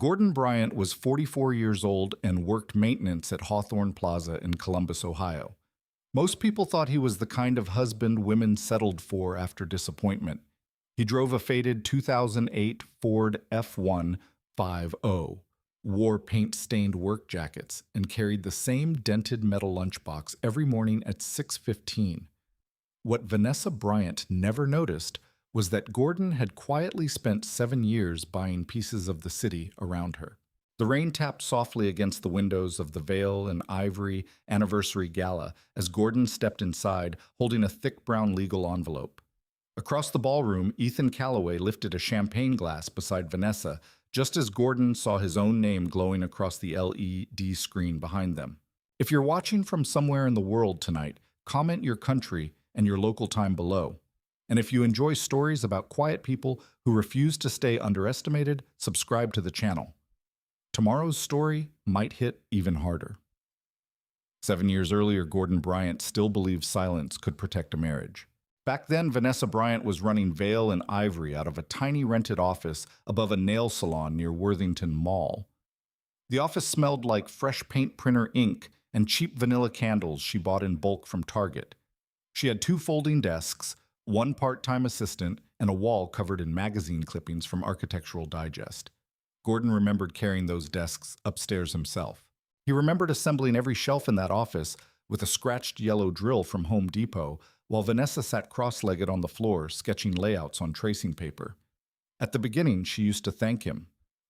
Gordon Bryant was 44 years old and worked maintenance at Hawthorne Plaza in Columbus, Ohio. Most people thought he was the kind of husband women settled for after disappointment. He drove a faded 2008 Ford F-150, wore paint-stained work jackets, and carried the same dented metal lunchbox every morning at 6:15. What Vanessa Bryant never noticed was that Gordon had quietly spent 7 years buying pieces of the city around her. The rain tapped softly against the windows of the Veil and Ivory Anniversary Gala as Gordon stepped inside, holding a thick brown legal envelope. Across the ballroom, Ethan Calloway lifted a champagne glass beside Vanessa, just as Gordon saw his own name glowing across the LED screen behind them. If you're watching from somewhere in the world tonight, comment your country and your local time below. And if you enjoy stories about quiet people who refuse to stay underestimated, subscribe to the channel. Tomorrow's story might hit even harder. 7 years earlier, Gordon Bryant still believed silence could protect a marriage. Back then, Vanessa Bryant was running Veil and Ivory out of a tiny rented office above a nail salon near Worthington Mall. The office smelled like fresh paint printer ink and cheap vanilla candles she bought in bulk from Target. She had 2 folding desks, 1 part-time assistant, and a wall covered in magazine clippings from Architectural Digest. Gordon remembered carrying those desks upstairs himself. He remembered assembling every shelf in that office with a scratched yellow drill from Home Depot, while Vanessa sat cross-legged on the floor, sketching layouts on tracing paper. At the beginning, she used to thank him.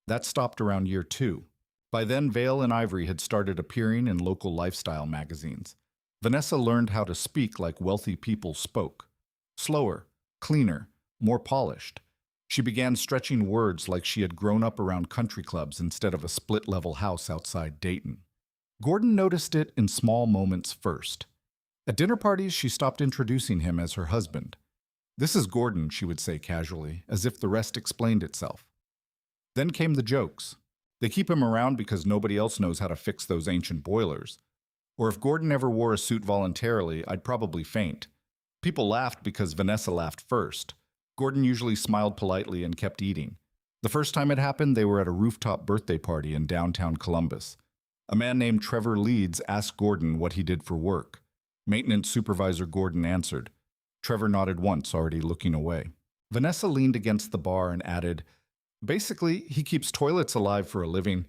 That stopped around year 2. By then, Veil and Ivory had started appearing in local lifestyle magazines. Vanessa learned how to speak like wealthy people spoke. Slower, cleaner, more polished. She began stretching words like she had grown up around country clubs instead of a split-level house outside Dayton. Gordon noticed it in small moments first. At dinner parties, she stopped introducing him as her husband. "This is Gordon," she would say casually, as if the rest explained itself. Then came the jokes. They keep him around because nobody else knows how to fix those ancient boilers. Or if Gordon ever wore a suit voluntarily, I'd probably faint. People laughed because Vanessa laughed first. Gordon usually smiled politely and kept eating. The first time it happened, they were at a rooftop birthday party in downtown Columbus. A man named Trevor Leeds asked Gordon what he did for work. Maintenance supervisor Gordon answered. Trevor nodded once, already looking away. Vanessa leaned against the bar and added, "Basically, he keeps toilets alive for a living."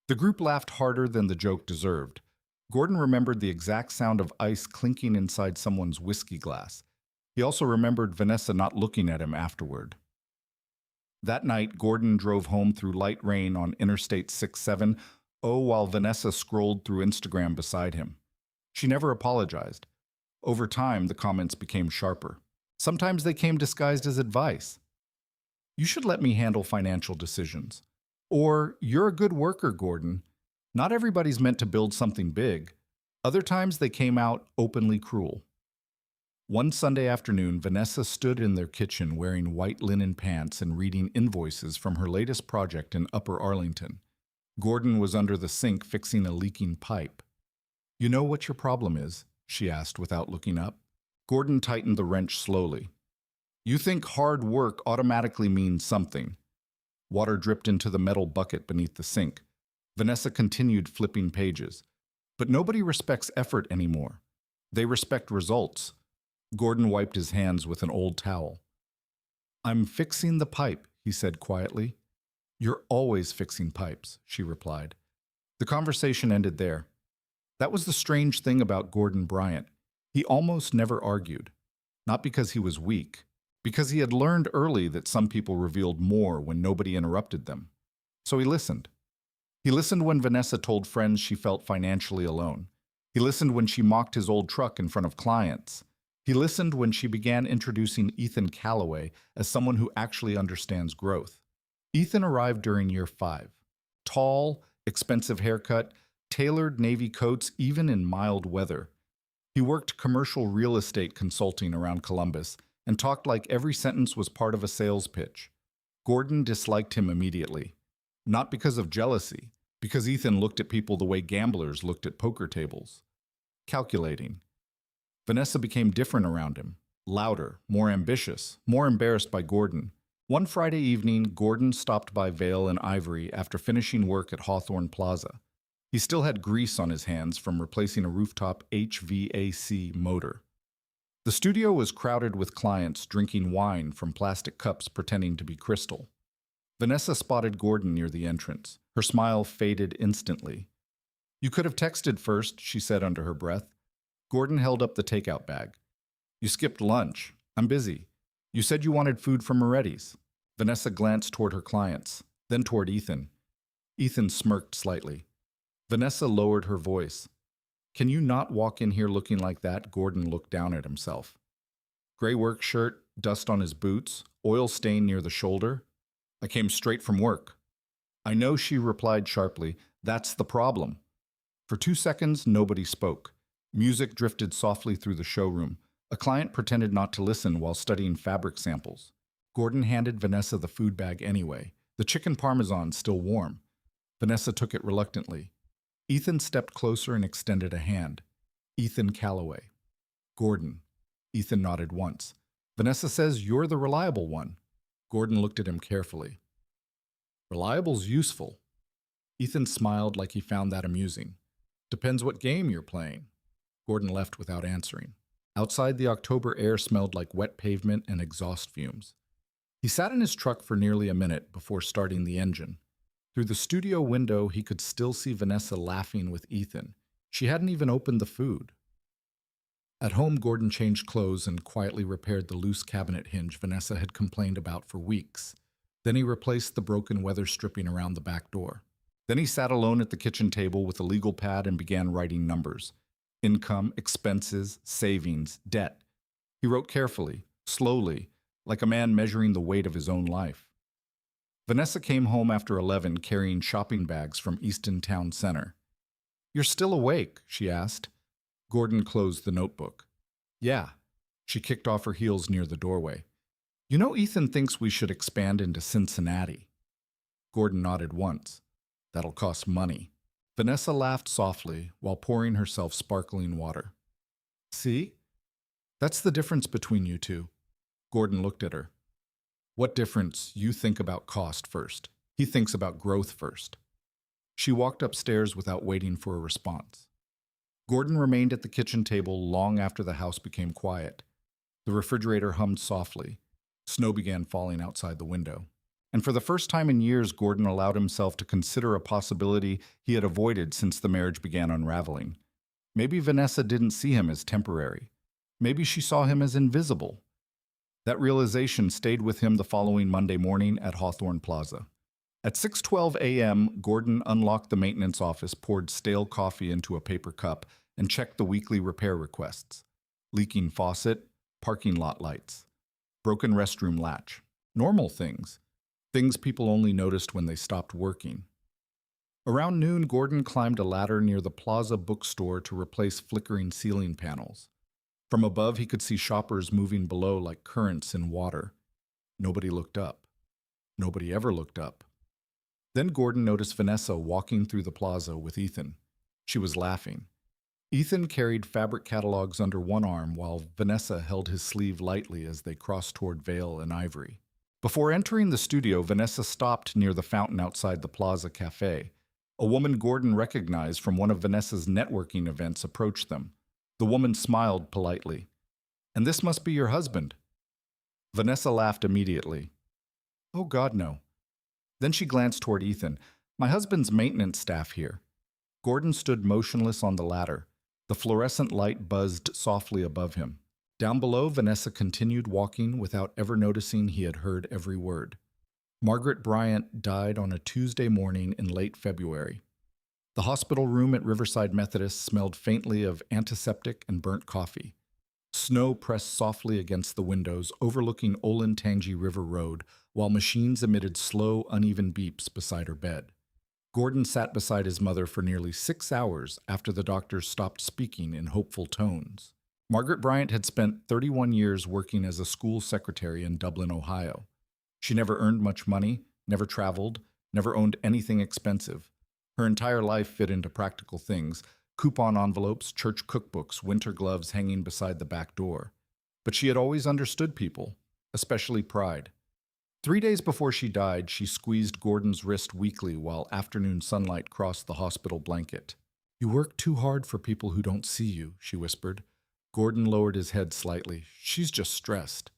The group laughed harder than the joke deserved. Gordon remembered the exact sound of ice clinking inside someone's whiskey glass. He also remembered Vanessa not looking at him afterward. That night, Gordon drove home through light rain on Interstate 67, while Vanessa scrolled through Instagram beside him. She never apologized. Over time, the comments became sharper. Sometimes they came disguised as advice. "You should let me handle financial decisions." Or, "You're a good worker, Gordon. Not everybody's meant to build something big." Other times they came out openly cruel. One Sunday afternoon, Vanessa stood in their kitchen wearing white linen pants and reading invoices from her latest project in Upper Arlington. Gordon was under the sink fixing a leaking pipe. "You know what your problem is?" she asked without looking up. Gordon tightened the wrench slowly. "You think hard work automatically means something." Water dripped into the metal bucket beneath the sink. Vanessa continued flipping pages. "But nobody respects effort anymore. They respect results." Gordon wiped his hands with an old towel. "I'm fixing the pipe," he said quietly. "You're always fixing pipes," she replied. The conversation ended there. That was the strange thing about Gordon Bryant. He almost never argued. Not because he was weak, because he had learned early that some people revealed more when nobody interrupted them. So he listened. He listened when Vanessa told friends she felt financially alone. He listened when she mocked his old truck in front of clients. He listened when she began introducing Ethan Calloway as someone who actually understands growth. Ethan arrived during year 5. Tall, expensive haircut, tailored navy coats even in mild weather. He worked commercial real estate consulting around Columbus and talked like every sentence was part of a sales pitch. Gordon disliked him immediately. Not because of jealousy, because Ethan looked at people the way gamblers looked at poker tables. Calculating. Vanessa became different around him. Louder, more ambitious, more embarrassed by Gordon. One Friday evening, Gordon stopped by Vale and Ivory after finishing work at Hawthorne Plaza. He still had grease on his hands from replacing a rooftop HVAC motor. The studio was crowded with clients drinking wine from plastic cups pretending to be crystal. Vanessa spotted Gordon near the entrance. Her smile faded instantly. "You could have texted first," she said under her breath. Gordon held up the takeout bag. "You skipped lunch. I'm busy. You said you wanted food from Moretti's." Vanessa glanced toward her clients, then toward Ethan. Ethan smirked slightly. Vanessa lowered her voice. "Can you not walk in here looking like that?" Gordon looked down at himself. Gray work shirt, dust on his boots, oil stain near the shoulder. "I came straight from work." "I know," she replied sharply. "That's the problem." For 2 seconds, nobody spoke. Music drifted softly through the showroom. A client pretended not to listen while studying fabric samples. Gordon handed Vanessa the food bag anyway, the chicken parmesan still warm. Vanessa took it reluctantly. Ethan stepped closer and extended a hand. "Ethan Calloway." "Gordon." Ethan nodded once. "Vanessa says you're the reliable one." Gordon looked at him carefully. "Reliable's useful." Ethan smiled like he found that amusing. "Depends what game you're playing." Gordon left without answering. Outside, the October air smelled like wet pavement and exhaust fumes. He sat in his truck for nearly a minute before starting the engine. Through the studio window, he could still see Vanessa laughing with Ethan. She hadn't even opened the food. At home, Gordon changed clothes and quietly repaired the loose cabinet hinge Vanessa had complained about for weeks. Then he replaced the broken weather stripping around the back door. Then he sat alone at the kitchen table with a legal pad and began writing numbers. Income, expenses, savings, debt. He wrote carefully, slowly, like a man measuring the weight of his own life. Vanessa came home after 11 carrying shopping bags from Easton Town Center. "You're still awake?" she asked. Gordon closed the notebook. "Yeah." She kicked off her heels near the doorway. "You know, Ethan thinks we should expand into Cincinnati." Gordon nodded once. "That'll cost money." Vanessa laughed softly while pouring herself sparkling water. "See? That's the difference between you two." Gordon looked at her. "What difference? You think about cost first. He thinks about growth first." She walked upstairs without waiting for a response. Gordon remained at the kitchen table long after the house became quiet. The refrigerator hummed softly. Snow began falling outside the window. And for the first time in years, Gordon allowed himself to consider a possibility he had avoided since the marriage began unraveling. Maybe Vanessa didn't see him as temporary. Maybe she saw him as invisible. That realization stayed with him the following Monday morning at Hawthorne Plaza. At 6:12 a.m., Gordon unlocked the maintenance office, poured stale coffee into a paper cup, and checked the weekly repair requests. Leaking faucet, parking lot lights, broken restroom latch. Normal things. Things people only noticed when they stopped working. Around noon, Gordon climbed a ladder near the Plaza bookstore to replace flickering ceiling panels. From above, he could see shoppers moving below like currents in water. Nobody looked up. Nobody ever looked up. Then Gordon noticed Vanessa walking through the plaza with Ethan. She was laughing. Ethan carried fabric catalogs under one arm while Vanessa held his sleeve lightly as they crossed toward Vale and Ivory. Before entering the studio, Vanessa stopped near the fountain outside the Plaza Cafe. A woman Gordon recognized from one of Vanessa's networking events approached them. The woman smiled politely. "And this must be your husband." Vanessa laughed immediately. "Oh, God, no." Then she glanced toward Ethan. "My husband's maintenance staff here." Gordon stood motionless on the ladder. The fluorescent light buzzed softly above him. Down below, Vanessa continued walking without ever noticing he had heard every word. Margaret Bryant died on a Tuesday morning in late February. The hospital room at Riverside Methodist smelled faintly of antiseptic and burnt coffee. Snow pressed softly against the windows, overlooking Olentangy River Road, while machines emitted slow, uneven beeps beside her bed. Gordon sat beside his mother for nearly 6 hours after the doctors stopped speaking in hopeful tones. Margaret Bryant had spent 31 years working as a school secretary in Dublin, Ohio. She never earned much money, never traveled, never owned anything expensive. Her entire life fit into practical things: coupon envelopes, church cookbooks, winter gloves hanging beside the back door. But she had always understood people, especially pride. 3 days before she died, she squeezed Gordon's wrist weakly while afternoon sunlight crossed the hospital blanket. "You work too hard for people who don't see you," she whispered. Gordon lowered his head slightly. "She's just stressed."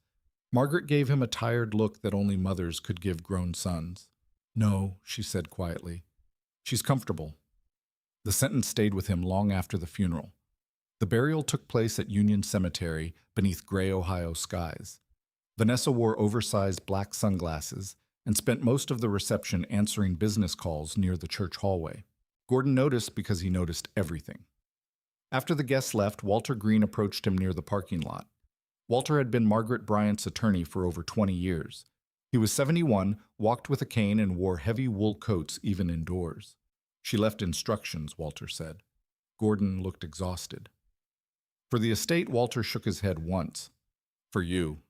Margaret gave him a tired look that only mothers could give grown sons. "No," she said quietly. "She's comfortable." The sentence stayed with him long after the funeral. The burial took place at Union Cemetery beneath gray Ohio skies. Vanessa wore oversized black sunglasses and spent most of the reception answering business calls near the church hallway. Gordon noticed because he noticed everything. After the guests left, Walter Green approached him near the parking lot. Walter had been Margaret Bryant's attorney for over 20 years. He was 71, walked with a cane, and wore heavy wool coats even indoors. "She left instructions," Walter said. Gordon looked exhausted. For the estate, Walter shook his head once. "For you."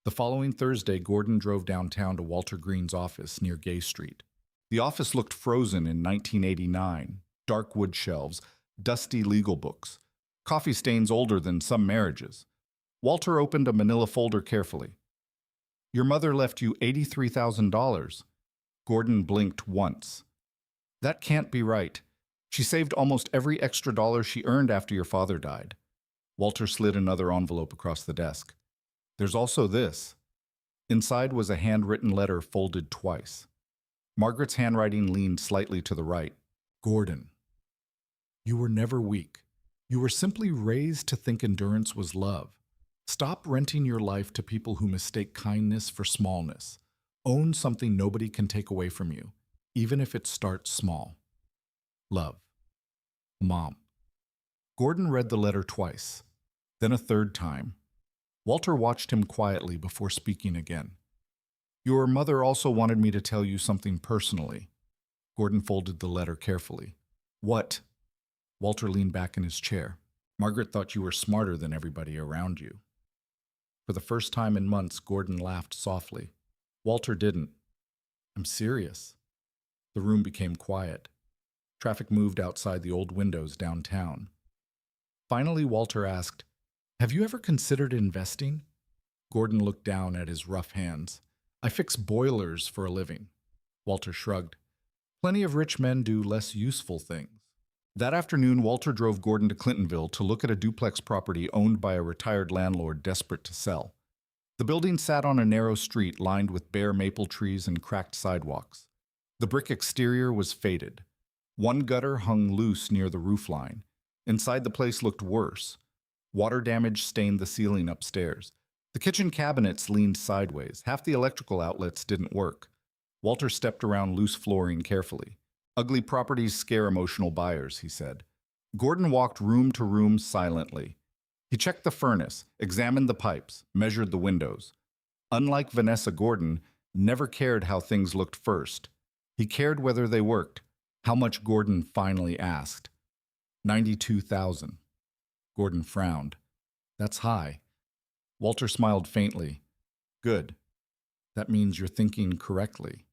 The following Thursday, Gordon drove downtown to Walter Green's office near Gay Street. The office looked frozen in 1989, dark wood shelves, dusty legal books, coffee stains older than some marriages. Walter opened a manila folder carefully. "Your mother left you $83,000. Gordon blinked once. "That can't be right. She saved almost every extra dollar she earned after your father died." Walter slid another envelope across the desk. "There's also this." Inside was a handwritten letter folded twice. Margaret's handwriting leaned slightly to the right. "Gordon, you were never weak. You were simply raised to think endurance was love. Stop renting your life to people who mistake kindness for smallness. Own something nobody can take away from you, even if it starts small. Love. Mom." Gordon read the letter twice, then a third time. Walter watched him quietly before speaking again. "Your mother also wanted me to tell you something personally." Gordon folded the letter carefully. "What?" Walter leaned back in his chair. "Margaret thought you were smarter than everybody around you." For the first time in months, Gordon laughed softly. Walter didn't. "I'm serious." The room became quiet. Traffic moved outside the old windows downtown. Finally, Walter asked, "Have you ever considered investing?" Gordon looked down at his rough hands. "I fix boilers for a living." Walter shrugged. "Plenty of rich men do less useful things." That afternoon, Walter drove Gordon to Clintonville to look at a duplex property owned by a retired landlord desperate to sell. The building sat on a narrow street lined with bare maple trees and cracked sidewalks. The brick exterior was faded. One gutter hung loose near the roofline. Inside, the place looked worse. Water damage stained the ceiling upstairs. The kitchen cabinets leaned sideways. Half the electrical outlets didn't work. Walter stepped around loose flooring carefully. "Ugly properties scare emotional buyers," he said. Gordon walked room to room silently. He checked the furnace, examined the pipes, measured the windows. Unlike Vanessa, Gordon never cared how things looked first. He cared whether they worked. How much, Gordon finally asked. $92,000. Gordon frowned. "That's high." Walter smiled faintly. "Good. That means you're thinking correctly."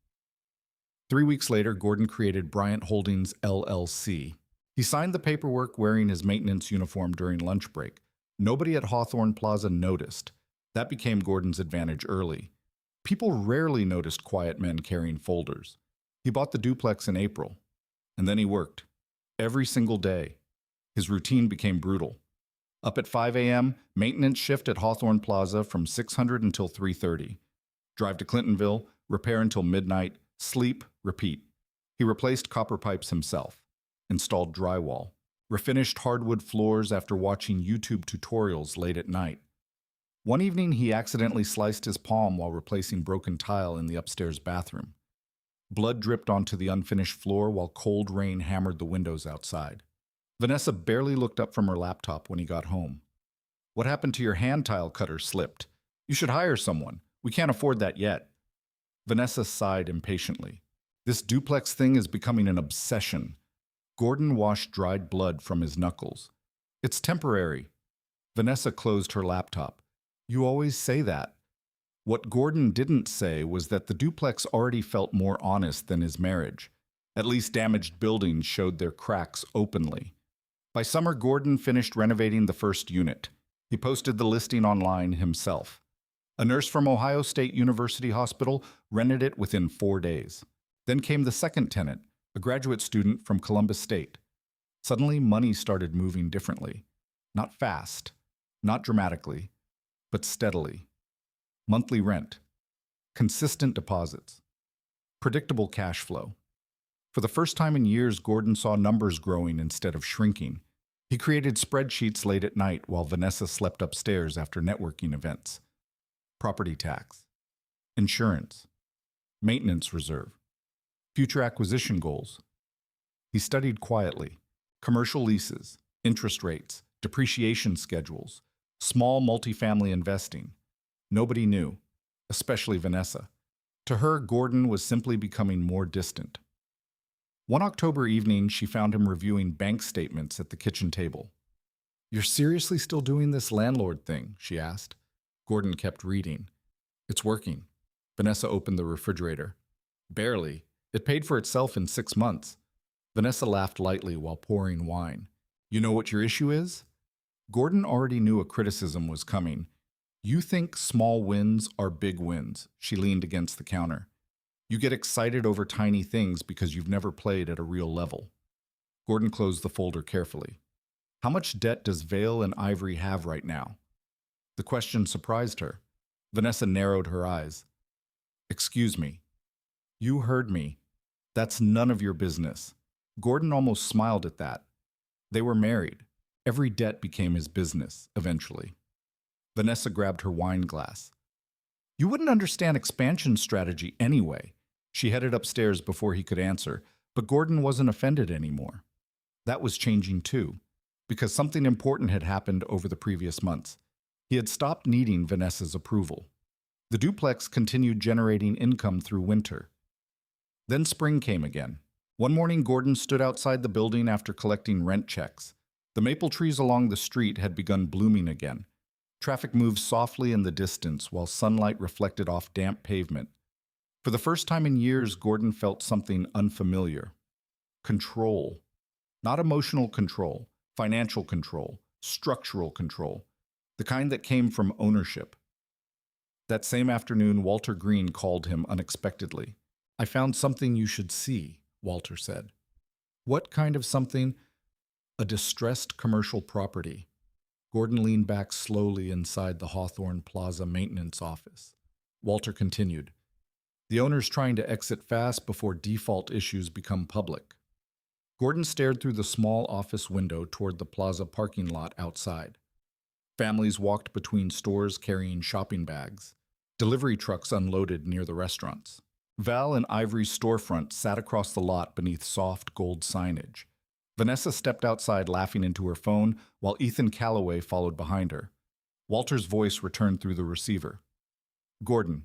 3 weeks later, Gordon created Bryant Holdings, LLC. He signed the paperwork wearing his maintenance uniform during lunch break. Nobody at Hawthorne Plaza noticed. That became Gordon's advantage early. People rarely noticed quiet men carrying folders. He bought the duplex in April. And then he worked. Every single day. His routine became brutal. Up at 5 a.m., maintenance shift at Hawthorne Plaza from 600 until 3:30. Drive to Clintonville, repair until midnight, sleep, repeat. He replaced copper pipes himself, installed drywall, refinished hardwood floors after watching YouTube tutorials late at night. One evening, he accidentally sliced his palm while replacing broken tile in the upstairs bathroom. Blood dripped onto the unfinished floor while cold rain hammered the windows outside. Vanessa barely looked up from her laptop when he got home. "What happened to your hand tile cutter slipped? You should hire someone. We can't afford that yet." Vanessa sighed impatiently. "This duplex thing is becoming an obsession." Gordon washed dried blood from his knuckles. "It's temporary." Vanessa closed her laptop. "You always say that." What Gordon didn't say was that the duplex already felt more honest than his marriage. At least damaged buildings showed their cracks openly. By summer, Gordon finished renovating the first unit. He posted the listing online himself. A nurse from Ohio State University Hospital rented it within 4 days. Then came the second tenant, a graduate student from Columbus State. Suddenly, money started moving differently. Not fast, not dramatically, but steadily. Monthly rent, consistent deposits, predictable cash flow. For the first time in years, Gordon saw numbers growing instead of shrinking. He created spreadsheets late at night while Vanessa slept upstairs after networking events. Property tax, insurance, maintenance reserve, future acquisition goals. He studied quietly. Commercial leases, interest rates, depreciation schedules, small multifamily investing. Nobody knew, especially Vanessa. To her, Gordon was simply becoming more distant. One October evening, she found him reviewing bank statements at the kitchen table. "You're seriously still doing this landlord thing?" she asked. Gordon kept reading. "It's working." Vanessa opened the refrigerator. "Barely. It paid for itself in 6 months." Vanessa laughed lightly while pouring wine. "You know what your issue is?" Gordon already knew a criticism was coming. "You think small wins are big wins." She leaned against the counter. "You get excited over tiny things because you've never played at a real level." Gordon closed the folder carefully. "How much debt does Vale and Ivory have right now?" The question surprised her. Vanessa narrowed her eyes. "Excuse me." "You heard me. That's none of your business." Gordon almost smiled at that. They were married. Every debt became his business, eventually. Vanessa grabbed her wine glass. "You wouldn't understand expansion strategy anyway." She headed upstairs before he could answer, but Gordon wasn't offended anymore. That was changing too, because something important had happened over the previous months. He had stopped needing Vanessa's approval. The duplex continued generating income through winter. Then spring came again. One morning, Gordon stood outside the building after collecting rent checks. The maple trees along the street had begun blooming again. Traffic moved softly in the distance while sunlight reflected off damp pavement. For the first time in years, Gordon felt something unfamiliar. Control. Not emotional control, financial control, structural control. The kind that came from ownership. That same afternoon, Walter Green called him unexpectedly. "I found something you should see," Walter said. "What kind of something?" "A distressed commercial property." Gordon leaned back slowly inside the Hawthorne Plaza maintenance office. Walter continued. "The owner's trying to exit fast before default issues become public." Gordon stared through the small office window toward the plaza parking lot outside. Families walked between stores carrying shopping bags. Delivery trucks unloaded near the restaurants. Val and Ivory's storefront sat across the lot beneath soft gold signage. Vanessa stepped outside laughing into her phone, while Ethan Calloway followed behind her. Walter's voice returned through the receiver. "Gordon."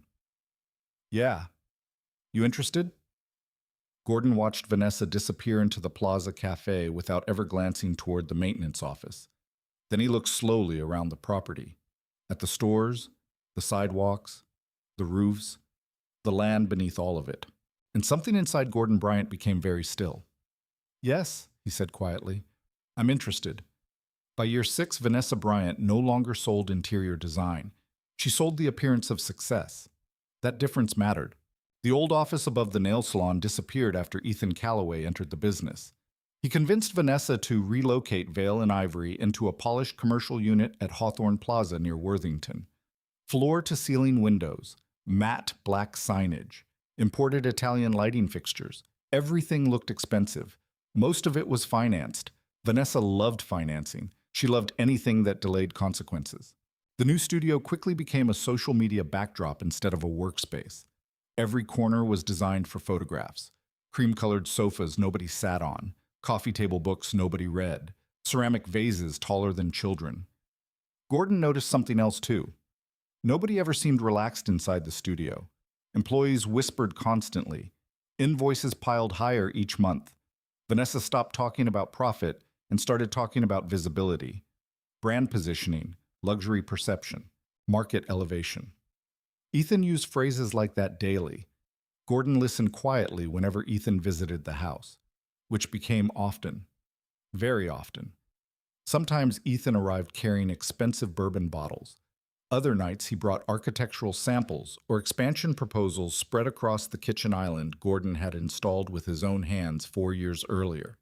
"Yeah. You interested?" Gordon watched Vanessa disappear into the Plaza Cafe without ever glancing toward the maintenance office. Then he looked slowly around the property. At the stores, the sidewalks, the roofs, the land beneath all of it. And something inside Gordon Bryant became very still. "Yes," he said quietly. "I'm interested." By year 6, Vanessa Bryant no longer sold interior design. She sold the appearance of success. That difference mattered. The old office above the nail salon disappeared after Ethan Calloway entered the business. He convinced Vanessa to relocate Vale and Ivory into a polished commercial unit at Hawthorne Plaza near Worthington. Floor-to-ceiling windows, matte black signage, imported Italian lighting fixtures. Everything looked expensive. Most of it was financed. Vanessa loved financing. She loved anything that delayed consequences. The new studio quickly became a social media backdrop instead of a workspace. Every corner was designed for photographs. Cream-colored sofas nobody sat on, coffee table books nobody read, ceramic vases taller than children. Gordon noticed something else too. Nobody ever seemed relaxed inside the studio. Employees whispered constantly. Invoices piled higher each month. Vanessa stopped talking about profit and started talking about visibility, brand positioning, luxury perception, market elevation. Ethan used phrases like that daily. Gordon listened quietly whenever Ethan visited the house, which became often, very often. Sometimes Ethan arrived carrying expensive bourbon bottles. Other nights, he brought architectural samples or expansion proposals spread across the kitchen island Gordon had installed with his own hands 4 years earlier.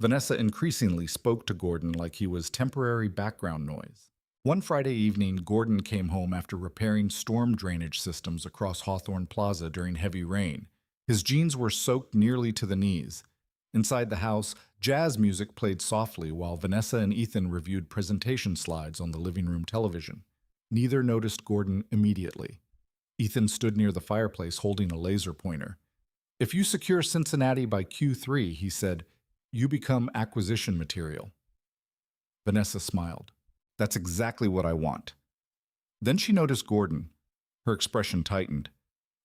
Vanessa increasingly spoke to Gordon like he was temporary background noise. One Friday evening, Gordon came home after repairing storm drainage systems across Hawthorne Plaza during heavy rain. His jeans were soaked nearly to the knees. Inside the house, jazz music played softly while Vanessa and Ethan reviewed presentation slides on the living room television. Neither noticed Gordon immediately. Ethan stood near the fireplace holding a laser pointer. "If you secure Cincinnati by Q3," he said, "you become acquisition material." Vanessa smiled. "That's exactly what I want." Then she noticed Gordon. Her expression tightened.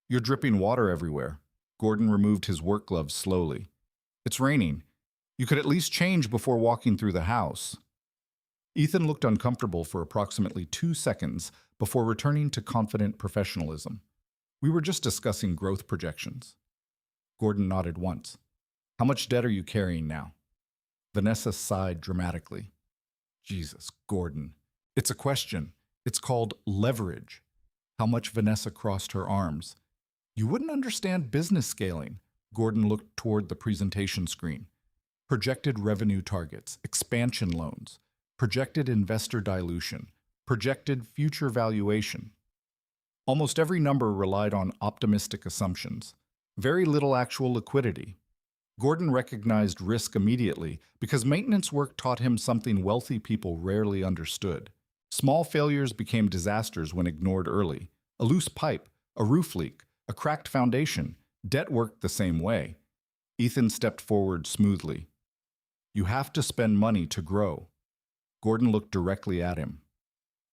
"You're dripping water everywhere." Gordon removed his work gloves slowly. "It's raining. You could at least change before walking through the house." Ethan looked uncomfortable for approximately 2 seconds before returning to confident professionalism. "We were just discussing growth projections." Gordon nodded once. "How much debt are you carrying now?" Vanessa sighed dramatically. "Jesus, Gordon. It's a question. It's called leverage." How much Vanessa crossed her arms. "You wouldn't understand business scaling." Gordon looked toward the presentation screen. "Projected revenue targets, expansion loans, projected investor dilution, projected future valuation." Almost every number relied on optimistic assumptions. Very little actual liquidity. Gordon recognized risk immediately because maintenance work taught him something wealthy people rarely understood. Small failures became disasters when ignored early. A loose pipe, a roof leak, a cracked foundation. Debt worked the same way. Ethan stepped forward smoothly. "You have to spend money to grow." Gordon looked directly at him.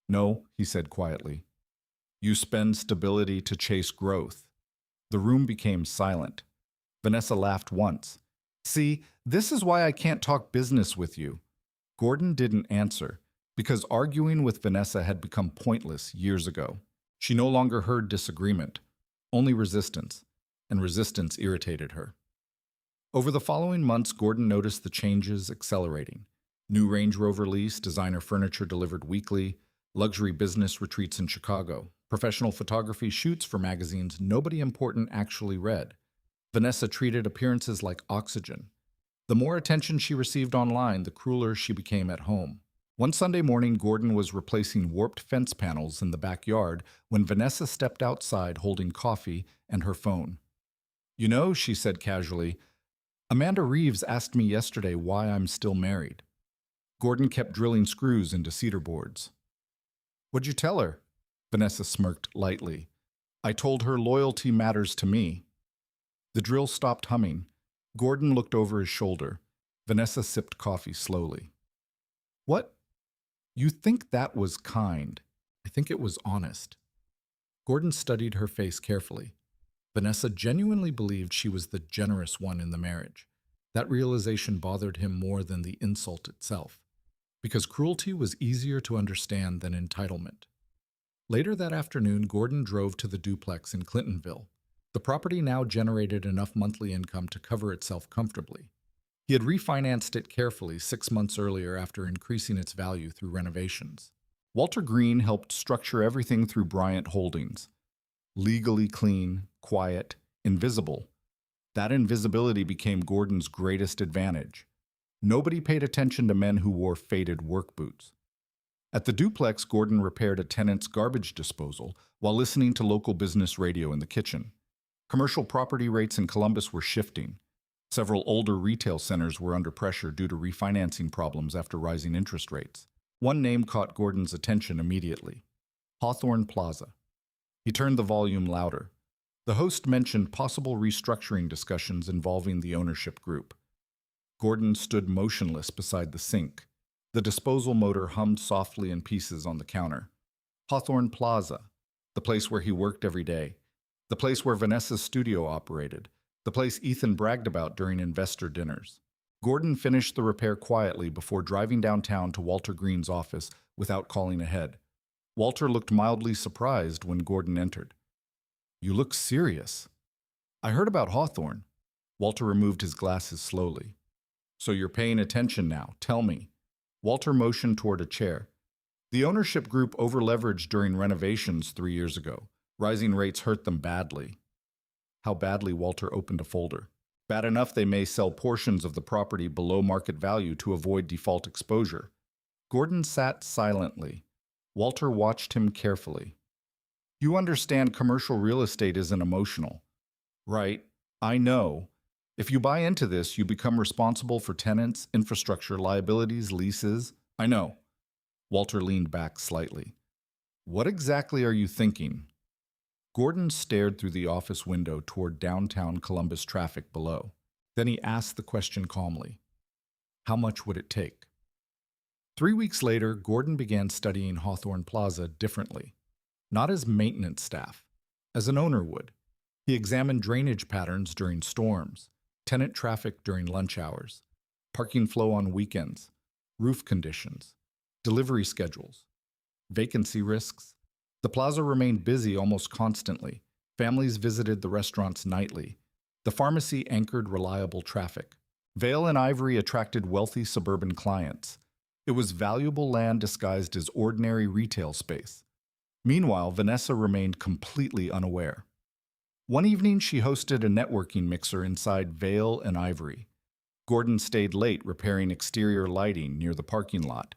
"No," he said quietly. "You spend stability to chase growth." The room became silent. Vanessa laughed once. "See, this is why I can't talk business with you." Gordon didn't answer, because arguing with Vanessa had become pointless years ago. She no longer heard disagreement, only resistance, and resistance irritated her. Over the following months, Gordon noticed the changes accelerating. New Range Rover lease, designer furniture delivered weekly, luxury business retreats in Chicago, professional photography shoots for magazines nobody important actually read. Vanessa treated appearances like oxygen. The more attention she received online, the crueler she became at home. One Sunday morning, Gordon was replacing warped fence panels in the backyard when Vanessa stepped outside holding coffee and her phone. "You know," she said casually, "Amanda Reeves asked me yesterday why I'm still married." Gordon kept drilling screws into cedar boards. "What'd you tell her?" Vanessa smirked lightly. "I told her loyalty matters to me." The drill stopped humming. Gordon looked over his shoulder. Vanessa sipped coffee slowly. "What? You think that was kind? I think it was honest." Gordon studied her face carefully. Vanessa genuinely believed she was the generous one in the marriage. That realization bothered him more than the insult itself, because cruelty was easier to understand than entitlement. Later that afternoon, Gordon drove to the duplex in Clintonville. The property now generated enough monthly income to cover itself comfortably. He had refinanced it carefully 6 months earlier after increasing its value through renovations. Walter Green helped structure everything through Bryant Holdings. Legally clean, quiet, invisible. That invisibility became Gordon's greatest advantage. Nobody paid attention to men who wore faded work boots. At the duplex, Gordon repaired a tenant's garbage disposal while listening to local business radio in the kitchen. Commercial property rates in Columbus were shifting. Several older retail centers were under pressure due to refinancing problems after rising interest rates. One name caught Gordon's attention immediately: Hawthorne Plaza. He turned the volume louder. The host mentioned possible restructuring discussions involving the ownership group. Gordon stood motionless beside the sink. The disposal motor hummed softly in pieces on the counter. Hawthorne Plaza, the place where he worked every day, the place where Vanessa's studio operated, the place Ethan bragged about during investor dinners. Gordon finished the repair quietly before driving downtown to Walter Green's office without calling ahead. Walter looked mildly surprised when Gordon entered. "You look serious." "I heard about Hawthorne." Walter removed his glasses slowly. "So you're paying attention now. Tell me." Walter motioned toward a chair. The ownership group overleveraged during renovations 3 years ago. Rising rates hurt them badly. How badly? Walter opened a folder. Bad enough they may sell portions of the property below market value to avoid default exposure. Gordon sat silently. Walter watched him carefully. You understand commercial real estate isn't emotional. Right, I know. If you buy into this, you become responsible for tenants, infrastructure, liabilities, leases. I know. Walter leaned back slightly. What exactly are you thinking? Gordon stared through the office window toward downtown Columbus traffic below. Then he asked the question calmly. How much would it take? 3 weeks later, Gordon began studying Hawthorne Plaza differently. Not as maintenance staff, as an owner would. He examined drainage patterns during storms, tenant traffic during lunch hours, parking flow on weekends, roof conditions, delivery schedules, vacancy risks. The plaza remained busy almost constantly. Families visited the restaurants nightly. The pharmacy anchored reliable traffic. Vale and Ivory attracted wealthy suburban clients. It was valuable land disguised as ordinary retail space. Meanwhile, Vanessa remained completely unaware. One evening, she hosted a networking mixer inside Vale and Ivory. Gordon stayed late repairing exterior lighting near the parking lot.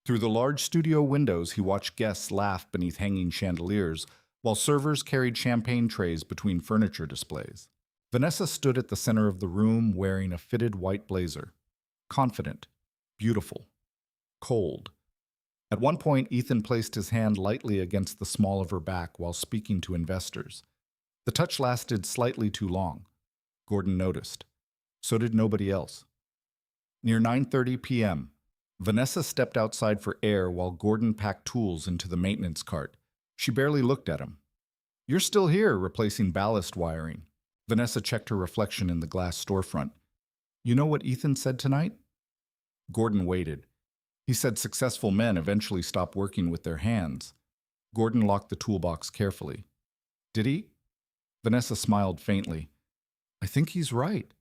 Through the large studio windows, he watched guests laugh beneath hanging chandeliers, while servers carried champagne trays between furniture displays. Vanessa stood at the center of the room wearing a fitted white blazer. Confident, beautiful, cold. At one point, Ethan placed his hand lightly against the small of her back while speaking to investors. The touch lasted slightly too long. Gordon noticed. So did nobody else. Near 9:30 p.m., Vanessa stepped outside for air while Gordon packed tools into the maintenance cart. She barely looked at him. You're still here, replacing ballast wiring. Vanessa checked her reflection in the glass storefront. You know what Ethan said tonight? Gordon waited. He said successful men eventually stop working with their hands. Gordon locked the toolbox carefully. Did he? Vanessa smiled faintly. I think he's right.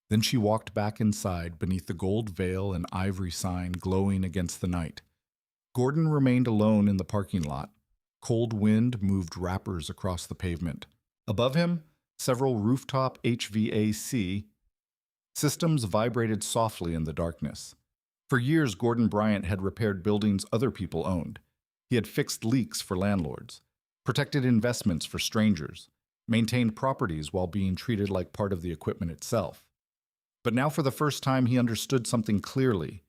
Then she walked back inside beneath the gold veil and ivory sign glowing against the night. Gordon remained alone in the parking lot. Cold wind moved wrappers across the pavement. Above him, several rooftop HVAC systems vibrated softly in the darkness. For years, Gordon Bryant had repaired buildings other people owned. He had fixed leaks for landlords, protected investments for strangers, maintained properties while being treated like part of the equipment itself. But now for the first time he understood something clearly.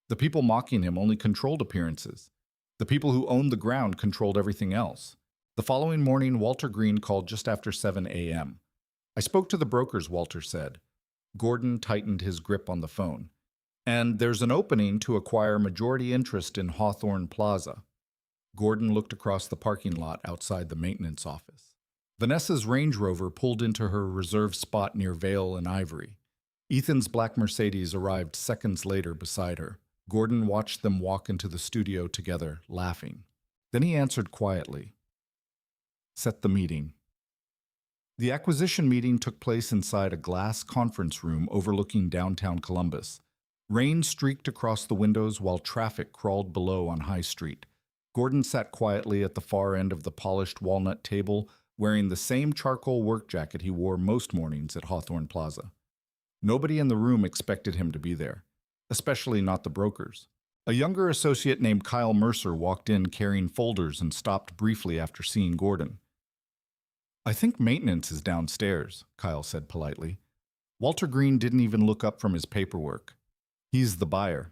The people mocking him only controlled appearances. The people who owned the ground controlled everything else. The following morning, Walter Green called just after 7 a.m. I spoke to the brokers, Walter said. Gordon tightened his grip on the phone. And there's an opening to acquire majority interest in Hawthorne Plaza. Gordon looked across the parking lot outside the maintenance office. Vanessa's Range Rover pulled into her reserved spot near Vale and Ivory. Ethan's black Mercedes arrived seconds later beside her. Gordon watched them walk into the studio together, laughing. Then he answered quietly. Set the meeting. The acquisition meeting took place inside a glass conference room overlooking downtown Columbus. Rain streaked across the windows while traffic crawled below on High Street. Gordon sat quietly at the far end of the polished walnut table, wearing the same charcoal work jacket he wore most mornings at Hawthorne Plaza. Nobody in the room expected him to be there, especially not the brokers. A younger associate named Kyle Mercer walked in carrying folders and stopped briefly after seeing Gordon. I think maintenance is downstairs, Kyle said politely. Walter Green didn't even look up from his paperwork. He's the buyer.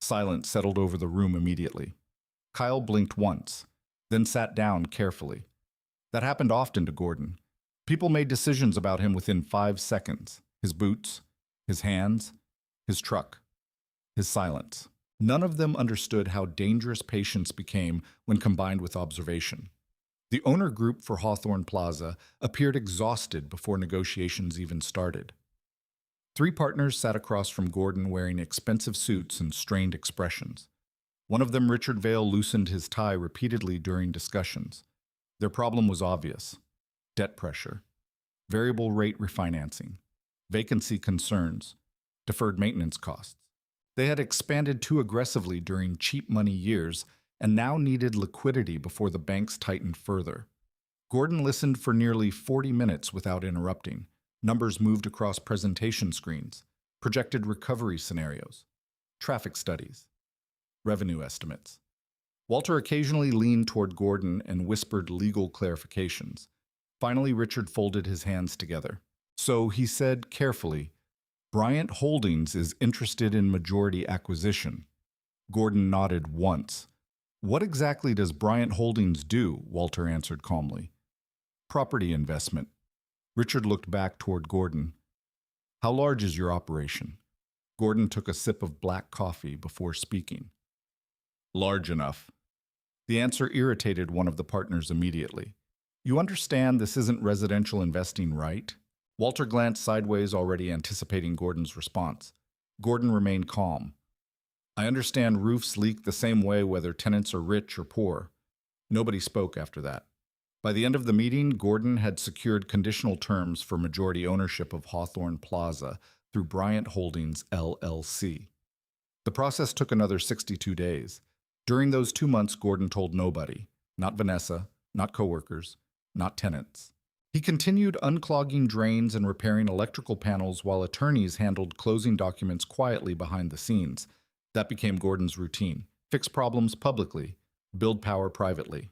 Silence settled over the room immediately. Kyle blinked once, then sat down carefully. That happened often to Gordon. People made decisions about him within 5 seconds. His boots, his hands, his truck, his silence. None of them understood how dangerous patience became when combined with observation. The owner group for Hawthorne Plaza appeared exhausted before negotiations even started. 3 partners sat across from Gordon wearing expensive suits and strained expressions. One of them, Richard Vale, loosened his tie repeatedly during discussions. Their problem was obvious. Debt pressure, variable rate refinancing, vacancy concerns, deferred maintenance costs. They had expanded too aggressively during cheap money years, and now needed liquidity before the banks tightened further. Gordon listened for nearly 40 minutes without interrupting. Numbers moved across presentation screens, projected recovery scenarios, traffic studies, revenue estimates. Walter occasionally leaned toward Gordon and whispered legal clarifications. Finally, Richard folded his hands together. So he said carefully, Bryant Holdings is interested in majority acquisition. Gordon nodded once. What exactly does Bryant Holdings do? Walter answered calmly. Property investment. Richard looked back toward Gordon. How large is your operation? Gordon took a sip of black coffee before speaking. Large enough. The answer irritated one of the partners immediately. You understand this isn't residential investing, right? Walter glanced sideways, already anticipating Gordon's response. Gordon remained calm. I understand roofs leak the same way whether tenants are rich or poor. Nobody spoke after that. By the end of the meeting, Gordon had secured conditional terms for majority ownership of Hawthorne Plaza through Bryant Holdings, LLC. The process took another 62 days. During those 2 months, Gordon told nobody, not Vanessa, not coworkers, not tenants. He continued unclogging drains and repairing electrical panels while attorneys handled closing documents quietly behind the scenes. That became Gordon's routine. Fix problems publicly, build power privately.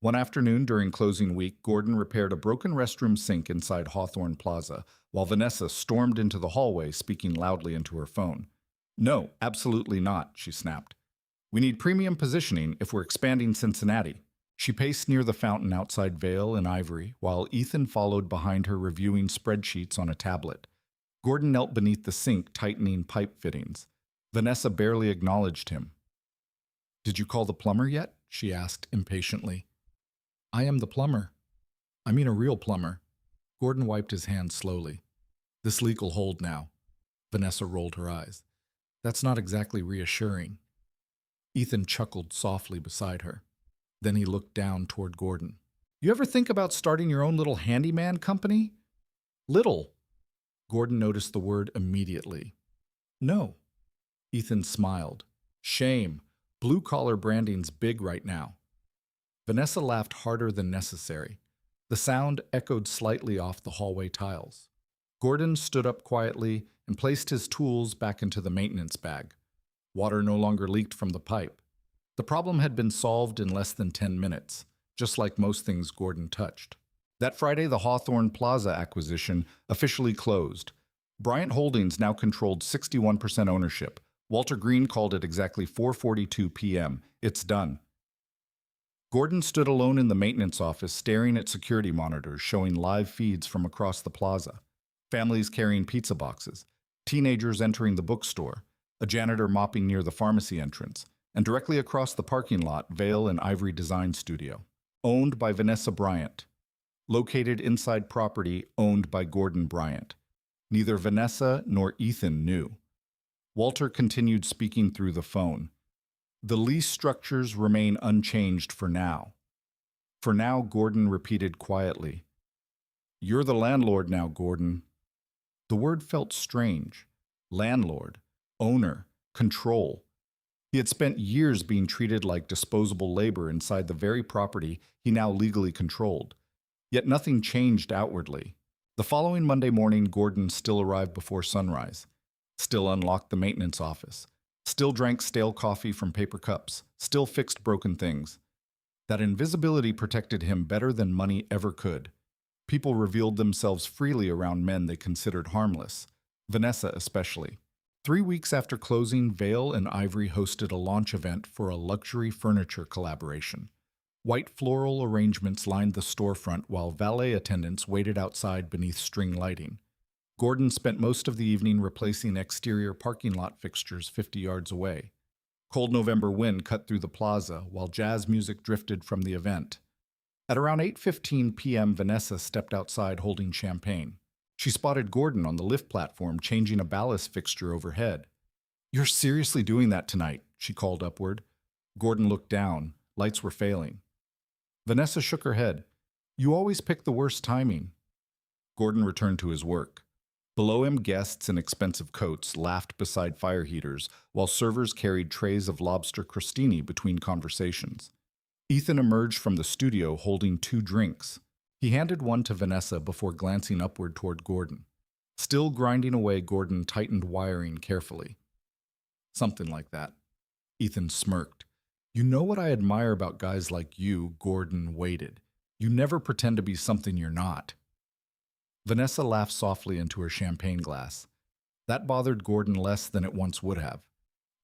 One afternoon during closing week, Gordon repaired a broken restroom sink inside Hawthorne Plaza, while Vanessa stormed into the hallway speaking loudly into her phone. No, absolutely not, she snapped. We need premium positioning if we're expanding Cincinnati. She paced near the fountain outside Vale and Ivory, while Ethan followed behind her reviewing spreadsheets on a tablet. Gordon knelt beneath the sink, tightening pipe fittings. Vanessa barely acknowledged him. Did you call the plumber yet? She asked impatiently. I am the plumber. I mean a real plumber. Gordon wiped his hands slowly. This leak will hold now. Vanessa rolled her eyes. That's not exactly reassuring. Ethan chuckled softly beside her. Then he looked down toward Gordon. You ever think about starting your own little handyman company? Little. Gordon noticed the word immediately. No. Ethan smiled. Shame. Blue-collar branding's big right now. Vanessa laughed harder than necessary. The sound echoed slightly off the hallway tiles. Gordon stood up quietly and placed his tools back into the maintenance bag. Water no longer leaked from the pipe. The problem had been solved in less than 10 minutes, just like most things Gordon touched. That Friday, the Hawthorne Plaza acquisition officially closed. Bryant Holdings now controlled 61% ownership. Walter Green called it exactly 4:42 p.m. It's done. Gordon stood alone in the maintenance office, staring at security monitors showing live feeds from across the plaza. Families carrying pizza boxes, teenagers entering the bookstore, a janitor mopping near the pharmacy entrance, and directly across the parking lot, Vale and Ivory Design Studio, owned by Vanessa Bryant. Located inside property owned by Gordon Bryant. Neither Vanessa nor Ethan knew. Walter continued speaking through the phone. The lease structures remain unchanged for now. For now, Gordon repeated quietly. You're the landlord now, Gordon. The word felt strange. Landlord, owner, control. He had spent years being treated like disposable labor inside the very property he now legally controlled. Yet nothing changed outwardly. The following Monday morning, Gordon still arrived before sunrise, still unlocked the maintenance office, still drank stale coffee from paper cups, still fixed broken things. That invisibility protected him better than money ever could. People revealed themselves freely around men they considered harmless, Vanessa especially. 3 weeks after closing, Vale and Ivory hosted a launch event for a luxury furniture collaboration. White floral arrangements lined the storefront while valet attendants waited outside beneath string lighting. Gordon spent most of the evening replacing exterior parking lot fixtures 50 yards away. Cold November wind cut through the plaza while jazz music drifted from the event. At around 8:15 p.m., Vanessa stepped outside holding champagne. She spotted Gordon on the lift platform changing a ballast fixture overhead. You're seriously doing that tonight, she called upward. Gordon looked down. Lights were failing. Vanessa shook her head. You always pick the worst timing. Gordon returned to his work. Below him, guests in expensive coats laughed beside fire heaters, while servers carried trays of lobster crostini between conversations. Ethan emerged from the studio holding two drinks. He handed one to Vanessa before glancing upward toward Gordon. Still grinding away, Gordon tightened wiring carefully. Something like that. Ethan smirked. You know what I admire about guys like you, Gordon waited. You never pretend to be something you're not. Vanessa laughed softly into her champagne glass. That bothered Gordon less than it once would have,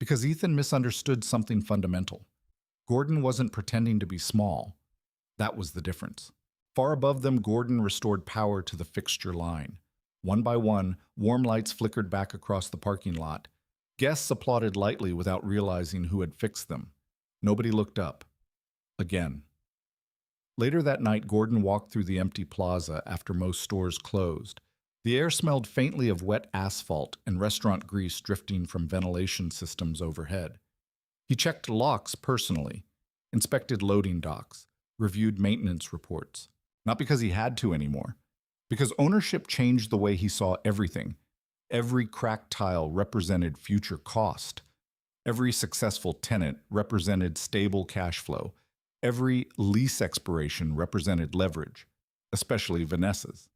because Ethan misunderstood something fundamental. Gordon wasn't pretending to be small. That was the difference. Far above them, Gordon restored power to the fixture line. One by one, warm lights flickered back across the parking lot. Guests applauded lightly without realizing who had fixed them. Nobody looked up. Again. Later that night, Gordon walked through the empty plaza after most stores closed. The air smelled faintly of wet asphalt and restaurant grease drifting from ventilation systems overhead. He checked locks personally, inspected loading docks, reviewed maintenance reports. Not because he had to anymore, because ownership changed the way he saw everything. Every cracked tile represented future cost. Every successful tenant represented stable cash flow. Every lease expiration represented leverage, especially Vanessa's.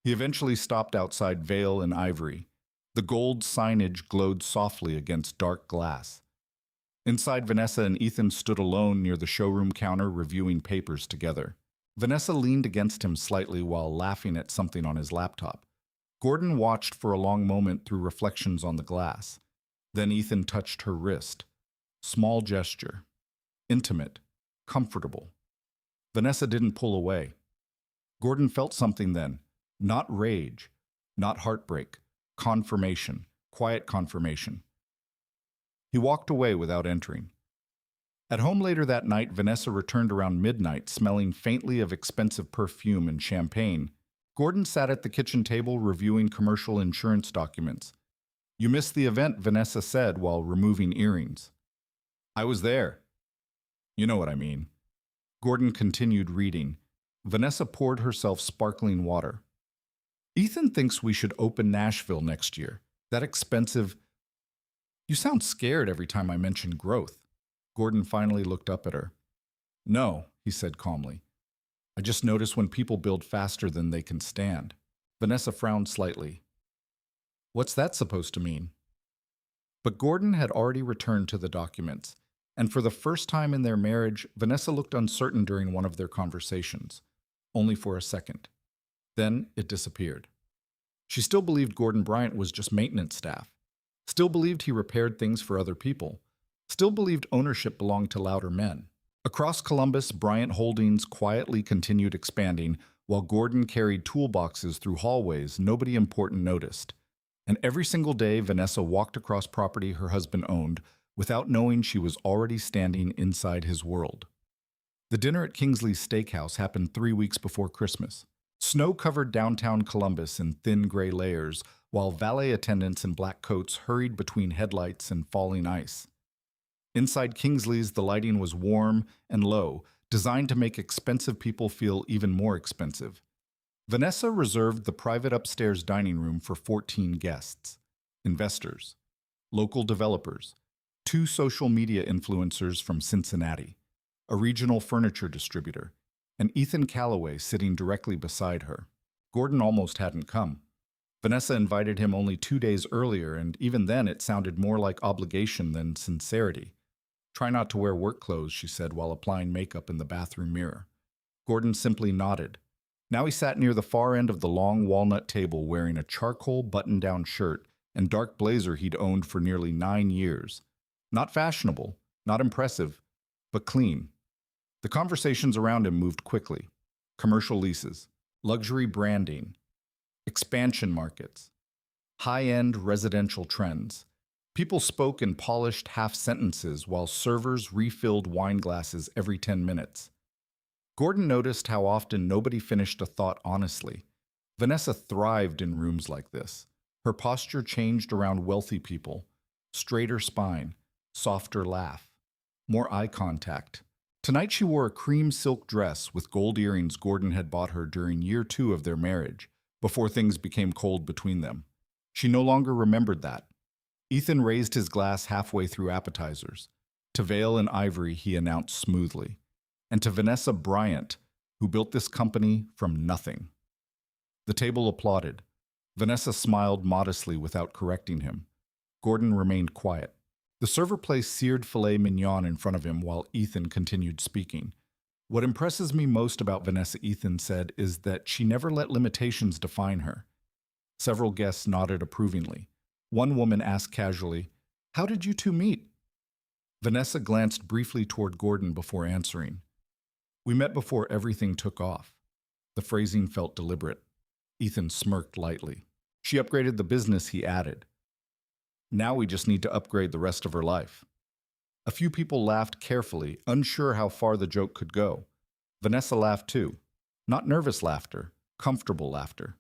He eventually stopped outside Vale and Ivory. The gold signage glowed softly against dark glass. Inside, Vanessa and Ethan stood alone near the showroom counter reviewing papers together. Vanessa leaned against him slightly while laughing at something on his laptop. Gordon watched for a long moment through reflections on the glass. Then Ethan touched her wrist. Small gesture. Intimate. Comfortable. Vanessa didn't pull away. Gordon felt something then. Not rage. Not heartbreak. Confirmation. Quiet confirmation. He walked away without entering. At home later that night, Vanessa returned around midnight, smelling faintly of expensive perfume and champagne. Gordon sat at the kitchen table reviewing commercial insurance documents. You missed the event, Vanessa said while removing earrings. I was there. You know what I mean. Gordon continued reading. Vanessa poured herself sparkling water. Ethan thinks we should open Nashville next year. That expensive... You sound scared every time I mention growth. Gordon finally looked up at her. No, he said calmly. I just notice when people build faster than they can stand. Vanessa frowned slightly. What's that supposed to mean? But Gordon had already returned to the documents, and for the first time in their marriage, Vanessa looked uncertain during one of their conversations, only for a second. Then it disappeared. She still believed Gordon Bryant was just maintenance staff, still believed he repaired things for other people, still believed ownership belonged to louder men. Across Columbus, Bryant Holdings quietly continued expanding, while Gordon carried toolboxes through hallways nobody important noticed. And every single day, Vanessa walked across property her husband owned, without knowing she was already standing inside his world. The dinner at Kingsley's Steakhouse happened 3 weeks before Christmas. Snow covered downtown Columbus in thin gray layers, while valet attendants in black coats hurried between headlights and falling ice. Inside Kingsley's, the lighting was warm and low, designed to make expensive people feel even more expensive. Vanessa reserved the private upstairs dining room for 14 guests, investors, local developers, 2 social media influencers from Cincinnati, a regional furniture distributor, and Ethan Calloway sitting directly beside her. Gordon almost hadn't come. Vanessa invited him only 2 days earlier, and even then it sounded more like obligation than sincerity. Try not to wear work clothes, she said while applying makeup in the bathroom mirror. Gordon simply nodded. Now he sat near the far end of the long walnut table wearing a charcoal button-down shirt and dark blazer he'd owned for nearly 9 years. Not fashionable, not impressive, but clean. The conversations around him moved quickly. Commercial leases, luxury branding, expansion markets, high-end residential trends. People spoke in polished half-sentences while servers refilled wine glasses every 10 minutes. Gordon noticed how often nobody finished a thought honestly. Vanessa thrived in rooms like this. Her posture changed around wealthy people. Straighter spine, softer laugh, more eye contact. Tonight she wore a cream silk dress with gold earrings Gordon had bought her during year 2 of their marriage. before things became cold between them. She no longer remembered that. Ethan raised his glass halfway through appetizers. To Vale and Ivory, he announced smoothly. And to Vanessa Bryant, who built this company from nothing. The table applauded. Vanessa smiled modestly without correcting him. Gordon remained quiet. The server placed seared filet mignon in front of him while Ethan continued speaking. What impresses me most about Vanessa, Ethan said, is that she never let limitations define her. Several guests nodded approvingly. One woman asked casually, "How did you two meet?" Vanessa glanced briefly toward Gordon before answering. "We met before everything took off." The phrasing felt deliberate. Ethan smirked lightly. "She upgraded the business," he added. "Now we just need to upgrade the rest of her life." A few people laughed carefully, unsure how far the joke could go. Vanessa laughed too. Not nervous laughter, comfortable laughter.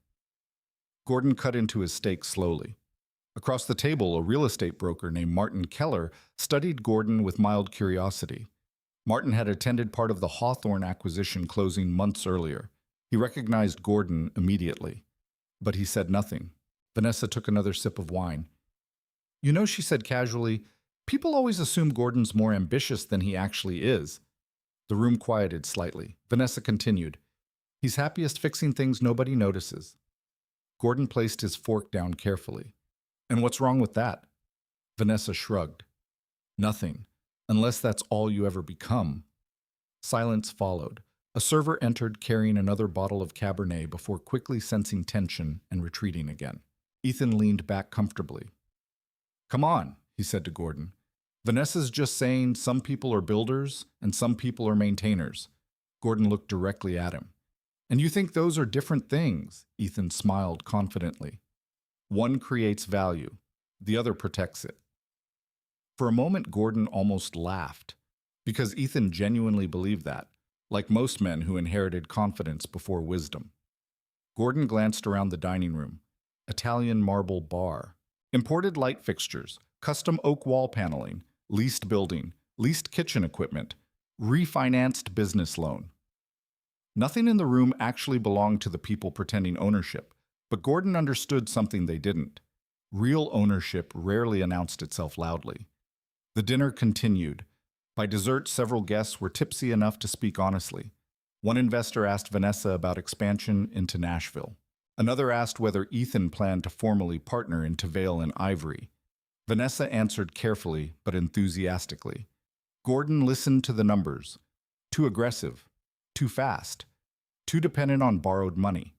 Gordon cut into his steak slowly. Across the table, a real estate broker named Martin Keller studied Gordon with mild curiosity. Martin had attended part of the Hawthorne acquisition closing months earlier. He recognized Gordon immediately, but he said nothing. Vanessa took another sip of wine. "You know," she said casually, "people always assume Gordon's more ambitious than he actually is." The room quieted slightly. Vanessa continued, "He's happiest fixing things nobody notices." Gordon placed his fork down carefully. "And what's wrong with that?" Vanessa shrugged. "Nothing, unless that's all you ever become." Silence followed. A server entered carrying another bottle of Cabernet before quickly sensing tension and retreating again. Ethan leaned back comfortably. "Come on," he said to Gordon. "Vanessa's just saying some people are builders and some people are maintainers." Gordon looked directly at him. "And you think those are different things?" Ethan smiled confidently. "One creates value, the other protects it." For a moment, Gordon almost laughed, because Ethan genuinely believed that, like most men who inherited confidence before wisdom. Gordon glanced around the dining room. Italian marble bar. Imported light fixtures, custom oak wall paneling, leased building, leased kitchen equipment, refinanced business loan. Nothing in the room actually belonged to the people pretending ownership, but Gordon understood something they didn't. Real ownership rarely announced itself loudly. The dinner continued. By dessert, several guests were tipsy enough to speak honestly. One investor asked Vanessa about expansion into Nashville. Another asked whether Ethan planned to formally partner into Vale and Ivory. Vanessa answered carefully but enthusiastically. Gordon listened to the numbers. Too aggressive, too fast, too dependent on borrowed money.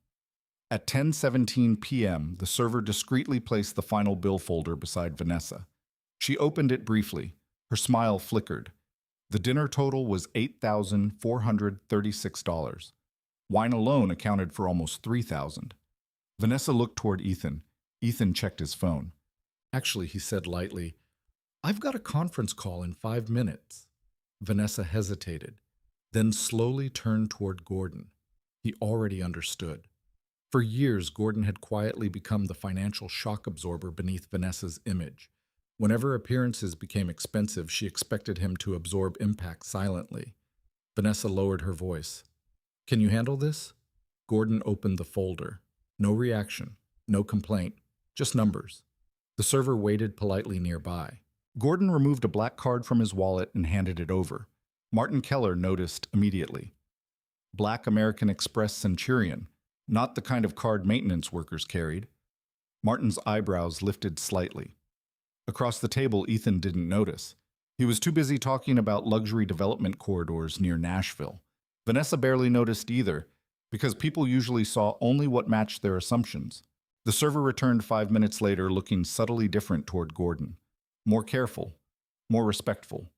At 10:17 p.m., the server discreetly placed the final bill folder beside Vanessa. She opened it briefly. Her smile flickered. The dinner total was $8,436. Wine alone accounted for almost $3,000. Vanessa looked toward Ethan. Ethan checked his phone. "Actually," he said lightly, "I've got a conference call in 5 minutes." Vanessa hesitated, then slowly turned toward Gordon. He already understood. For years, Gordon had quietly become the financial shock absorber beneath Vanessa's image. Whenever appearances became expensive, she expected him to absorb impact silently. Vanessa lowered her voice. "Can you handle this?" Gordon opened the folder. No reaction, no complaint, just numbers. The server waited politely nearby. Gordon removed a black card from his wallet and handed it over. Martin Keller noticed immediately. Black American Express Centurion, not the kind of card maintenance workers carried. Martin's eyebrows lifted slightly. Across the table, Ethan didn't notice. He was too busy talking about luxury development corridors near Nashville. Vanessa barely noticed either, because people usually saw only what matched their assumptions. The server returned 5 minutes later, looking subtly different toward Gordon. More careful, more respectful.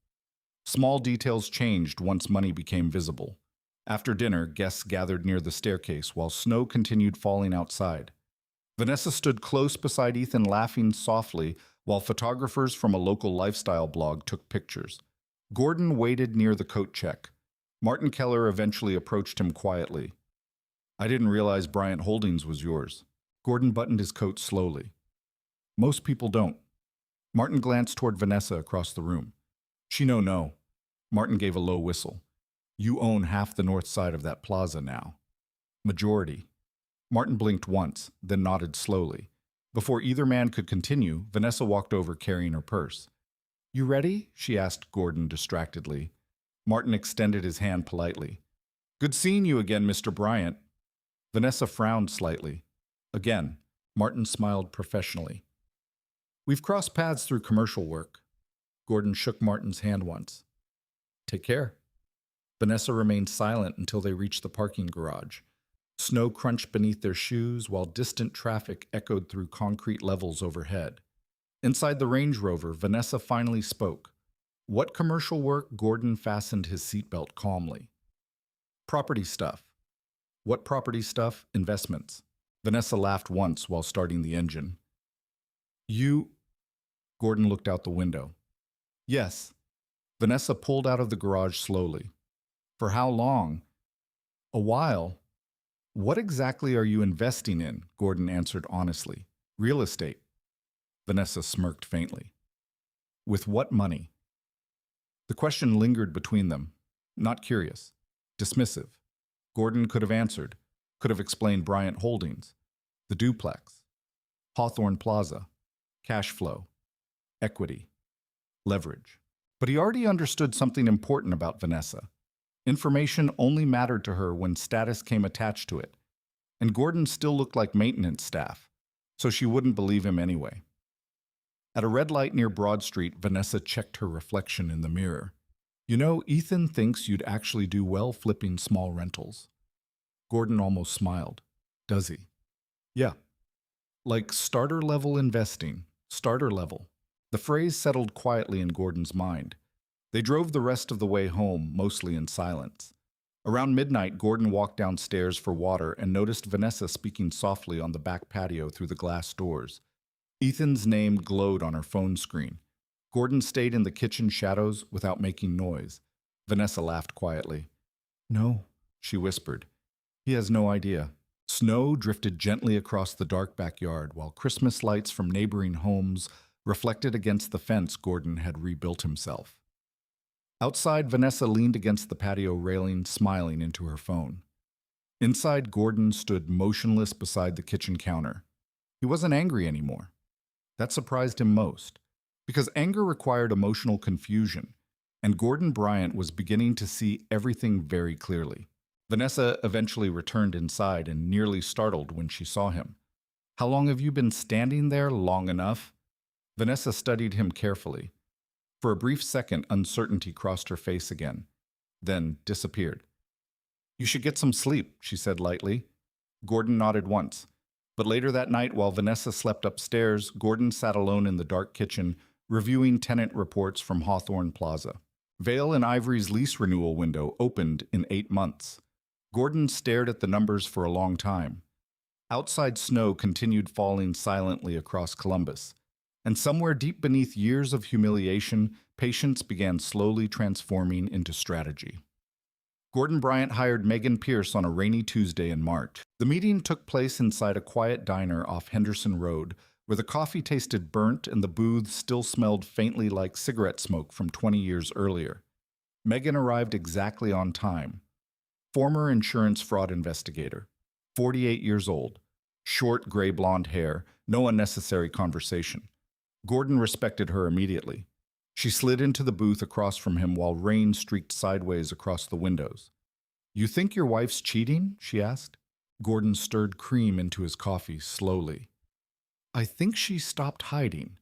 Small details changed once money became visible. After dinner, guests gathered near the staircase while snow continued falling outside. Vanessa stood close beside Ethan, laughing softly, while photographers from a local lifestyle blog took pictures. Gordon waited near the coat check. Martin Keller eventually approached him quietly. "I didn't realize Bryant Holdings was yours." Gordon buttoned his coat slowly. "Most people don't." Martin glanced toward Vanessa across the room. "She no. Martin gave a low whistle. "You own half the north side of that plaza now." "Majority." Martin blinked once, then nodded slowly. Before either man could continue, Vanessa walked over carrying her purse. "You ready?" she asked Gordon distractedly. Martin extended his hand politely. "Good seeing you again, Mr. Bryant." Vanessa frowned slightly. Again, Martin smiled professionally. "We've crossed paths through commercial work." Gordon shook Martin's hand once. "Take care." Vanessa remained silent until they reached the parking garage. Snow crunched beneath their shoes while distant traffic echoed through concrete levels overhead. Inside the Range Rover, Vanessa finally spoke. "What commercial work?" Gordon fastened his seatbelt calmly. "Property stuff." "What property stuff?" "Investments." Vanessa laughed once while starting the engine. "You—" Gordon looked out the window. "Yes." Vanessa pulled out of the garage slowly. "For how long?" "A while." "What exactly are you investing in?" Gordon answered honestly. "Real estate." Vanessa smirked faintly. "With what money?" The question lingered between them. Not curious. Dismissive. Gordon could have answered, could have explained Bryant Holdings, the duplex, Hawthorne Plaza, cash flow, equity, leverage. But he already understood something important about Vanessa. Information only mattered to her when status came attached to it. And Gordon still looked like maintenance staff, so she wouldn't believe him anyway. At a red light near Broad Street, Vanessa checked her reflection in the mirror. "You know, Ethan thinks you'd actually do well flipping small rentals." Gordon almost smiled. "Does he?" "Yeah. Like starter level investing. Starter level." The phrase settled quietly in Gordon's mind. They drove the rest of the way home, mostly in silence. Around midnight, Gordon walked downstairs for water and noticed Vanessa speaking softly on the back patio through the glass doors. Ethan's name glowed on her phone screen. Gordon stayed in the kitchen shadows without making noise. Vanessa laughed quietly. "No," she whispered. "He has no idea." Snow drifted gently across the dark backyard while Christmas lights from neighboring homes reflected against the fence Gordon had rebuilt himself. Outside, Vanessa leaned against the patio railing, smiling into her phone. Inside, Gordon stood motionless beside the kitchen counter. He wasn't angry anymore. That surprised him most, because anger required emotional confusion, and Gordon Bryant was beginning to see everything very clearly. Vanessa eventually returned inside and nearly startled when she saw him. "How long have you been standing there? Long enough?" Vanessa studied him carefully. For a brief second, uncertainty crossed her face again, then disappeared. "You should get some sleep," she said lightly. Gordon nodded once. But later that night, while Vanessa slept upstairs, Gordon sat alone in the dark kitchen, reviewing tenant reports from Hawthorne Plaza. Vale and Ivory's lease renewal window opened in 8 months. Gordon stared at the numbers for a long time. Outside snow continued falling silently across Columbus. And somewhere deep beneath years of humiliation, patience began slowly transforming into strategy. Gordon Bryant hired Megan Pierce on a rainy Tuesday in March. The meeting took place inside a quiet diner off Henderson Road, where the coffee tasted burnt and the booths still smelled faintly like cigarette smoke from 20 years earlier. Megan arrived exactly on time. Former insurance fraud investigator, 48 years old, short gray blonde hair, no unnecessary conversation. Gordon respected her immediately. She slid into the booth across from him while rain streaked sideways across the windows. "You think your wife's cheating?" she asked. Gordon stirred cream into his coffee slowly. "I think she stopped hiding."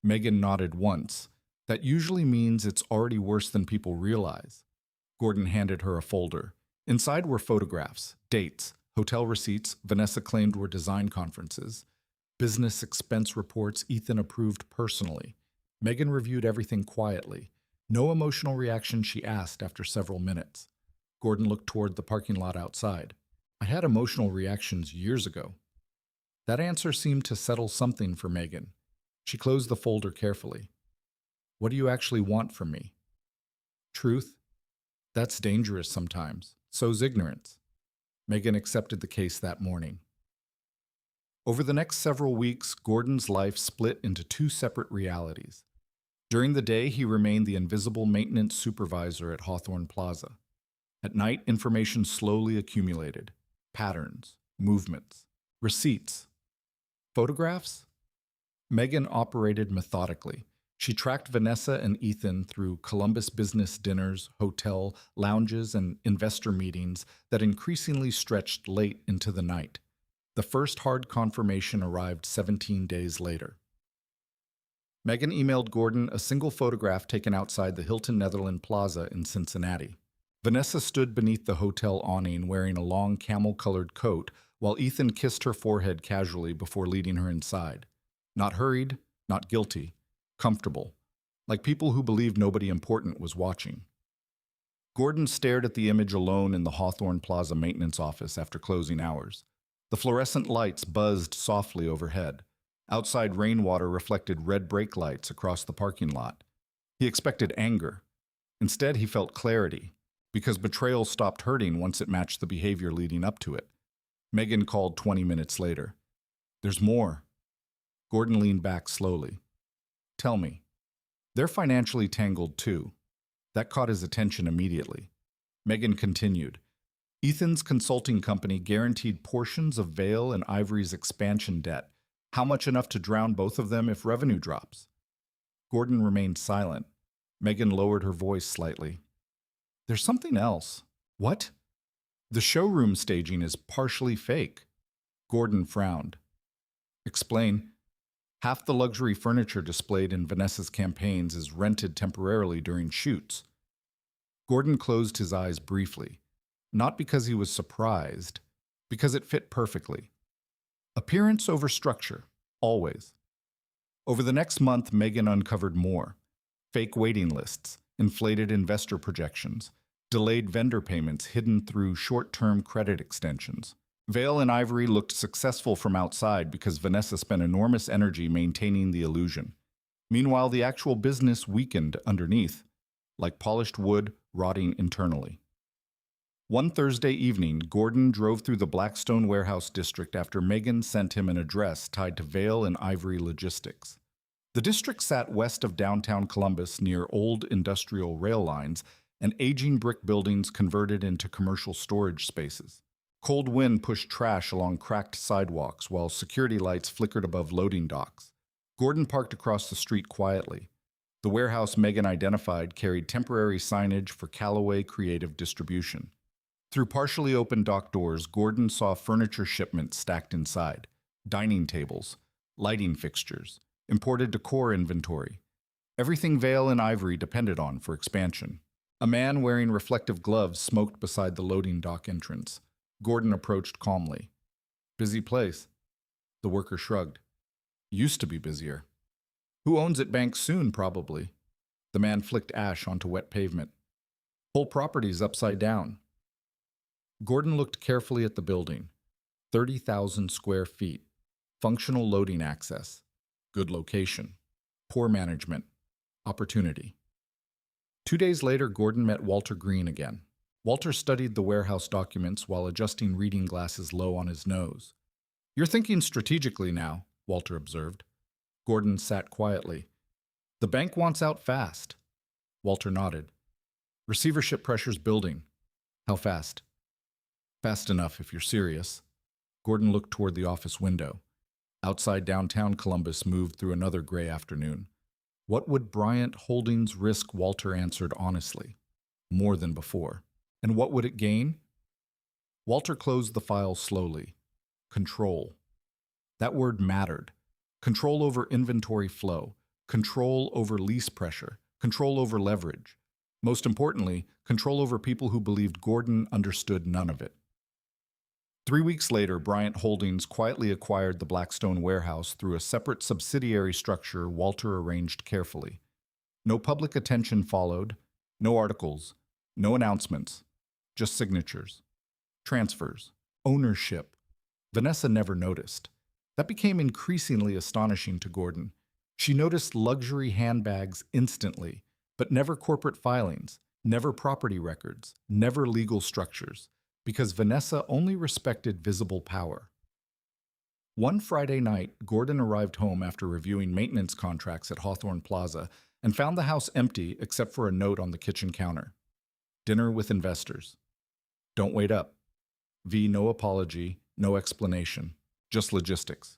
Megan nodded once. "That usually means it's already worse than people realize." Gordon handed her a folder. Inside were photographs, dates, hotel receipts Vanessa claimed were design conferences, business expense reports Ethan approved personally. Megan reviewed everything quietly. No emotional reaction, she asked after several minutes. Gordon looked toward the parking lot outside. "I had emotional reactions years ago." That answer seemed to settle something for Megan. She closed the folder carefully. "What do you actually want from me?" "Truth." "That's dangerous sometimes. So's ignorance." Megan accepted the case that morning. Over the next several weeks, Gordon's life split into 2 separate realities. During the day, he remained the invisible maintenance supervisor at Hawthorne Plaza. At night, information slowly accumulated. Patterns, movements, Receipts. Photographs? Megan operated methodically. She tracked Vanessa and Ethan through Columbus business dinners, hotel, lounges, and investor meetings that increasingly stretched late into the night. The first hard confirmation arrived 17 days later. Megan emailed Gordon a single photograph taken outside the Hilton Netherland Plaza in Cincinnati. Vanessa stood beneath the hotel awning wearing a long camel-colored coat while Ethan kissed her forehead casually before leading her inside. Not hurried, not guilty, comfortable, like people who believed nobody important was watching. Gordon stared at the image alone in the Hawthorne Plaza maintenance office after closing hours. The fluorescent lights buzzed softly overhead. Outside rainwater reflected red brake lights across the parking lot. He expected anger. Instead, he felt clarity, because betrayal stopped hurting once it matched the behavior leading up to it. Megan called 20 minutes later. "There's more." Gordon leaned back slowly. "Tell me." "They're financially tangled too." That caught his attention immediately. Megan continued. Ethan's consulting company guaranteed portions of Vale and Ivory's expansion debt. How much enough to drown both of them if revenue drops? Gordon remained silent. Megan lowered her voice slightly. "There's something else." "What?" "The showroom staging is partially fake." Gordon frowned. "Explain." "Half the luxury furniture displayed in Vanessa's campaigns is rented temporarily during shoots." Gordon closed his eyes briefly, not because he was surprised, because it fit perfectly. Appearance over structure, always. Over the next month, Megan uncovered more. Fake waiting lists, inflated investor projections, delayed vendor payments hidden through short-term credit extensions. Vale and Ivory looked successful from outside because Vanessa spent enormous energy maintaining the illusion. Meanwhile, the actual business weakened underneath, like polished wood rotting internally. One Thursday evening, Gordon drove through the Blackstone warehouse district after Megan sent him an address tied to Vale and Ivory logistics. The district sat west of downtown Columbus near old industrial rail lines and aging brick buildings converted into commercial storage spaces. Cold wind pushed trash along cracked sidewalks while security lights flickered above loading docks. Gordon parked across the street quietly. The warehouse Megan identified carried temporary signage for Callaway Creative Distribution. Through partially open dock doors, Gordon saw furniture shipments stacked inside. Dining tables, lighting fixtures, imported decor inventory. Everything Vale and Ivory depended on for expansion. A man wearing reflective gloves smoked beside the loading dock entrance. Gordon approached calmly. "Busy place." The worker shrugged. "Used to be busier." "Who owns it bank soon, probably." The man flicked ash onto wet pavement. "Whole property's upside down." Gordon looked carefully at the building. 30,000 square feet. Functional loading access. Good location. Poor management. Opportunity. 2 days later, Gordon met Walter Green again. Walter studied the warehouse documents while adjusting reading glasses low on his nose. "You're thinking strategically now," Walter observed. Gordon sat quietly. "The bank wants out fast." Walter nodded. "Receivership pressure's building." "How fast?" "Fast enough if you're serious." Gordon looked toward the office window. Outside downtown Columbus moved through another gray afternoon. What would Bryant Holdings risk? Walter answered honestly. More than before. And what would it gain? Walter closed the file slowly. Control. That word mattered. Control over inventory flow. Control over lease pressure. Control over leverage. Most importantly, control over people who believed Gordon understood none of it. 3 weeks later, Bryant Holdings quietly acquired the Blackstone warehouse through a separate subsidiary structure Walter arranged carefully. No public attention followed, no articles, no announcements, just signatures, transfers, ownership. Vanessa never noticed. That became increasingly astonishing to Gordon. She noticed luxury handbags instantly, but never corporate filings, never property records, never legal structures, because Vanessa only respected visible power. One Friday night, Gordon arrived home after reviewing maintenance contracts at Hawthorne Plaza and found the house empty except for a note on the kitchen counter. Dinner with investors. Don't wait up. V, no apology, no explanation. Just logistics.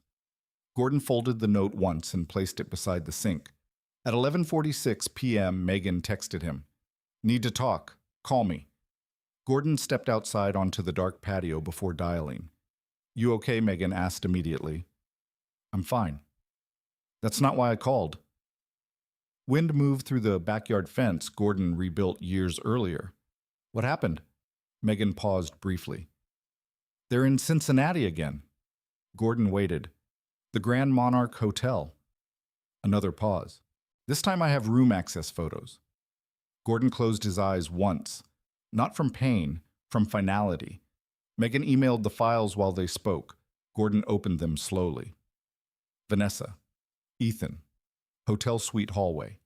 Gordon folded the note once and placed it beside the sink. At 11:46 p.m., Megan texted him. Need to talk. Call me. Gordon stepped outside onto the dark patio before dialing. You okay? Megan asked immediately. I'm fine. That's not why I called. Wind moved through the backyard fence Gordon rebuilt years earlier. What happened? Megan paused briefly. They're in Cincinnati again. Gordon waited. The Grand Monarch Hotel. Another pause. This time I have room access photos. Gordon closed his eyes once. Not from pain, from finality. Megan emailed the files while they spoke. Gordon opened them slowly. Vanessa. Ethan. Hotel suite hallway.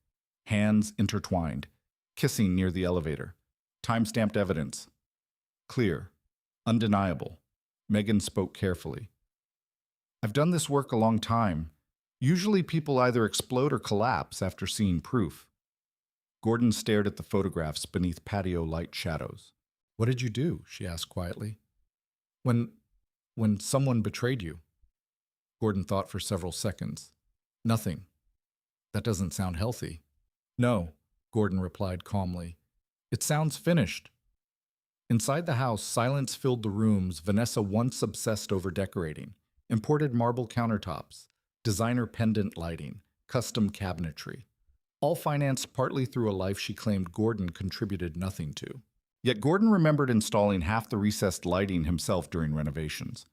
Hands intertwined. Kissing near the elevator. Time-stamped evidence. Clear. Undeniable. Megan spoke carefully. I've done this work a long time. Usually people either explode or collapse after seeing proof. Gordon stared at the photographs beneath patio light shadows. What did you do? She asked quietly. When someone betrayed you. Gordon thought for several seconds. Nothing. That doesn't sound healthy. No, Gordon replied calmly. It sounds finished. Inside the house, silence filled the rooms Vanessa once obsessed over decorating. Imported marble countertops, designer pendant lighting, custom cabinetry. All financed partly through a life she claimed Gordon contributed nothing to. Yet Gordon remembered installing half the recessed lighting himself during renovations.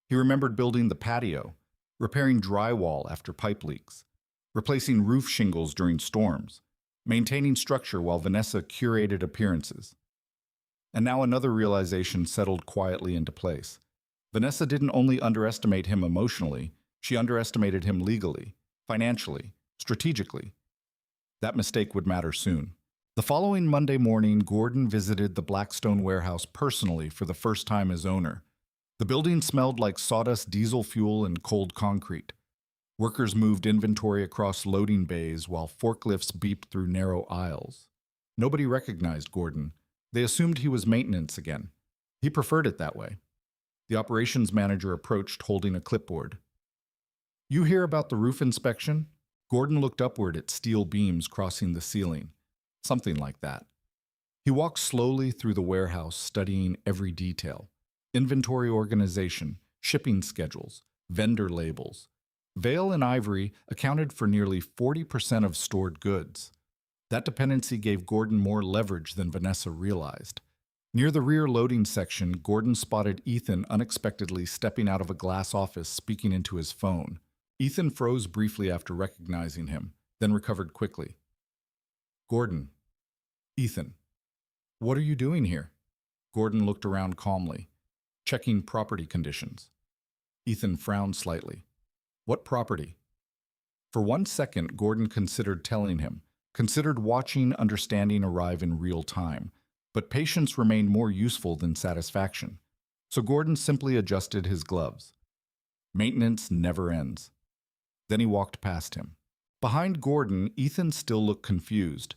He remembered building the patio, repairing drywall after pipe leaks, replacing roof shingles during storms, maintaining structure while Vanessa curated appearances. And now another realization settled quietly into place. Vanessa didn't only underestimate him emotionally, she underestimated him legally, financially, strategically. That mistake would matter soon. The following Monday morning, Gordon visited the Blackstone warehouse personally for the first time as owner. The building smelled like sawdust, diesel fuel, and cold concrete. Workers moved inventory across loading bays while forklifts beeped through narrow aisles. Nobody recognized Gordon. They assumed he was maintenance again. He preferred it that way. The operations manager approached holding a clipboard. You hear about the roof inspection? Gordon looked upward at steel beams crossing the ceiling. Something like that. He walked slowly through the warehouse, studying every detail. Inventory organization, shipping schedules, vendor labels. Vale and Ivory accounted for nearly 40% of stored goods. That dependency gave Gordon more leverage than Vanessa realized. Near the rear loading section, Gordon spotted Ethan unexpectedly stepping out of a glass office speaking into his phone. Ethan froze briefly after recognizing him, then recovered quickly. Gordon. Ethan. What are you doing here? Gordon looked around calmly, checking property conditions. Ethan frowned slightly. What property? For 1 second, Gordon considered telling him, considered watching understanding arrive in real time, but patience remained more useful than satisfaction. So Gordon simply adjusted his gloves. Maintenance never ends. Then he walked past him. Behind Gordon, Ethan still looked confused.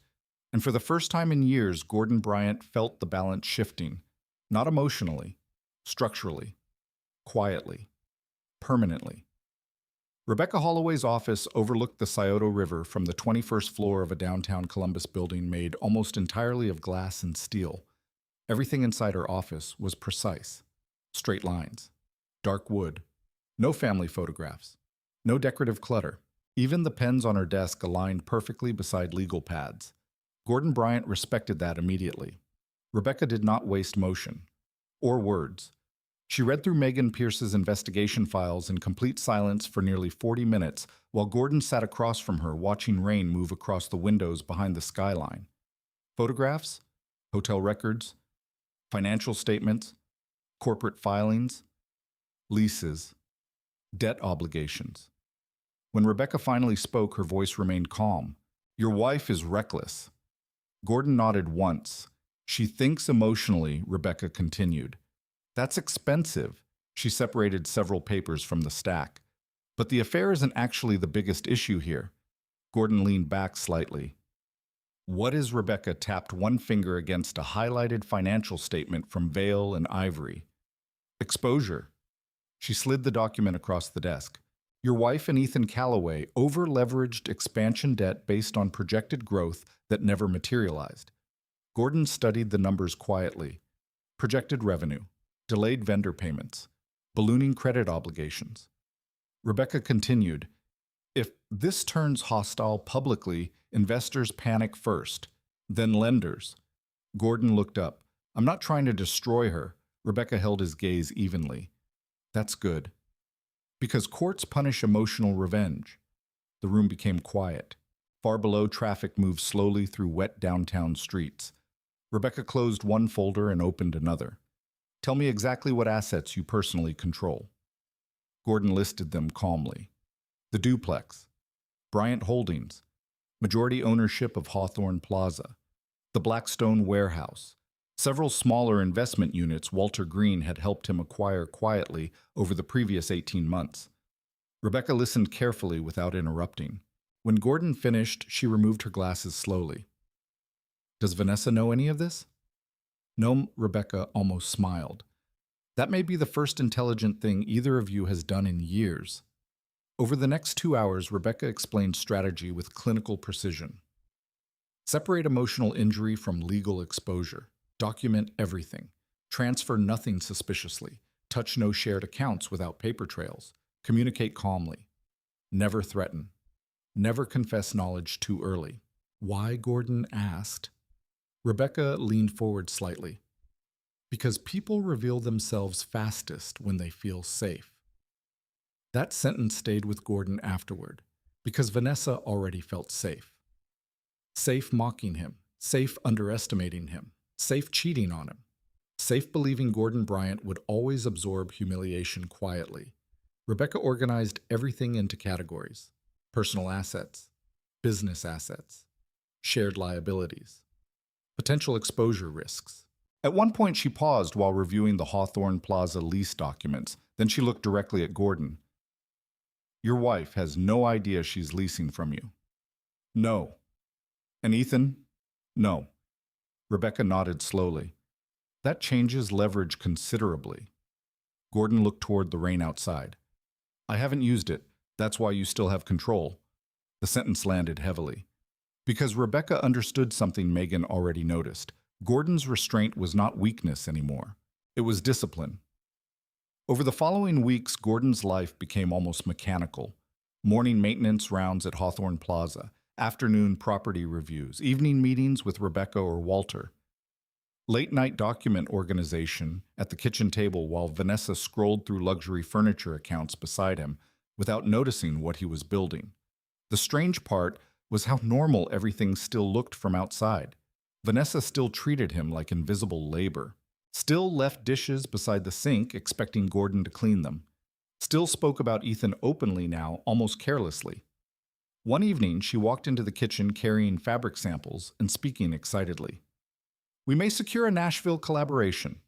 And for the first time in years, Gordon Bryant felt the balance shifting. Not emotionally, structurally, quietly, permanently. Rebecca Holloway's office overlooked the Scioto River from the 21st floor of a downtown Columbus building made almost entirely of glass and steel. Everything inside her office was precise. Straight lines, dark wood, no family photographs, no decorative clutter. Even the pens on her desk aligned perfectly beside legal pads. Gordon Bryant respected that immediately. Rebecca did not waste motion, or words. She read through Megan Pierce's investigation files in complete silence for nearly 40 minutes, while Gordon sat across from her watching rain move across the windows behind the skyline. Photographs, hotel records, financial statements, corporate filings, leases, debt obligations. When Rebecca finally spoke, her voice remained calm. Your wife is reckless. Gordon nodded once. She thinks emotionally, Rebecca continued. That's expensive. She separated several papers from the stack. But the affair isn't actually the biggest issue here. Gordon leaned back slightly. What is Rebecca tapped one finger against a highlighted financial statement from Vale and Ivory? Exposure. She slid the document across the desk. Your wife and Ethan Calloway over-leveraged expansion debt based on projected growth that never materialized. Gordon studied the numbers quietly. Projected revenue, delayed vendor payments, ballooning credit obligations. Rebecca continued, if this turns hostile publicly, investors panic first, then lenders. Gordon looked up. I'm not trying to destroy her. Rebecca held his gaze evenly. That's good. Because courts punish emotional revenge. The room became quiet. Far below, traffic moved slowly through wet downtown streets. Rebecca closed one folder and opened another. Tell me exactly what assets you personally control. Gordon listed them calmly. The duplex, Bryant Holdings, majority ownership of Hawthorne Plaza, the Blackstone warehouse, several smaller investment units Walter Green had helped him acquire quietly over the previous 18 months. Rebecca listened carefully without interrupting. When Gordon finished, she removed her glasses slowly. Does Vanessa know any of this? No, Rebecca almost smiled. That may be the first intelligent thing either of you has done in years. Over the next 2 hours, Rebecca explained strategy with clinical precision. Separate emotional injury from legal exposure. Document everything. Transfer nothing suspiciously. Touch no shared accounts without paper trails. Communicate calmly. Never threaten. Never confess knowledge too early. Why? Gordon asked. Rebecca leaned forward slightly. Because people reveal themselves fastest when they feel safe. That sentence stayed with Gordon afterward, because Vanessa already felt safe. Safe mocking him, safe underestimating him, safe cheating on him, safe believing Gordon Bryant would always absorb humiliation quietly. Rebecca organized everything into categories: personal assets, business assets, shared liabilities, potential exposure risks. At one point, she paused while reviewing the Hawthorne Plaza lease documents. Then she looked directly at Gordon. Your wife has no idea she's leasing from you. No. And Ethan? No. Rebecca nodded slowly. That changes leverage considerably. Gordon looked toward the rain outside. I haven't used it. That's why you still have control. The sentence landed heavily. Because Rebecca understood something Megan already noticed. Gordon's restraint was not weakness anymore. It was discipline. Over the following weeks, Gordon's life became almost mechanical. Morning maintenance rounds at Hawthorne Plaza, afternoon property reviews, evening meetings with Rebecca or Walter. Late-night document organization at the kitchen table while Vanessa scrolled through luxury furniture accounts beside him without noticing what he was building. The strange part was how normal everything still looked from outside. Vanessa still treated him like invisible labor. Still left dishes beside the sink, expecting Gordon to clean them. Still spoke about Ethan openly now, almost carelessly. One evening, she walked into the kitchen carrying fabric samples and speaking excitedly. We may secure a Nashville collaboration.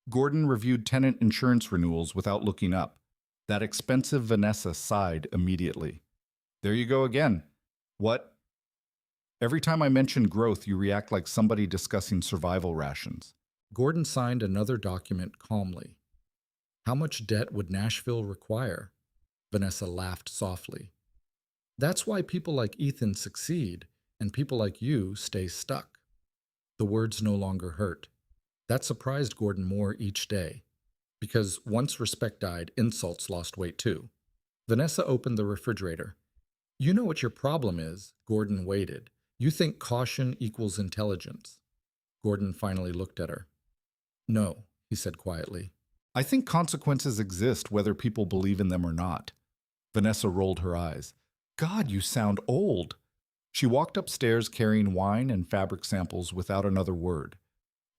Gordon reviewed tenant insurance renewals without looking up. That expensive Vanessa sighed immediately. There you go again. What? Every time I mention growth, you react like somebody discussing survival rations. Gordon signed another document calmly. How much debt would Nashville require? Vanessa laughed softly. That's why people like Ethan succeed, and people like you stay stuck. The words no longer hurt. That surprised Gordon more each day. Because once respect died, insults lost weight too. Vanessa opened the refrigerator. You know what your problem is, Gordon waited. You think caution equals intelligence. Gordon finally looked at her. No, he said quietly. I think consequences exist whether people believe in them or not. Vanessa rolled her eyes. God, you sound old. She walked upstairs carrying wine and fabric samples without another word.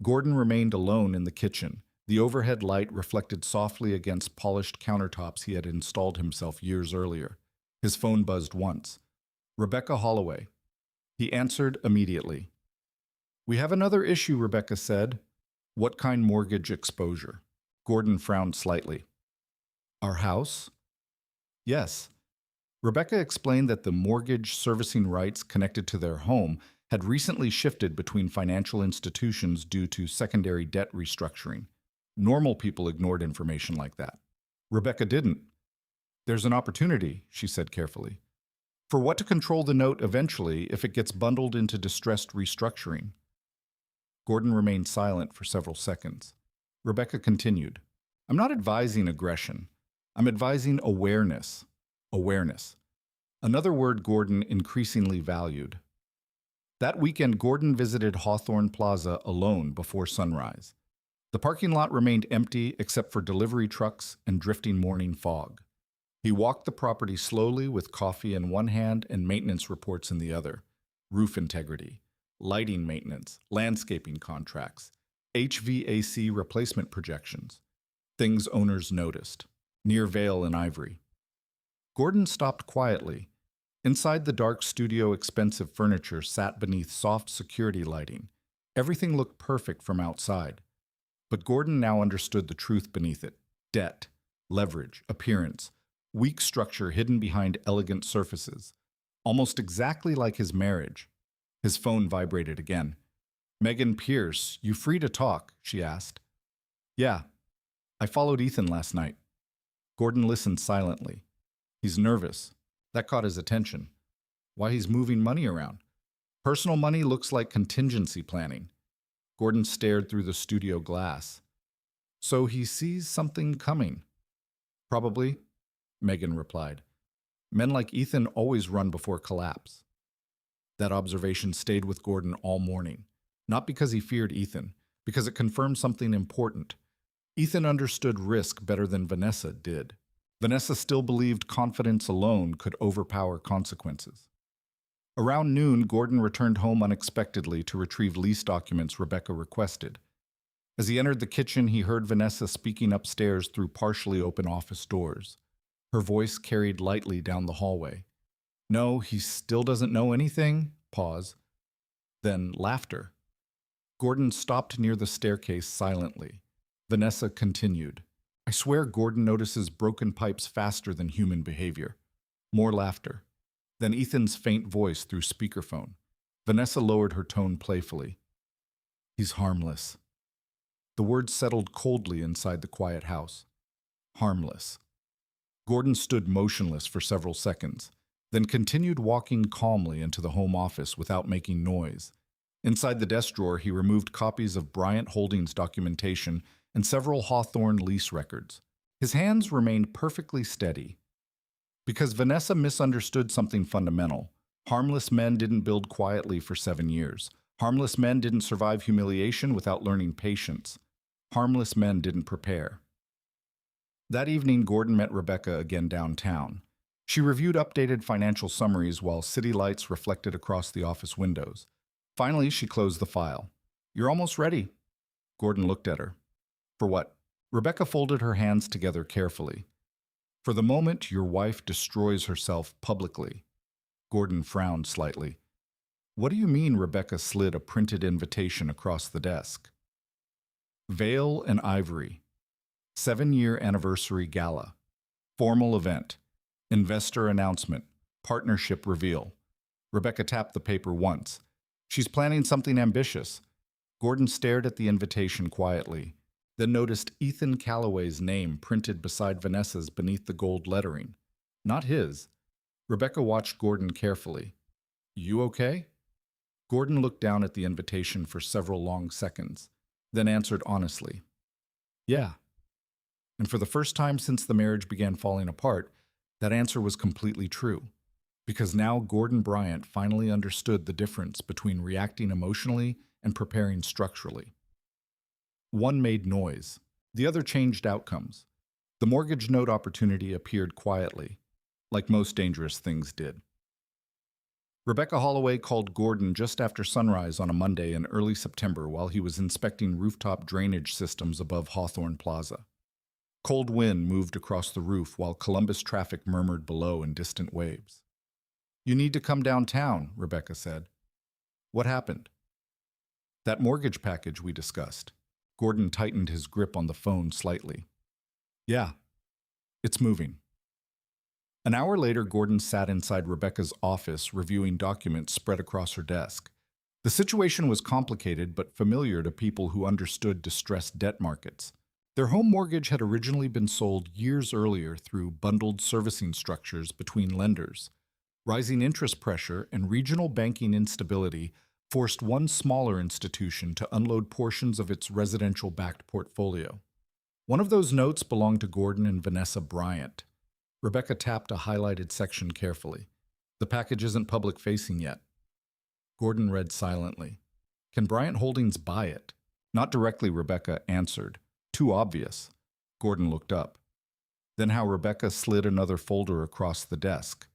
Gordon remained alone in the kitchen. The overhead light reflected softly against polished countertops he had installed himself years earlier. His phone buzzed once. Rebecca Holloway. He answered immediately. We have another issue, Rebecca said. What kind mortgage exposure? Gordon frowned slightly. Our house? Yes. Rebecca explained that the mortgage servicing rights connected to their home had recently shifted between financial institutions due to secondary debt restructuring. Normal people ignored information like that. Rebecca didn't. There's an opportunity, she said carefully, for what to control the note eventually if it gets bundled into distressed restructuring. Gordon remained silent for several seconds. Rebecca continued, I'm not advising aggression. I'm advising awareness. Awareness. Another word Gordon increasingly valued. That weekend, Gordon visited Hawthorne Plaza alone before sunrise. The parking lot remained empty except for delivery trucks and drifting morning fog. He walked the property slowly with coffee in one hand and maintenance reports in the other. Roof integrity, lighting maintenance, landscaping contracts, HVAC replacement projections. Things owners noticed. Near Vale and Ivory. Gordon stopped quietly. Inside the dark studio, expensive furniture sat beneath soft security lighting. Everything looked perfect from outside. But Gordon now understood the truth beneath it. Debt, leverage, appearance, weak structure hidden behind elegant surfaces. Almost exactly like his marriage. His phone vibrated again. Megan Pierce, you free to talk? She asked. Yeah. I followed Ethan last night. Gordon listened silently. He's nervous. That caught his attention. Why he's moving money around? Personal money looks like contingency planning. Gordon stared through the studio glass. So he sees something coming. Probably, Megan replied. Men like Ethan always run before collapse. That observation stayed with Gordon all morning. Not because he feared Ethan, because it confirmed something important. Ethan understood risk better than Vanessa did. Vanessa still believed confidence alone could overpower consequences. Around noon, Gordon returned home unexpectedly to retrieve lease documents Rebecca requested. As he entered the kitchen, he heard Vanessa speaking upstairs through partially open office doors. Her voice carried lightly down the hallway. No, he still doesn't know anything? Pause. Then laughter. Gordon stopped near the staircase silently. Vanessa continued. I swear Gordon notices broken pipes faster than human behavior. More laughter. Then Ethan's faint voice through speakerphone. Vanessa lowered her tone playfully. He's harmless. The words settled coldly inside the quiet house. Harmless. Gordon stood motionless for several seconds, then continued walking calmly into the home office without making noise. Inside the desk drawer, he removed copies of Bryant Holdings documentation and several Hawthorne lease records. His hands remained perfectly steady. Because Vanessa misunderstood something fundamental. Harmless men didn't build quietly for 7 years. Harmless men didn't survive humiliation without learning patience. Harmless men didn't prepare. That evening, Gordon met Rebecca again downtown. She reviewed updated financial summaries while city lights reflected across the office windows. Finally, she closed the file. You're almost ready. Gordon looked at her. For what? Rebecca folded her hands together carefully. For the moment your wife destroys herself publicly. Gordon frowned slightly. What do you mean? Rebecca slid a printed invitation across the desk. Vale and Ivory. 7-year anniversary gala. Formal event. Investor announcement. Partnership reveal. Rebecca tapped the paper once. She's planning something ambitious. Gordon stared at the invitation quietly, then noticed Ethan Calloway's name printed beside Vanessa's beneath the gold lettering. Not his. Rebecca watched Gordon carefully. You okay? Gordon looked down at the invitation for several long seconds, then answered honestly. Yeah. And for the first time since the marriage began falling apart, that answer was completely true. Because now Gordon Bryant finally understood the difference between reacting emotionally and preparing structurally. One made noise. The other changed outcomes. The mortgage note opportunity appeared quietly, like most dangerous things did. Rebecca Holloway called Gordon just after sunrise on a Monday in early September while he was inspecting rooftop drainage systems above Hawthorne Plaza. Cold wind moved across the roof while Columbus traffic murmured below in distant waves. You need to come downtown, Rebecca said. What happened? That mortgage package we discussed. Gordon tightened his grip on the phone slightly. Yeah, it's moving. An hour later, Gordon sat inside Rebecca's office reviewing documents spread across her desk. The situation was complicated but familiar to people who understood distressed debt markets. Their home mortgage had originally been sold years earlier through bundled servicing structures between lenders. Rising interest pressure and regional banking instability forced one smaller institution to unload portions of its residential-backed portfolio. One of those notes belonged to Gordon and Vanessa Bryant. Rebecca tapped a highlighted section carefully. The package isn't public-facing yet. Gordon read silently. Can Bryant Holdings buy it? Not directly, Rebecca answered. Too obvious. Gordon looked up. Then how Rebecca slid another folder across the desk.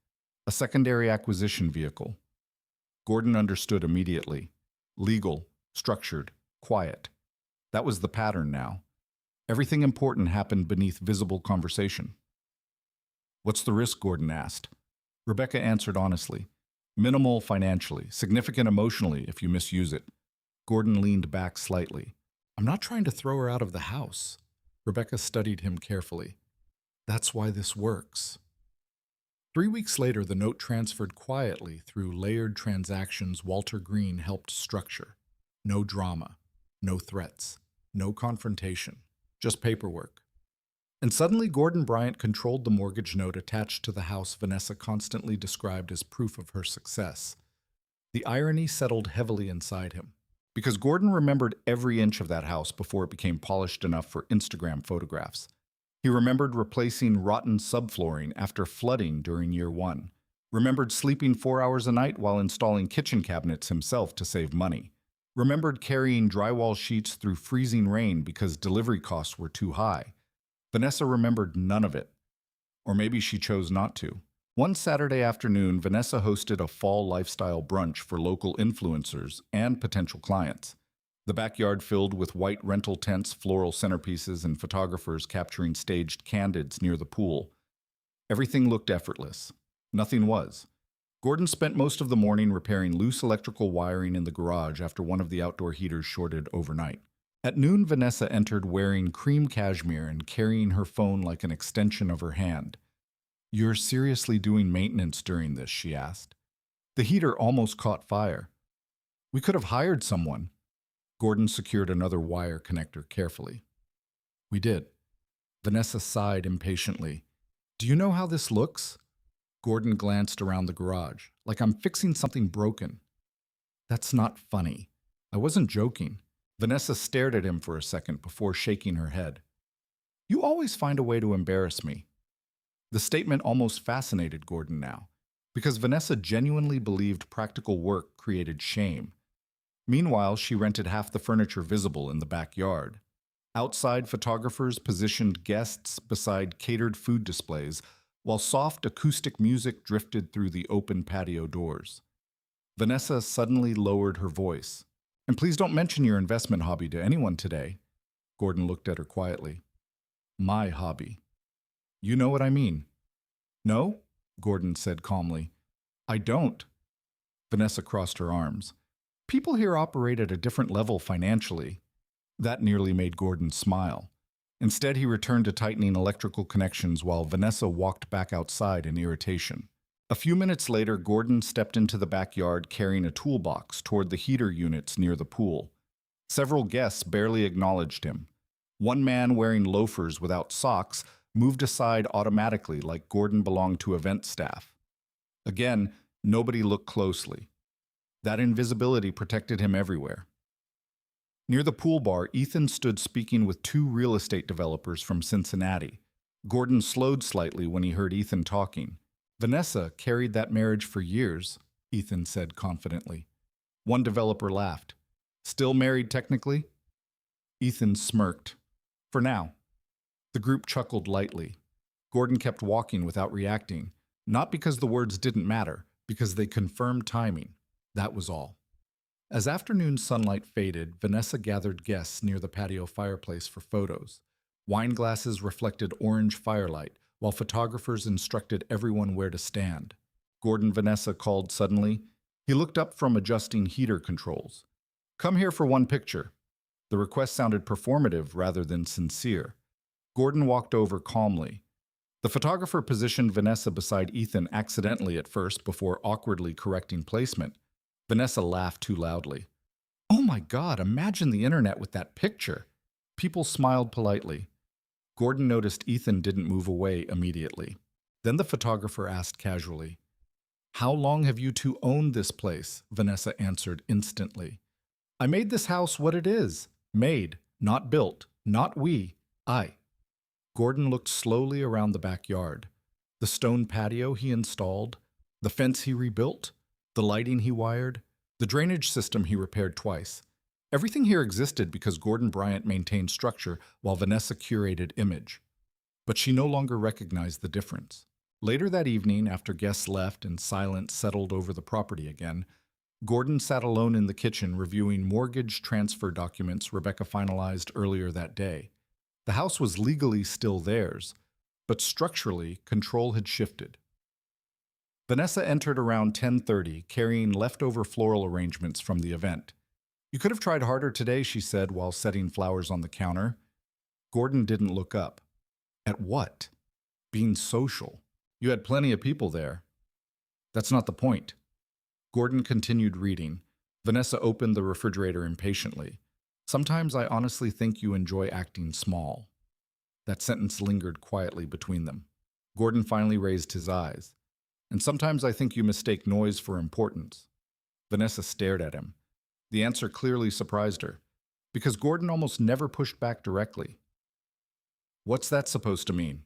A secondary acquisition vehicle. Gordon understood immediately. Legal, structured, quiet. That was the pattern now. Everything important happened beneath visible conversation. What's the risk? Gordon asked. Rebecca answered honestly. Minimal financially, significant emotionally if you misuse it. Gordon leaned back slightly. I'm not trying to throw her out of the house. Rebecca studied him carefully. That's why this works. 3 weeks later, the note transferred quietly through layered transactions Walter Green helped structure. No drama, no threats, no confrontation, just paperwork. And suddenly Gordon Bryant controlled the mortgage note attached to the house Vanessa constantly described as proof of her success. The irony settled heavily inside him, because Gordon remembered every inch of that house before it became polished enough for Instagram photographs. He remembered replacing rotten subflooring after flooding during year 1. Remembered sleeping 4 hours a night while installing kitchen cabinets himself to save money. Remembered carrying drywall sheets through freezing rain because delivery costs were too high. Vanessa remembered none of it. Or maybe she chose not to. One Saturday afternoon, Vanessa hosted a fall lifestyle brunch for local influencers and potential clients. The backyard filled with white rental tents, floral centerpieces, and photographers capturing staged candids near the pool. Everything looked effortless. Nothing was. Gordon spent most of the morning repairing loose electrical wiring in the garage after one of the outdoor heaters shorted overnight. At noon, Vanessa entered wearing cream cashmere and carrying her phone like an extension of her hand. You're seriously doing maintenance during this? She asked. The heater almost caught fire. We could have hired someone. Gordon secured another wire connector carefully. We did. Vanessa sighed impatiently. Do you know how this looks? Gordon glanced around the garage, like I'm fixing something broken. That's not funny. I wasn't joking. Vanessa stared at him for a second before shaking her head. You always find a way to embarrass me. The statement almost fascinated Gordon now, because Vanessa genuinely believed practical work created shame. Meanwhile, she rented half the furniture visible in the backyard. Outside, photographers positioned guests beside catered food displays, while soft acoustic music drifted through the open patio doors. Vanessa suddenly lowered her voice. And please don't mention your investment hobby to anyone today. Gordon looked at her quietly. My hobby. You know what I mean. No? Gordon said calmly. I don't. Vanessa crossed her arms. People here operate at a different level financially. That nearly made Gordon smile. Instead, he returned to tightening electrical connections while Vanessa walked back outside in irritation. A few minutes later, Gordon stepped into the backyard carrying a toolbox toward the heater units near the pool. Several guests barely acknowledged him. One man wearing loafers without socks moved aside automatically like Gordon belonged to event staff. Again, nobody looked closely. That invisibility protected him everywhere. Near the pool bar, Ethan stood speaking with 2 real estate developers from Cincinnati. Gordon slowed slightly when he heard Ethan talking. Vanessa carried that marriage for years, Ethan said confidently. One developer laughed. Still married technically? Ethan smirked. For now. The group chuckled lightly. Gordon kept walking without reacting, not because the words didn't matter, because they confirmed timing. That was all. As afternoon sunlight faded, Vanessa gathered guests near the patio fireplace for photos. Wine glasses reflected orange firelight, while photographers instructed everyone where to stand. Gordon Vanessa called suddenly. He looked up from adjusting heater controls. Come here for one picture. The request sounded performative rather than sincere. Gordon walked over calmly. The photographer positioned Vanessa beside Ethan accidentally at first before awkwardly correcting placement. Vanessa laughed too loudly. Oh my God, imagine the internet with that picture. People smiled politely. Gordon noticed Ethan didn't move away immediately. Then the photographer asked casually, "How long have you two owned this place?" Vanessa answered instantly. "I made this house what it is. Made, not built, not we, I." Gordon looked slowly around the backyard. The stone patio he installed, the fence he rebuilt, the lighting he wired, the drainage system he repaired twice. Everything here existed because Gordon Bryant maintained structure while Vanessa curated image. But she no longer recognized the difference. Later that evening, after guests left and silence settled over the property again, Gordon sat alone in the kitchen reviewing mortgage transfer documents Rebecca finalized earlier that day. The house was legally still theirs, but structurally, control had shifted. Vanessa entered around 10:30, carrying leftover floral arrangements from the event. "You could have tried harder today," she said while setting flowers on the counter. Gordon didn't look up. At what? Being social. You had plenty of people there. That's not the point. Gordon continued reading. Vanessa opened the refrigerator impatiently. "Sometimes I honestly think you enjoy acting small." That sentence lingered quietly between them. Gordon finally raised his eyes. "And sometimes I think you mistake noise for importance." Vanessa stared at him. The answer clearly surprised her, because Gordon almost never pushed back directly. "What's that supposed to mean?"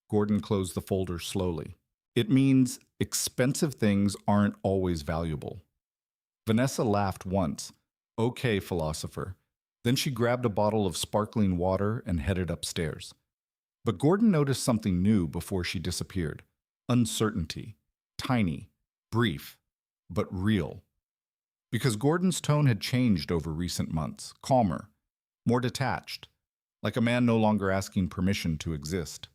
Gordon closed the folder slowly. "It means expensive things aren't always valuable." Vanessa laughed once. "Okay, philosopher." Then she grabbed a bottle of sparkling water and headed upstairs. But Gordon noticed something new before she disappeared. Uncertainty. Tiny. Brief. But real. Because Gordon's tone had changed over recent months. Calmer. More detached. Like a man no longer asking permission to exist.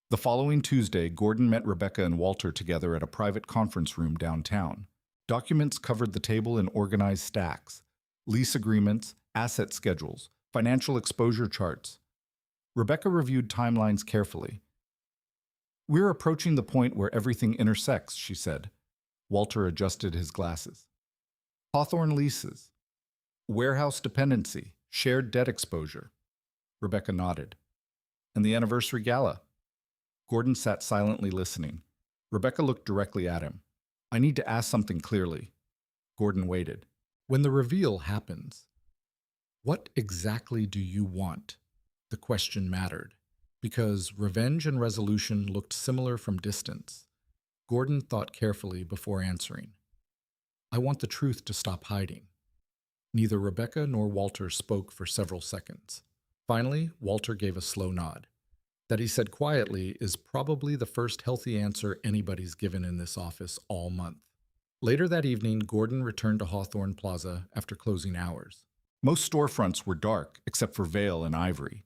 The following Tuesday, Gordon met Rebecca and Walter together at a private conference room downtown. Documents covered the table in organized stacks. Lease agreements, asset schedules, financial exposure charts. Rebecca reviewed timelines carefully. "We're approaching the point where everything intersects," she said. Walter adjusted his glasses. "Hawthorne leases. Warehouse dependency. Shared debt exposure." Rebecca nodded. "And the anniversary gala?" Gordon sat silently listening. Rebecca looked directly at him. "I need to ask something clearly." Gordon waited. "When the reveal happens, what exactly do you want?" The question mattered, because revenge and resolution looked similar from distance. Gordon thought carefully before answering. "I want the truth to stop hiding." Neither Rebecca nor Walter spoke for several seconds. Finally, Walter gave a slow nod. That he said quietly is probably the first healthy answer anybody's given in this office all month. Later that evening, Gordon returned to Hawthorne Plaza after closing hours. Most storefronts were dark, except for Vale and Ivory.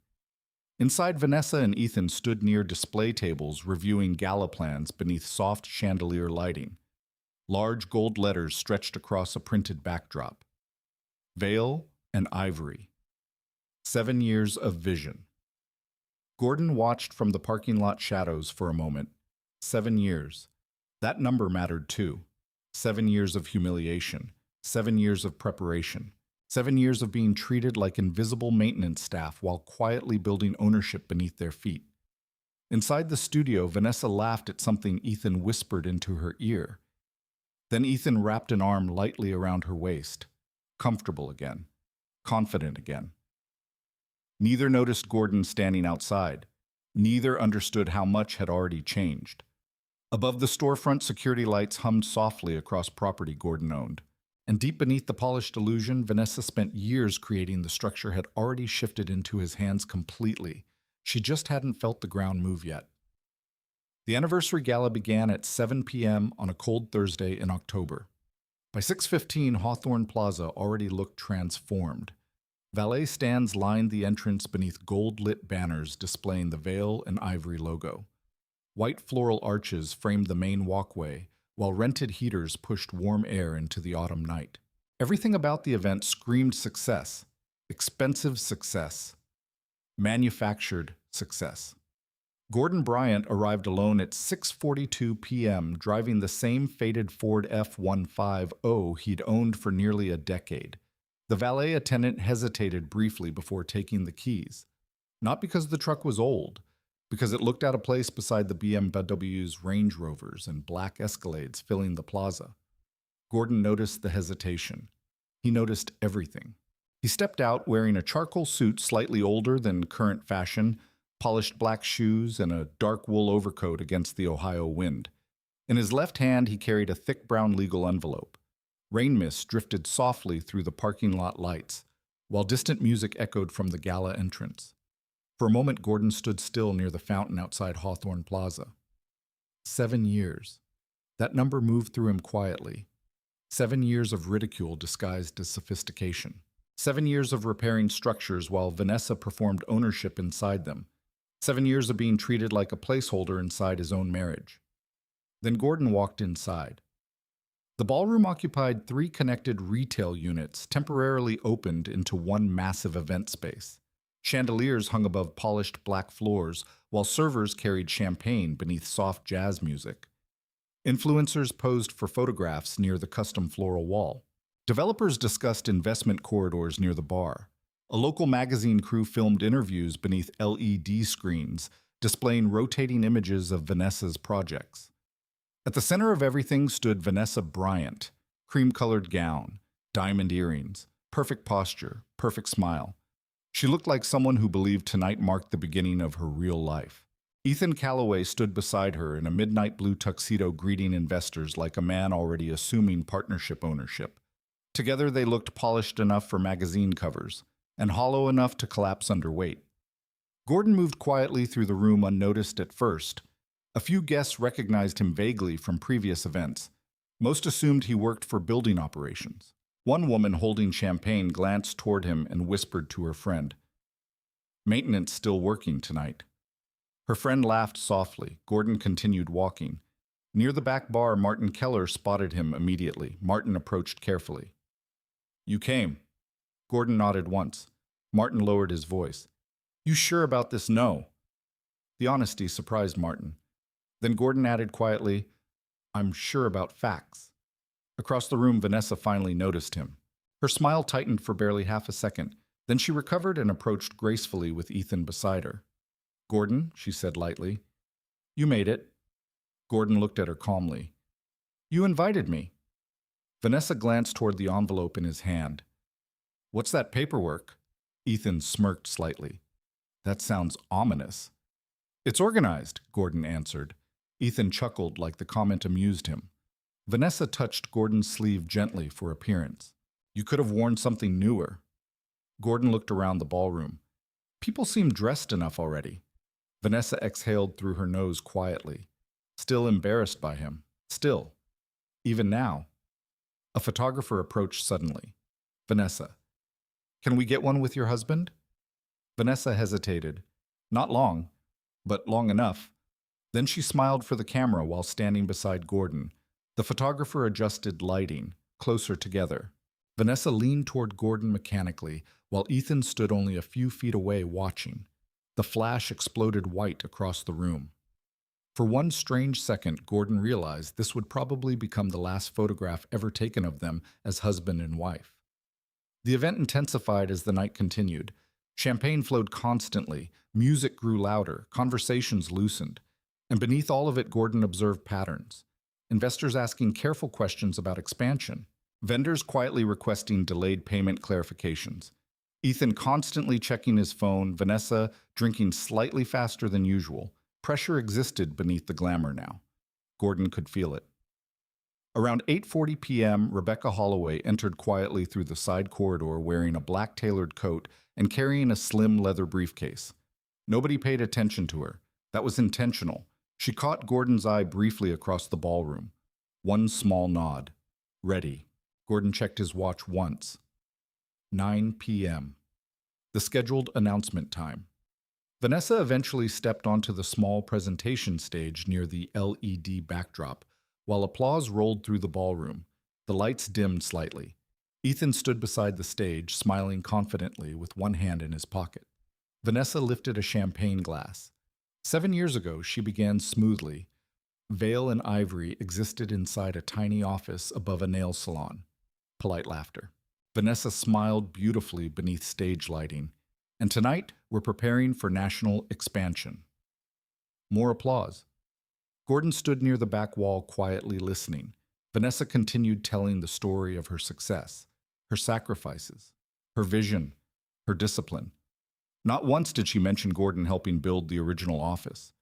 Inside, Vanessa and Ethan stood near display tables reviewing gala plans beneath soft chandelier lighting. Large gold letters stretched across a printed backdrop. Vale and Ivory. 7 years of vision. Gordon watched from the parking lot shadows for a moment. 7 years. That number mattered too. 7 years of humiliation. 7 years of preparation. 7 years of being treated like invisible maintenance staff while quietly building ownership beneath their feet. Inside the studio, Vanessa laughed at something Ethan whispered into her ear. Then Ethan wrapped an arm lightly around her waist. Comfortable again. Confident again. Neither noticed Gordon standing outside. Neither understood how much had already changed. Above the storefront, security lights hummed softly across property Gordon owned. And deep beneath the polished illusion, Vanessa spent years creating the structure had already shifted into his hands completely. She just hadn't felt the ground move yet. The anniversary gala began at 7 p.m. on a cold Thursday in October. By 6:15, Hawthorne Plaza already looked transformed. Valet stands lined the entrance beneath gold-lit banners displaying the Vale and Ivory logo. White floral arches framed the main walkway, while rented heaters pushed warm air into the autumn night. Everything about the event screamed success. Expensive success. Manufactured success. Gordon Bryant arrived alone at 6:42 p.m., driving the same faded Ford F-150 he'd owned for nearly a decade. The valet attendant hesitated briefly before taking the keys. Not because the truck was old, because it looked out of place beside the BMW's Range Rovers and black Escalades filling the plaza. Gordon noticed the hesitation. He noticed everything. He stepped out wearing a charcoal suit slightly older than current fashion, polished black shoes, and a dark wool overcoat against the Ohio wind. In his left hand, he carried a thick brown legal envelope. Rain mist drifted softly through the parking lot lights, while distant music echoed from the gala entrance. For a moment, Gordon stood still near the fountain outside Hawthorne Plaza. 7 years. That number moved through him quietly. 7 years of ridicule disguised as sophistication. 7 years of repairing structures while Vanessa performed ownership inside them. 7 years of being treated like a placeholder inside his own marriage. Then Gordon walked inside. The ballroom occupied 3 connected retail units temporarily opened into one massive event space. Chandeliers hung above polished black floors, while servers carried champagne beneath soft jazz music. Influencers posed for photographs near the custom floral wall. Developers discussed investment corridors near the bar. A local magazine crew filmed interviews beneath LED screens, displaying rotating images of Vanessa's projects. At the center of everything stood Vanessa Bryant, cream-colored gown, diamond earrings, perfect posture, perfect smile. She looked like someone who believed tonight marked the beginning of her real life. Ethan Calloway stood beside her in a midnight blue tuxedo greeting investors like a man already assuming partnership ownership. Together they looked polished enough for magazine covers, and hollow enough to collapse under weight. Gordon moved quietly through the room unnoticed at first. A few guests recognized him vaguely from previous events. Most assumed he worked for building operations. One woman holding champagne glanced toward him and whispered to her friend, "Maintenance still working tonight." Her friend laughed softly. Gordon continued walking. Near the back bar, Martin Keller spotted him immediately. Martin approached carefully. "You came." Gordon nodded once. Martin lowered his voice. "You sure about this no?" The honesty surprised Martin. Then Gordon added quietly, "I'm sure about facts." Across the room, Vanessa finally noticed him. Her smile tightened for barely half a second. Then she recovered and approached gracefully with Ethan beside her. "Gordon," she said lightly, "you made it." Gordon looked at her calmly. "You invited me." Vanessa glanced toward the envelope in his hand. "What's that paperwork?" Ethan smirked slightly. "That sounds ominous." "It's organized," Gordon answered. Ethan chuckled like the comment amused him. Vanessa touched Gordon's sleeve gently for appearance. "You could have worn something newer." Gordon looked around the ballroom. People seemed dressed enough already. Vanessa exhaled through her nose quietly, still embarrassed by him. Still, even now. A photographer approached suddenly. "Vanessa, can we get one with your husband?" Vanessa hesitated. Not long, but long enough. Then she smiled for the camera while standing beside Gordon. The photographer adjusted lighting, closer together. Vanessa leaned toward Gordon mechanically, while Ethan stood only a few feet away watching. The flash exploded white across the room. For one strange second, Gordon realized this would probably become the last photograph ever taken of them as husband and wife. The event intensified as the night continued. Champagne flowed constantly, music grew louder, conversations loosened. And beneath all of it, Gordon observed patterns. Investors asking careful questions about expansion. Vendors quietly requesting delayed payment clarifications. Ethan constantly checking his phone, Vanessa drinking slightly faster than usual. Pressure existed beneath the glamour now. Gordon could feel it. Around 8:40 p.m., Rebecca Holloway entered quietly through the side corridor wearing a black tailored coat and carrying a slim leather briefcase. Nobody paid attention to her. That was intentional. She caught Gordon's eye briefly across the ballroom. One small nod. Ready. Gordon checked his watch once. 9 p.m. The scheduled announcement time. Vanessa eventually stepped onto the small presentation stage near the LED backdrop, while applause rolled through the ballroom. The lights dimmed slightly. Ethan stood beside the stage, smiling confidently with one hand in his pocket. Vanessa lifted a champagne glass. 7 years ago, she began smoothly. Veil and ivory existed inside a tiny office above a nail salon. Polite laughter. Vanessa smiled beautifully beneath stage lighting. And tonight, we're preparing for national expansion. More applause. Gordon stood near the back wall quietly listening. Vanessa continued telling the story of her success, her sacrifices, her vision, her discipline. Not once did she mention Gordon helping build the original office.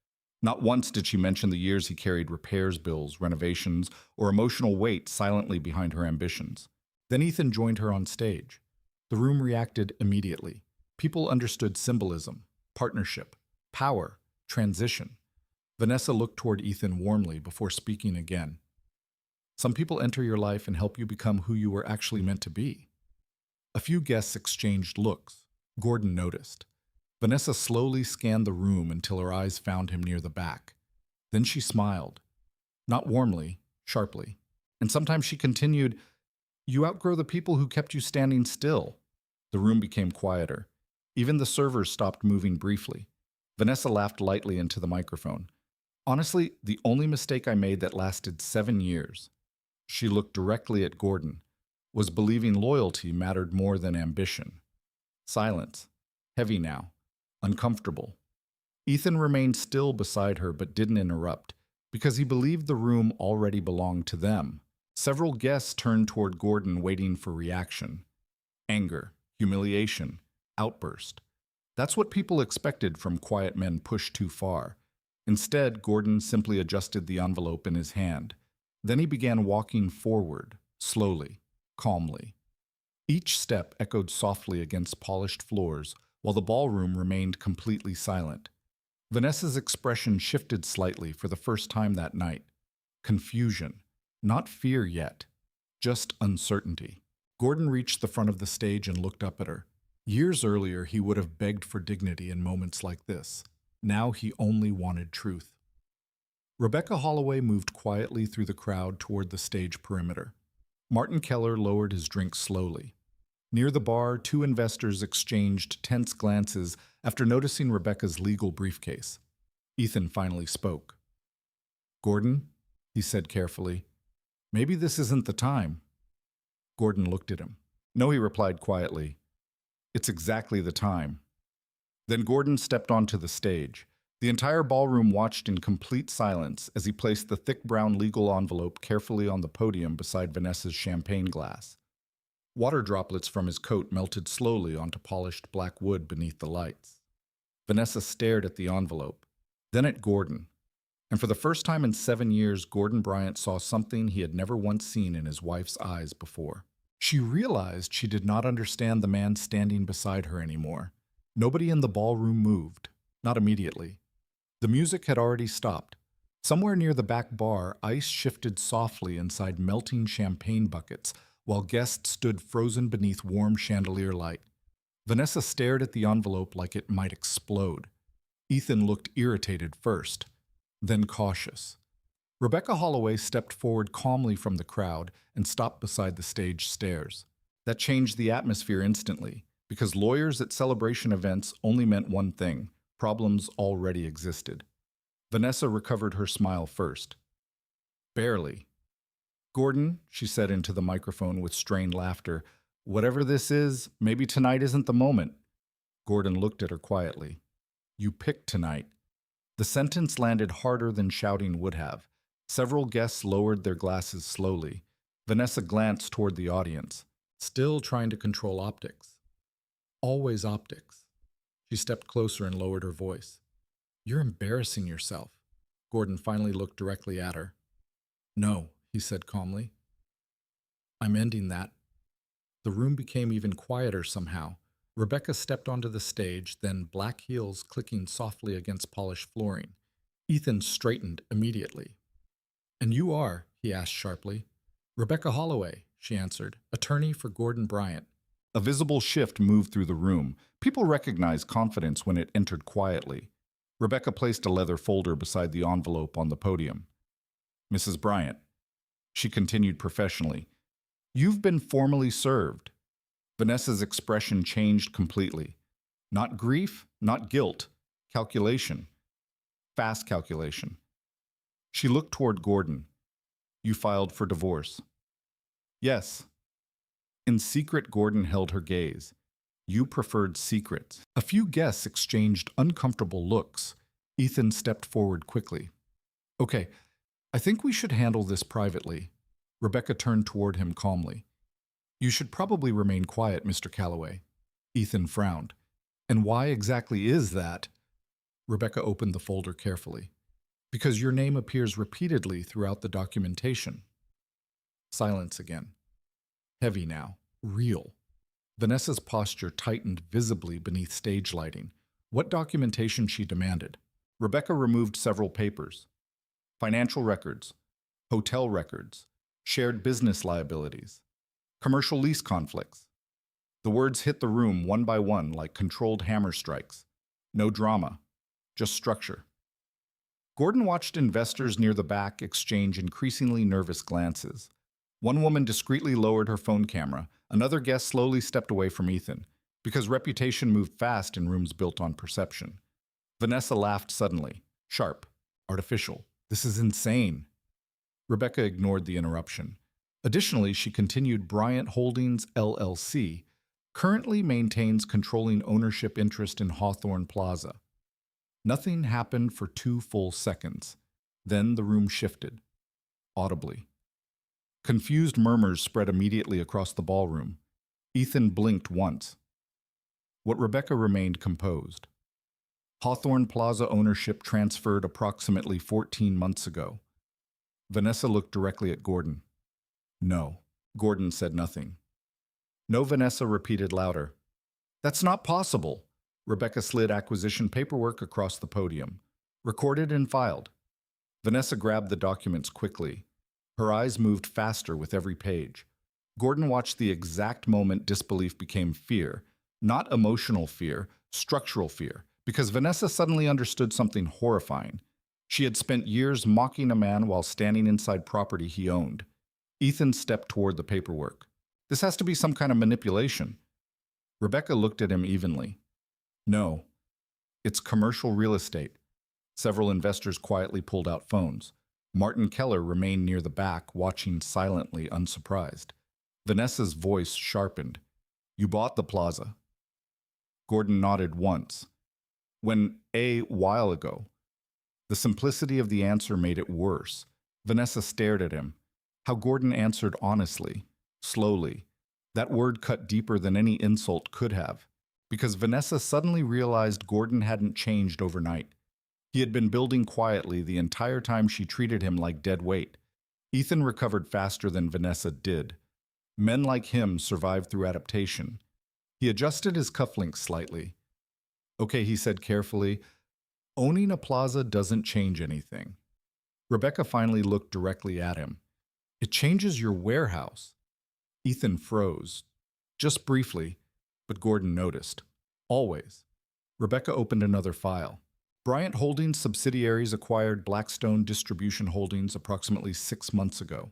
Not once did she mention the years he carried repairs bills, renovations, or emotional weight silently behind her ambitions. Then Ethan joined her on stage. The room reacted immediately. People understood symbolism, partnership, power, transition. Vanessa looked toward Ethan warmly before speaking again. Some people enter your life and help you become who you were actually meant to be. A few guests exchanged looks. Gordon noticed. Vanessa slowly scanned the room until her eyes found him near the back. Then she smiled. Not warmly, sharply. And sometimes she continued, "You outgrow the people who kept you standing still." The room became quieter. Even the servers stopped moving briefly. Vanessa laughed lightly into the microphone. "Honestly, the only mistake I made that lasted 7 years," she looked directly at Gordon, "was believing loyalty mattered more than ambition." Silence. Heavy now. Uncomfortable. Ethan remained still beside her but didn't interrupt, because he believed the room already belonged to them. Several guests turned toward Gordon waiting for reaction. Anger, humiliation, outburst. That's what people expected from quiet men pushed too far. Instead, Gordon simply adjusted the envelope in his hand. Then he began walking forward, slowly, calmly. Each step echoed softly against polished floors, while the ballroom remained completely silent. Vanessa's expression shifted slightly for the first time that night. Confusion. Not fear yet. Just uncertainty. Gordon reached the front of the stage and looked up at her. Years earlier, he would have begged for dignity in moments like this. Now he only wanted truth. Rebecca Holloway moved quietly through the crowd toward the stage perimeter. Martin Keller lowered his drink slowly. Near the bar, two investors exchanged tense glances after noticing Rebecca's legal briefcase. Ethan finally spoke. "Gordon," he said carefully, "maybe this isn't the time." Gordon looked at him. "No," he replied quietly. "It's exactly the time." Then Gordon stepped onto the stage. The entire ballroom watched in complete silence as he placed the thick brown legal envelope carefully on the podium beside Vanessa's champagne glass. Water droplets from his coat melted slowly onto polished black wood beneath the lights. Vanessa stared at the envelope, then at Gordon. And for the first time in 7 years, Gordon Bryant saw something he had never once seen in his wife's eyes before. She realized she did not understand the man standing beside her anymore. Nobody in the ballroom moved, not immediately. The music had already stopped. Somewhere near the back bar, ice shifted softly inside melting champagne buckets, while guests stood frozen beneath warm chandelier light. Vanessa stared at the envelope like it might explode. Ethan looked irritated first, then cautious. Rebecca Holloway stepped forward calmly from the crowd and stopped beside the stage stairs. That changed the atmosphere instantly, because lawyers at celebration events only meant one thing: problems already existed. Vanessa recovered her smile first. "Barely." "Gordon," she said into the microphone with strained laughter, "whatever this is, maybe tonight isn't the moment." Gordon looked at her quietly. "You picked tonight." The sentence landed harder than shouting would have. Several guests lowered their glasses slowly. Vanessa glanced toward the audience, still trying to control optics. Always optics. She stepped closer and lowered her voice. "You're embarrassing yourself." Gordon finally looked directly at her. "No," he said calmly. "I'm ending that." The room became even quieter somehow. Rebecca stepped onto the stage, then black heels clicking softly against polished flooring. Ethan straightened immediately. "And you are?" he asked sharply. "Rebecca Holloway," she answered, "attorney for Gordon Bryant." A visible shift moved through the room. People recognized confidence when it entered quietly. Rebecca placed a leather folder beside the envelope on the podium. "Mrs. Bryant," she continued professionally, "you've been formally served." Vanessa's expression changed completely. Not grief, not guilt. Calculation. Fast calculation. She looked toward Gordon. "You filed for divorce." "Yes." In secret, Gordon held her gaze. You preferred secrets. A few guests exchanged uncomfortable looks. Ethan stepped forward quickly. Okay, I think we should handle this privately. Rebecca turned toward him calmly. You should probably remain quiet, Mr. Calloway. Ethan frowned. And why exactly is that? Rebecca opened the folder carefully. Because your name appears repeatedly throughout the documentation. Silence again. Heavy now. Real. Vanessa's posture tightened visibly beneath stage lighting. What documentation she demanded. Rebecca removed several papers. Financial records, hotel records, shared business liabilities, commercial lease conflicts. The words hit the room one by one like controlled hammer strikes. No drama, just structure. Gordon watched investors near the back exchange increasingly nervous glances. One woman discreetly lowered her phone camera. Another guest slowly stepped away from Ethan, because reputation moved fast in rooms built on perception. Vanessa laughed suddenly, sharp, artificial. This is insane. Rebecca ignored the interruption. Additionally, she continued, Bryant Holdings, LLC, currently maintains controlling ownership interest in Hawthorne Plaza. Nothing happened for 2 full seconds. Then the room shifted, audibly. Confused murmurs spread immediately across the ballroom. Ethan blinked once. What Rebecca remained composed. Hawthorne Plaza ownership transferred approximately 14 months ago. Vanessa looked directly at Gordon. No. Gordon said nothing. No, Vanessa repeated louder. That's not possible. Rebecca slid acquisition paperwork across the podium. Recorded and filed. Vanessa grabbed the documents quickly. Her eyes moved faster with every page. Gordon watched the exact moment disbelief became fear. Not emotional fear, structural fear. Because Vanessa suddenly understood something horrifying. She had spent years mocking a man while standing inside property he owned. Ethan stepped toward the paperwork. This has to be some kind of manipulation. Rebecca looked at him evenly. No, it's commercial real estate. Several investors quietly pulled out phones. Martin Keller remained near the back, watching silently, unsurprised. Vanessa's voice sharpened. You bought the plaza. Gordon nodded once. When a while ago. The simplicity of the answer made it worse. Vanessa stared at him. How Gordon answered honestly, slowly. That word cut deeper than any insult could have, because Vanessa suddenly realized Gordon hadn't changed overnight. He had been building quietly the entire time she treated him like dead weight. Ethan recovered faster than Vanessa did. Men like him survived through adaptation. He adjusted his cufflinks slightly. Okay, he said carefully, owning a plaza doesn't change anything. Rebecca finally looked directly at him. It changes your warehouse. Ethan froze. Just briefly, but Gordon noticed. Always. Rebecca opened another file. Bryant Holdings subsidiaries acquired Blackstone Distribution Holdings approximately 6 months ago.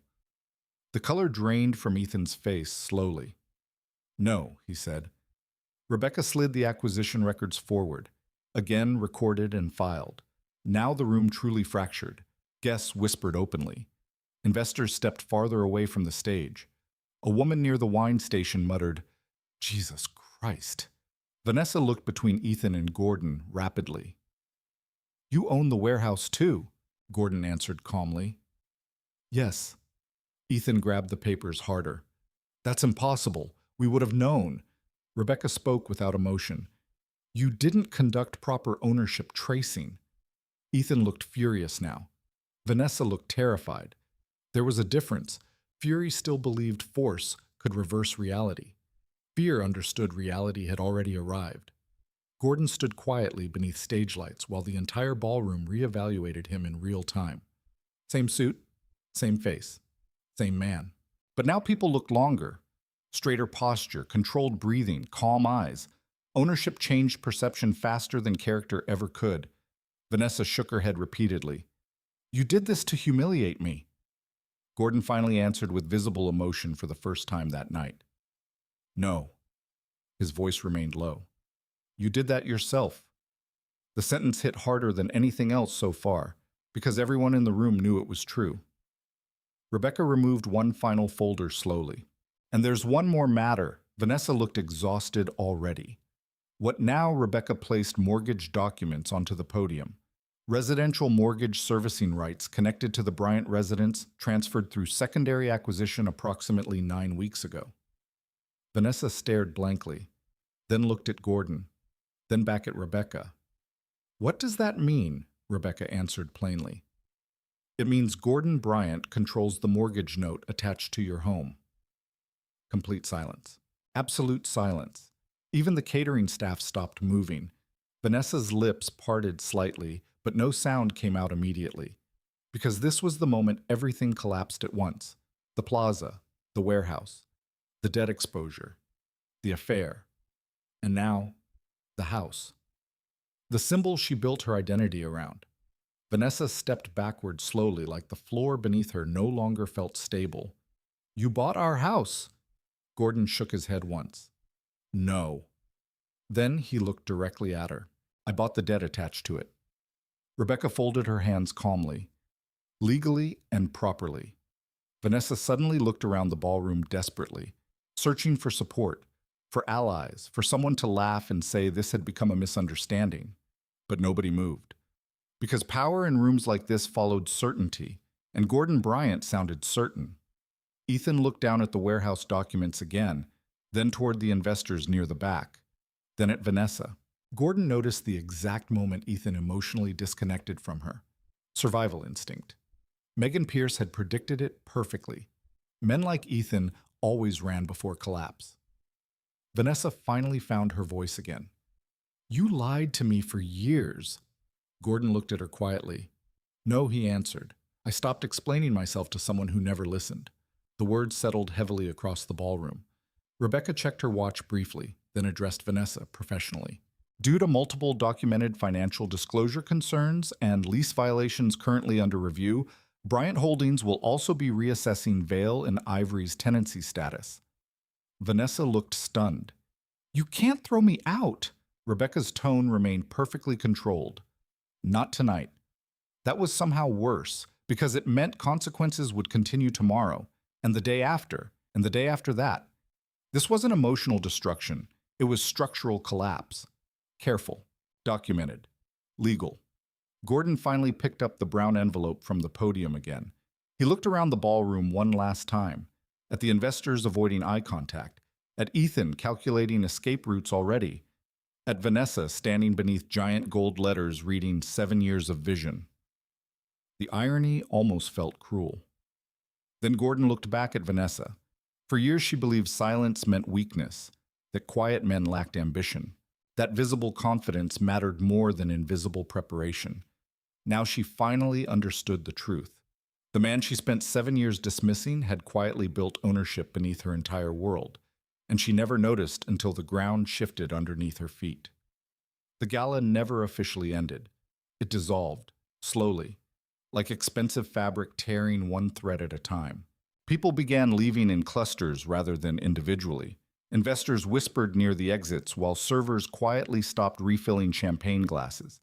The color drained from Ethan's face slowly. No, he said. Rebecca slid the acquisition records forward, again recorded and filed. Now the room truly fractured. Guests whispered openly. Investors stepped farther away from the stage. A woman near the wine station muttered, Jesus Christ. Vanessa looked between Ethan and Gordon rapidly. You own the warehouse too, Gordon answered calmly. Yes. Ethan grabbed the papers harder. That's impossible. We would have known. Rebecca spoke without emotion. You didn't conduct proper ownership tracing. Ethan looked furious now. Vanessa looked terrified. There was a difference. Fury still believed force could reverse reality. Fear understood reality had already arrived. Gordon stood quietly beneath stage lights while the entire ballroom reevaluated him in real time. Same suit, same face, same man. But now people looked longer. Straighter posture, controlled breathing, calm eyes. Ownership changed perception faster than character ever could. Vanessa shook her head repeatedly. You did this to humiliate me. Gordon finally answered with visible emotion for the first time that night. No. His voice remained low. You did that yourself. The sentence hit harder than anything else so far, because everyone in the room knew it was true. Rebecca removed one final folder slowly. And there's one more matter, Vanessa looked exhausted already. What now? Rebecca placed mortgage documents onto the podium. Residential mortgage servicing rights connected to the Bryant residence transferred through secondary acquisition approximately 9 weeks ago. Vanessa stared blankly, then looked at Gordon, then back at Rebecca. What does that mean? Rebecca answered plainly. It means Gordon Bryant controls the mortgage note attached to your home. Complete silence. Absolute silence. Even the catering staff stopped moving. Vanessa's lips parted slightly, but no sound came out immediately. Because this was the moment everything collapsed at once. The plaza, the warehouse, the debt exposure, the affair, and now, the house. The symbol she built her identity around. Vanessa stepped backward slowly, like the floor beneath her no longer felt stable. You bought our house. Gordon shook his head once. No. Then he looked directly at her. I bought the debt attached to it. Rebecca folded her hands calmly. Legally and properly. Vanessa suddenly looked around the ballroom desperately, searching for support, for allies, for someone to laugh and say this had become a misunderstanding. But nobody moved. Because power in rooms like this followed certainty, and Gordon Bryant sounded certain. Ethan looked down at the warehouse documents again, then toward the investors near the back, then at Vanessa. Gordon noticed the exact moment Ethan emotionally disconnected from her. Survival instinct. Megan Pierce had predicted it perfectly. Men like Ethan always ran before collapse. Vanessa finally found her voice again. You lied to me for years. Gordon looked at her quietly. No, he answered. I stopped explaining myself to someone who never listened. The words settled heavily across the ballroom. Rebecca checked her watch briefly, then addressed Vanessa professionally. Due to multiple documented financial disclosure concerns and lease violations currently under review, Bryant Holdings will also be reassessing Vale and Ivory's tenancy status. Vanessa looked stunned. You can't throw me out. Rebecca's tone remained perfectly controlled. Not tonight. That was somehow worse, because it meant consequences would continue tomorrow, and the day after, and the day after that. This wasn't emotional destruction. It was structural collapse. Careful, documented, legal. Gordon finally picked up the brown envelope from the podium again. He looked around the ballroom one last time, at the investors avoiding eye contact, at Ethan calculating escape routes already, at Vanessa standing beneath giant gold letters reading 7 years of vision. The irony almost felt cruel. Then Gordon looked back at Vanessa. For years she believed silence meant weakness, that quiet men lacked ambition, that visible confidence mattered more than invisible preparation. Now she finally understood the truth. The man she spent 7 years dismissing had quietly built ownership beneath her entire world, and she never noticed until the ground shifted underneath her feet. The gala never officially ended. It dissolved, slowly, like expensive fabric tearing one thread at a time. People began leaving in clusters rather than individually. Investors whispered near the exits while servers quietly stopped refilling champagne glasses.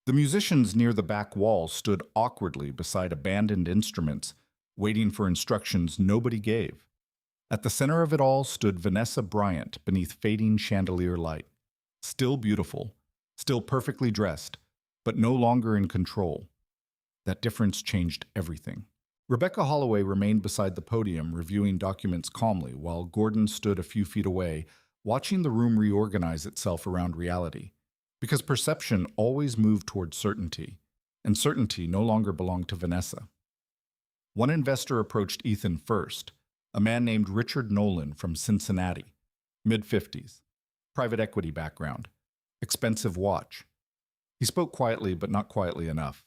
The musicians near the back wall stood awkwardly beside abandoned instruments, waiting for instructions nobody gave. At the center of it all stood Vanessa Bryant beneath fading chandelier light. Still beautiful, still perfectly dressed, but no longer in control. That difference changed everything. Rebecca Holloway remained beside the podium, reviewing documents calmly, while Gordon stood a few feet away, watching the room reorganize itself around reality. Because perception always moved toward certainty, and certainty no longer belonged to Vanessa. One investor approached Ethan first, a man named Richard Nolan from Cincinnati, mid-50s, private equity background, expensive watch. He spoke quietly, but not quietly enough.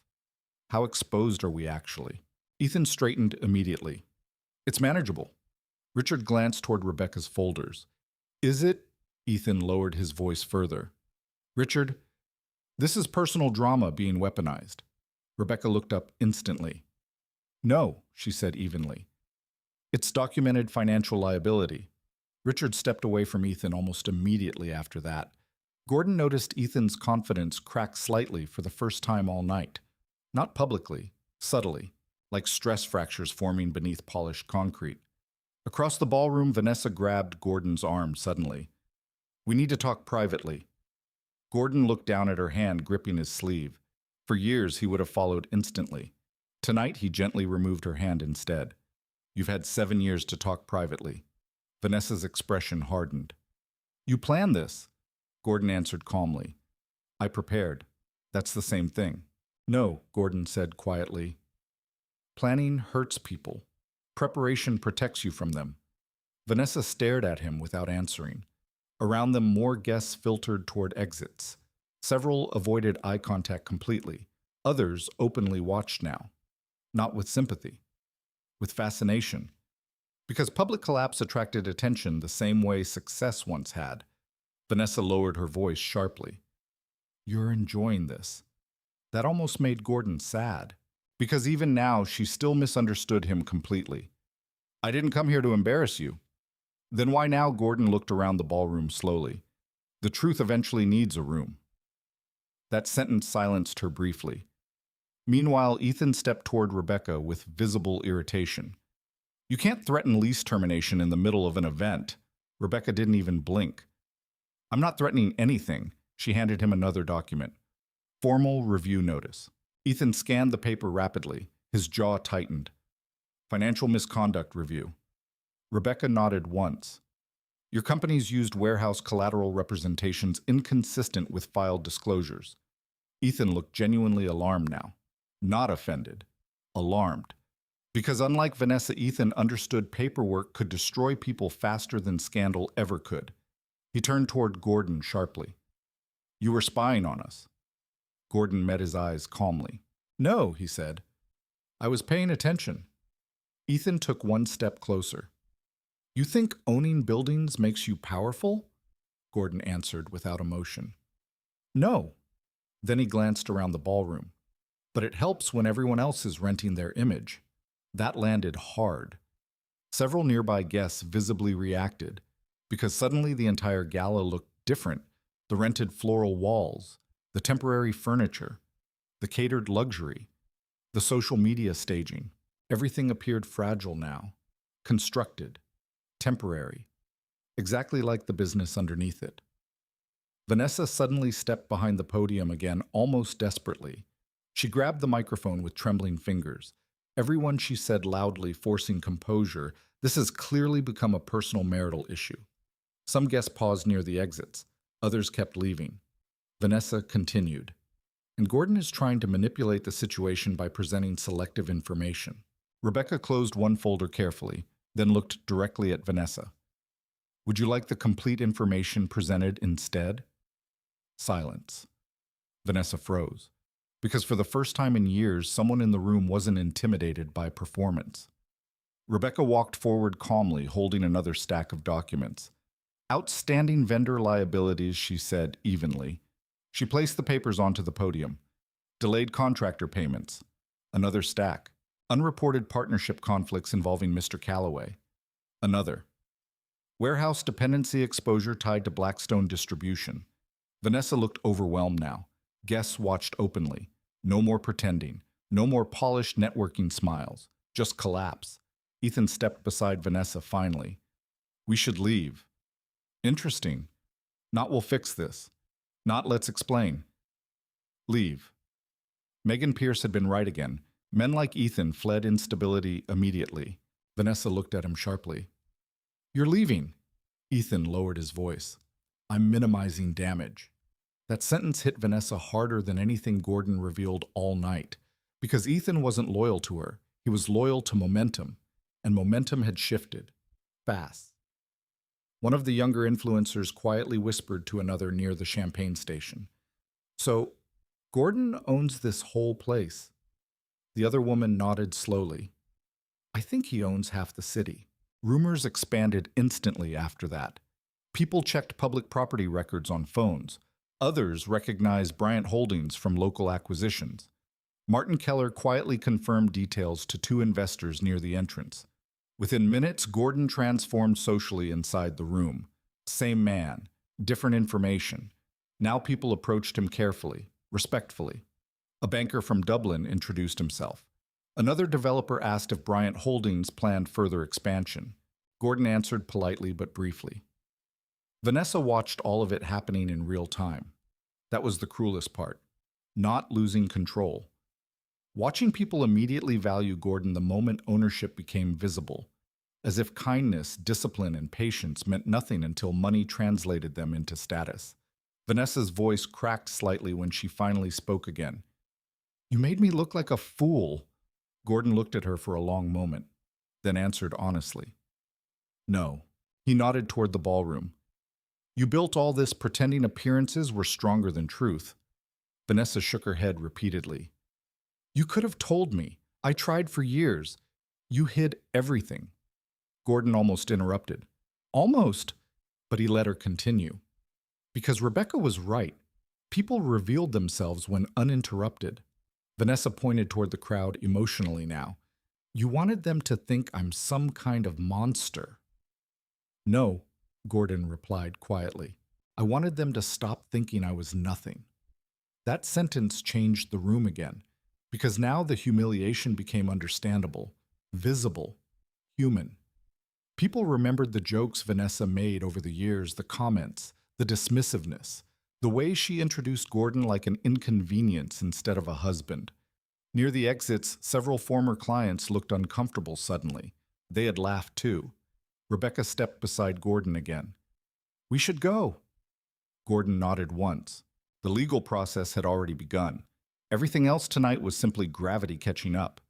How exposed are we actually? Ethan straightened immediately. It's manageable. Richard glanced toward Rebecca's folders. Is it? Ethan lowered his voice further. Richard, this is personal drama being weaponized. Rebecca looked up instantly. No, she said evenly. It's documented financial liability. Richard stepped away from Ethan almost immediately after that. Gordon noticed Ethan's confidence crack slightly for the first time all night. Not publicly, subtly, like stress fractures forming beneath polished concrete. Across the ballroom, Vanessa grabbed Gordon's arm suddenly. "We need to talk privately." Gordon looked down at her hand, gripping his sleeve. For years, he would have followed instantly. Tonight, he gently removed her hand instead. "You've had 7 years to talk privately." Vanessa's expression hardened. "You planned this," Gordon answered calmly. "I prepared. That's the same thing." "No," Gordon said quietly. "Planning hurts people. Preparation protects you from them." Vanessa stared at him without answering. Around them, more guests filtered toward exits. Several avoided eye contact completely. Others openly watched now. Not with sympathy, with fascination. Because public collapse attracted attention the same way success once had. Vanessa lowered her voice sharply. "You're enjoying this." That almost made Gordon sad, because even now she still misunderstood him completely. "I didn't come here to embarrass you." "Then why now?" Gordon looked around the ballroom slowly. "The truth eventually needs a room." That sentence silenced her briefly. Meanwhile, Ethan stepped toward Rebecca with visible irritation. "You can't threaten lease termination in the middle of an event." Rebecca didn't even blink. "I'm not threatening anything." She handed him another document. "Formal review notice." Ethan scanned the paper rapidly, his jaw tightened. "Financial misconduct review." Rebecca nodded once. "Your company's used warehouse collateral representations inconsistent with filed disclosures." Ethan looked genuinely alarmed now. Not offended. Alarmed. Because unlike Vanessa, Ethan understood paperwork could destroy people faster than scandal ever could. He turned toward Gordon sharply. "You were spying on us." Gordon met his eyes calmly. "No," he said. "I was paying attention." Ethan took one step closer. "You think owning buildings makes you powerful?" Gordon answered without emotion. "No." Then he glanced around the ballroom. "But it helps when everyone else is renting their image." That landed hard. Several nearby guests visibly reacted, because suddenly the entire gala looked different. The rented floral walls, the temporary furniture, the catered luxury, the social media staging. Everything appeared fragile now, constructed, temporary, exactly like the business underneath it. Vanessa suddenly stepped behind the podium again, almost desperately. She grabbed the microphone with trembling fingers. "Everyone," she said loudly, forcing composure, "this has clearly become a personal marital issue." Some guests paused near the exits. Others kept leaving. Vanessa continued. "And Gordon is trying to manipulate the situation by presenting selective information." Rebecca closed one folder carefully, then looked directly at Vanessa. "Would you like the complete information presented instead?" Silence. Vanessa froze, because for the first time in years, someone in the room wasn't intimidated by performance. Rebecca walked forward calmly, holding another stack of documents. "Outstanding vendor liabilities," she said evenly. She placed the papers onto the podium. "Delayed contractor payments." Another stack. "Unreported partnership conflicts involving Mr. Calloway." Another. "Warehouse dependency exposure tied to Blackstone distribution." Vanessa looked overwhelmed now. Guests watched openly. No more pretending. No more polished networking smiles. Just collapse. Ethan stepped beside Vanessa finally. "We should leave." "Interesting." Not "we'll fix this." Not "let's explain." Leave. Megan Pierce had been right again. Men like Ethan fled instability immediately. Vanessa looked at him sharply. "You're leaving." Ethan lowered his voice. "I'm minimizing damage." That sentence hit Vanessa harder than anything Gordon revealed all night. Because Ethan wasn't loyal to her. He was loyal to momentum. And momentum had shifted. Fast. One of the younger influencers quietly whispered to another near the champagne station. "So, Gordon owns this whole place." The other woman nodded slowly. "I think he owns half the city." Rumors expanded instantly after that. People checked public property records on phones. Others recognized Bryant Holdings from local acquisitions. Martin Keller quietly confirmed details to two investors near the entrance. Within minutes, Gordon transformed socially inside the room. Same man, different information. Now people approached him carefully, respectfully. A banker from Dublin introduced himself. Another developer asked if Bryant Holdings planned further expansion. Gordon answered politely but briefly. Vanessa watched all of it happening in real time. That was the cruelest part. Not losing control. Watching people immediately value Gordon the moment ownership became visible, as if kindness, discipline, and patience meant nothing until money translated them into status. Vanessa's voice cracked slightly when she finally spoke again. "You made me look like a fool." Gordon looked at her for a long moment, then answered honestly. "No." He nodded toward the ballroom. "You built all this pretending appearances were stronger than truth." Vanessa shook her head repeatedly. "You could have told me. I tried for years. You hid everything." Gordon almost interrupted. "Almost," but he let her continue. "Because Rebecca was right. People revealed themselves when uninterrupted." Vanessa pointed toward the crowd emotionally now. "You wanted them to think I'm some kind of monster." "No," Gordon replied quietly. "I wanted them to stop thinking I was nothing." That sentence changed the room again, because now the humiliation became understandable, visible, human. People remembered the jokes Vanessa made over the years, the comments, the dismissiveness, the way she introduced Gordon like an inconvenience instead of a husband. Near the exits, several former clients looked uncomfortable suddenly. They had laughed too. Rebecca stepped beside Gordon again. "We should go." Gordon nodded once. The legal process had already begun. Everything else tonight was simply gravity catching up.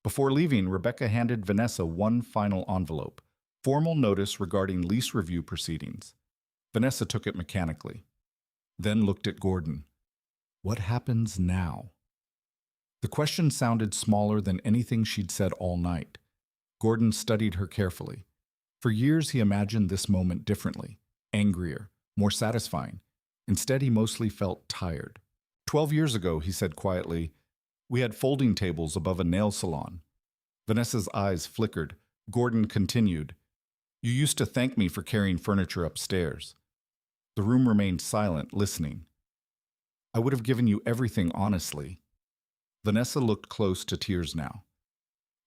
Before leaving, Rebecca handed Vanessa one final envelope, formal notice regarding lease review proceedings. Vanessa took it mechanically, then looked at Gordon. What happens now? The question sounded smaller than anything she'd said all night. Gordon studied her carefully. For years he imagined this moment differently, angrier, more satisfying. Instead, he mostly felt tired. 12 years ago, he said quietly, we had folding tables above a nail salon. Vanessa's eyes flickered. Gordon continued, you used to thank me for carrying furniture upstairs. The room remained silent, listening. I would have given you everything honestly. Vanessa looked close to tears now.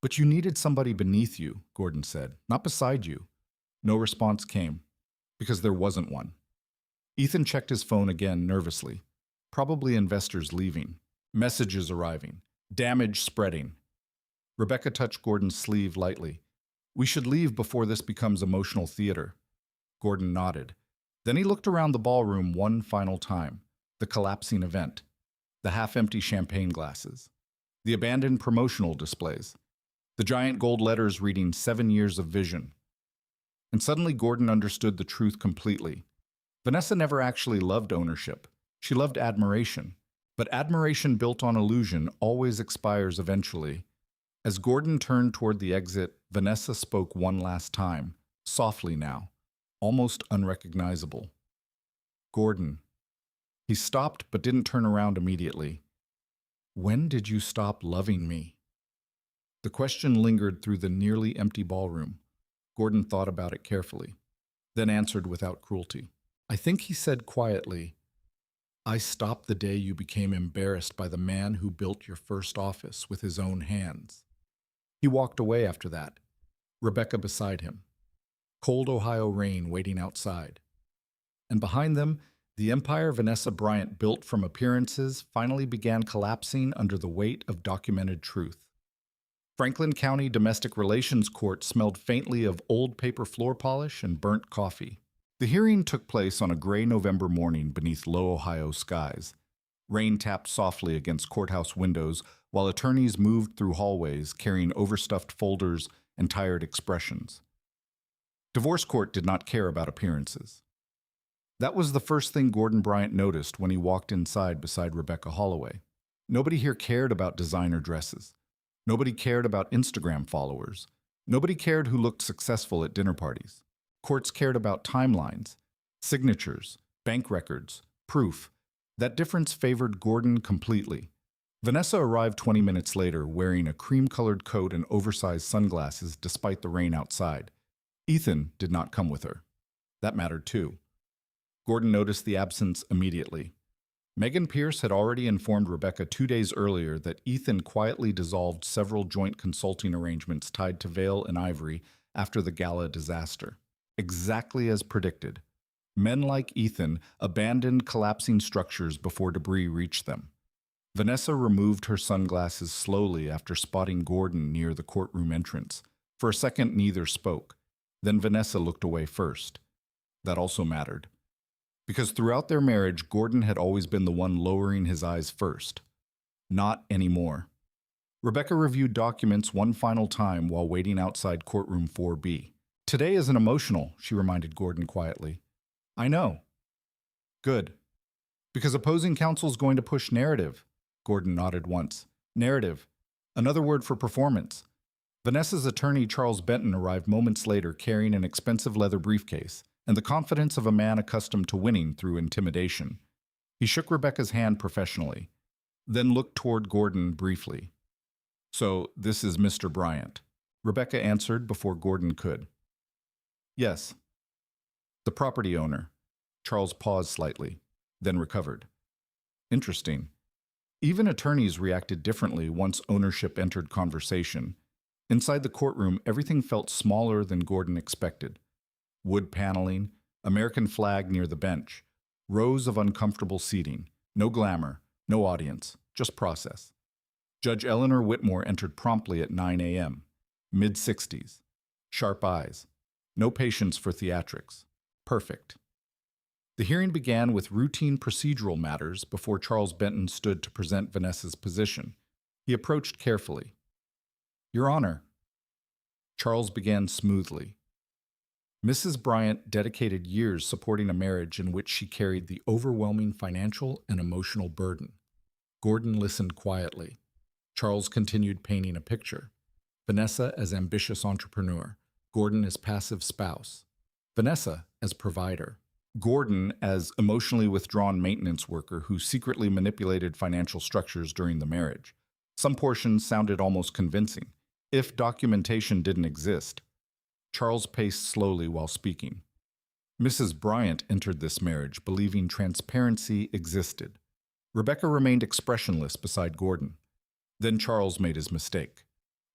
But you needed somebody beneath you, Gordon said, not beside you. No response came, because there wasn't one. Ethan checked his phone again nervously. Probably investors leaving, messages arriving, damage spreading. Rebecca touched Gordon's sleeve lightly. We should leave before this becomes emotional theater. Gordon nodded. Then he looked around the ballroom one final time. The collapsing event, the half-empty champagne glasses, the abandoned promotional displays, the giant gold letters reading 7 years of vision. And suddenly Gordon understood the truth completely. Vanessa never actually loved ownership. She loved admiration. But admiration built on illusion always expires eventually. As Gordon turned toward the exit, Vanessa spoke one last time, softly now, almost unrecognizable. Gordon. He stopped but didn't turn around immediately. When did you stop loving me? The question lingered through the nearly empty ballroom. Gordon thought about it carefully, then answered without cruelty. I think he said quietly, I stopped the day you became embarrassed by the man who built your first office with his own hands. He walked away after that, Rebecca beside him. Cold Ohio rain waiting outside. And behind them, the empire Vanessa Bryant built from appearances finally began collapsing under the weight of documented truth. Franklin County Domestic Relations Court smelled faintly of old paper floor polish and burnt coffee. The hearing took place on a gray November morning beneath low Ohio skies. Rain tapped softly against courthouse windows while attorneys moved through hallways carrying overstuffed folders and tired expressions. Divorce court did not care about appearances. That was the first thing Gordon Bryant noticed when he walked inside beside Rebecca Holloway. Nobody here cared about designer dresses. Nobody cared about Instagram followers. Nobody cared who looked successful at dinner parties. Courts cared about timelines, signatures, bank records, proof. That difference favored Gordon completely. Vanessa arrived 20 minutes later wearing a cream-colored coat and oversized sunglasses despite the rain outside. Ethan did not come with her. That mattered too. Gordon noticed the absence immediately. Megan Pierce had already informed Rebecca 2 days earlier that Ethan quietly dissolved several joint consulting arrangements tied to Vale and Ivory after the gala disaster. Exactly as predicted. Men like Ethan abandoned collapsing structures before debris reached them. Vanessa removed her sunglasses slowly after spotting Gordon near the courtroom entrance. For a second, neither spoke. Then Vanessa looked away first. That also mattered. Because throughout their marriage, Gordon had always been the one lowering his eyes first. Not anymore. Rebecca reviewed documents one final time while waiting outside courtroom 4B. Today isn't emotional, she reminded Gordon quietly. I know. Good. Because opposing counsel's going to push narrative. Gordon nodded once. Narrative. Another word for performance. Vanessa's attorney, Charles Benton, arrived moments later carrying an expensive leather briefcase and the confidence of a man accustomed to winning through intimidation. He shook Rebecca's hand professionally, then looked toward Gordon briefly. So, this is Mr. Bryant. Rebecca answered before Gordon could. Yes. The property owner. Charles paused slightly, then recovered. Interesting. Even attorneys reacted differently once ownership entered conversation. Inside the courtroom, everything felt smaller than Gordon expected. Wood paneling, American flag near the bench, rows of uncomfortable seating, no glamour, no audience, just process. Judge Eleanor Whitmore entered promptly at 9 a.m., mid-60s, sharp eyes, no patience for theatrics. Perfect. The hearing began with routine procedural matters before Charles Benton stood to present Vanessa's position. He approached carefully. Your Honor. Charles began smoothly. Mrs. Bryant dedicated years supporting a marriage in which she carried the overwhelming financial and emotional burden. Gordon listened quietly. Charles continued painting a picture. Vanessa as ambitious entrepreneur. Gordon as passive spouse. Vanessa as provider. Gordon as emotionally withdrawn maintenance worker who secretly manipulated financial structures during the marriage. Some portions sounded almost convincing, if documentation didn't exist. Charles paced slowly while speaking. Mrs. Bryant entered this marriage believing transparency existed. Rebecca remained expressionless beside Gordon. Then Charles made his mistake.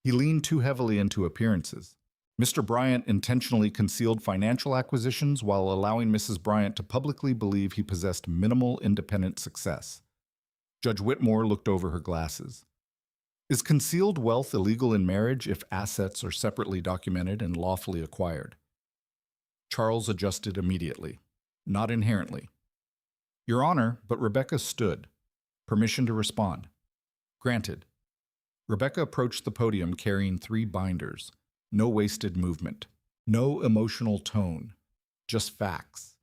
He leaned too heavily into appearances. Mr. Bryant intentionally concealed financial acquisitions while allowing Mrs. Bryant to publicly believe he possessed minimal independent success. Judge Whitmore looked over her glasses. Is concealed wealth illegal in marriage if assets are separately documented and lawfully acquired? Charles adjusted immediately. Not inherently. Your Honor, but Rebecca stood. Permission to respond. Granted. Rebecca approached the podium carrying 3 binders. No wasted movement. No emotional tone. Just facts.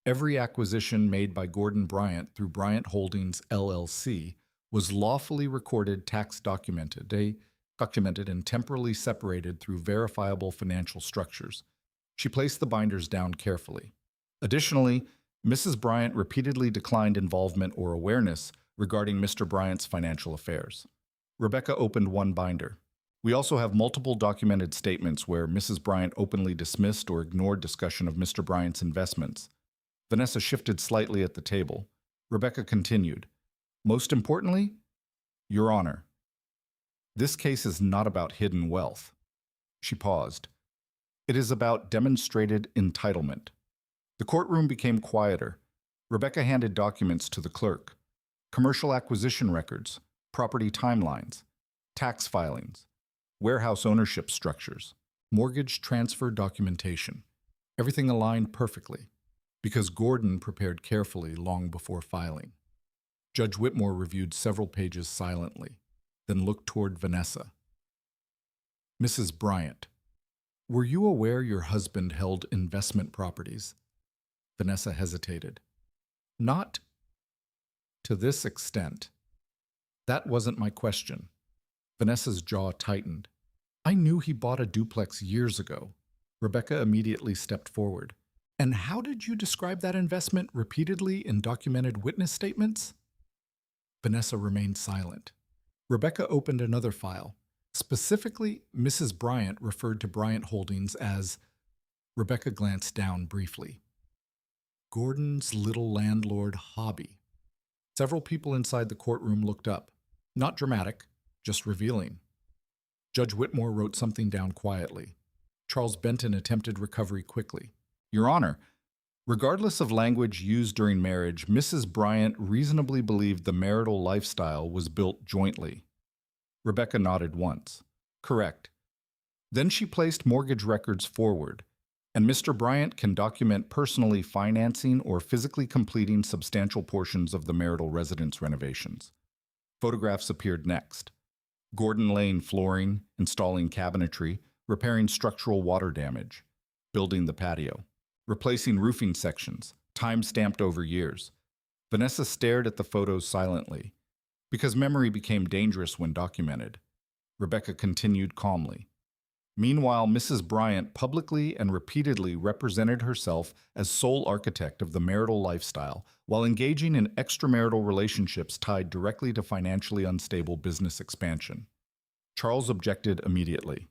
Every acquisition made by Gordon Bryant through Bryant Holdings, LLC, was lawfully recorded, tax documented, and temporally separated through verifiable financial structures. She placed the binders down carefully. Additionally, Mrs. Bryant repeatedly declined involvement or awareness regarding Mr. Bryant's financial affairs. Rebecca opened one binder. We also have multiple documented statements where Mrs. Bryant openly dismissed or ignored discussion of Mr. Bryant's investments. Vanessa shifted slightly at the table. Rebecca continued. Most importantly, Your Honor, this case is not about hidden wealth. She paused. It is about demonstrated entitlement. The courtroom became quieter. Rebecca handed documents to the clerk. Commercial acquisition records, property timelines, tax filings, warehouse ownership structures, mortgage transfer documentation. Everything aligned perfectly, because Gordon prepared carefully long before filing. Judge Whitmore reviewed several pages silently, then looked toward Vanessa. Mrs. Bryant, were you aware your husband held investment properties? Vanessa hesitated. Not to this extent. That wasn't my question. Vanessa's jaw tightened. I knew he bought a duplex years ago. Rebecca immediately stepped forward. And how did you describe that investment repeatedly in documented witness statements? Vanessa remained silent. Rebecca opened another file. Specifically, Mrs. Bryant referred to Bryant Holdings as... Rebecca glanced down briefly. Gordon's little landlord hobby. Several people inside the courtroom looked up. Not dramatic, just revealing. Judge Whitmore wrote something down quietly. Charles Benton attempted recovery quickly. Your Honor, regardless of language used during marriage, Mrs. Bryant reasonably believed the marital lifestyle was built jointly. Rebecca nodded once. Correct. Then she placed mortgage records forward, and Mr. Bryant can document personally financing or physically completing substantial portions of the marital residence renovations. Photographs appeared next. Gordon laying flooring, installing cabinetry, repairing structural water damage, building the patio, replacing roofing sections, time stamped over years. Vanessa stared at the photos silently, because memory became dangerous when documented. Rebecca continued calmly. Meanwhile, Mrs. Bryant publicly and repeatedly represented herself as sole architect of the marital lifestyle while engaging in extramarital relationships tied directly to financially unstable business expansion. Charles objected immediately.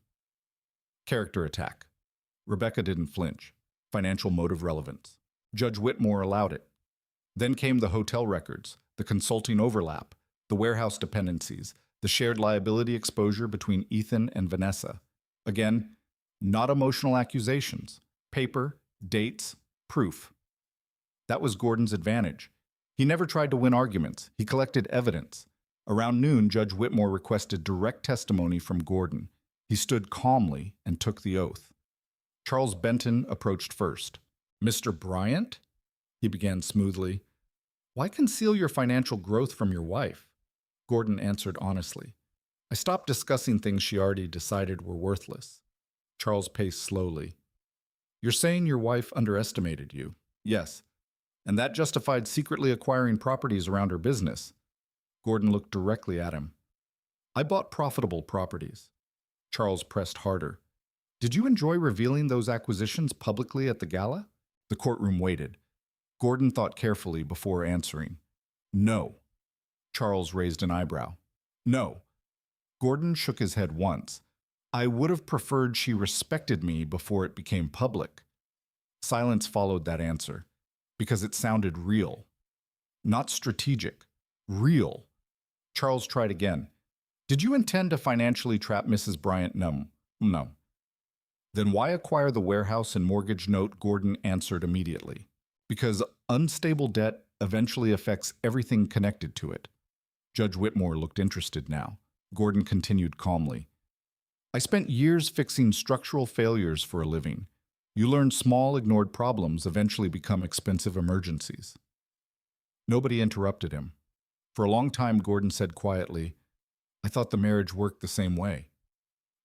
Character attack. Rebecca didn't flinch. Financial motive relevance. Judge Whitmore allowed it. Then came the hotel records, the consulting overlap, the warehouse dependencies, the shared liability exposure between Ethan and Vanessa. Again, not emotional accusations. Paper, dates, proof. That was Gordon's advantage. He never tried to win arguments. He collected evidence. Around noon, Judge Whitmore requested direct testimony from Gordon. He stood calmly and took the oath. Charles Benton approached first. Mr. Bryant? He began smoothly. Why conceal your financial growth from your wife? Gordon answered honestly. I stopped discussing things she already decided were worthless. Charles paced slowly. You're saying your wife underestimated you? Yes. And that justified secretly acquiring properties around her business. Gordon looked directly at him. I bought profitable properties. Charles pressed harder. Did you enjoy revealing those acquisitions publicly at the gala? The courtroom waited. Gordon thought carefully before answering. No. Charles raised an eyebrow. No. Gordon shook his head once. I would have preferred she respected me before it became public. Silence followed that answer, because it sounded real. Not strategic. Real. Charles tried again. Did you intend to financially trap Mrs. Bryant? No. No. Then why acquire the warehouse and mortgage note? Gordon answered immediately. Because unstable debt eventually affects everything connected to it. Judge Whitmore looked interested now. Gordon continued calmly. I spent years fixing structural failures for a living. You learn small, ignored problems eventually become expensive emergencies. Nobody interrupted him. For a long time, Gordon said quietly, I thought the marriage worked the same way.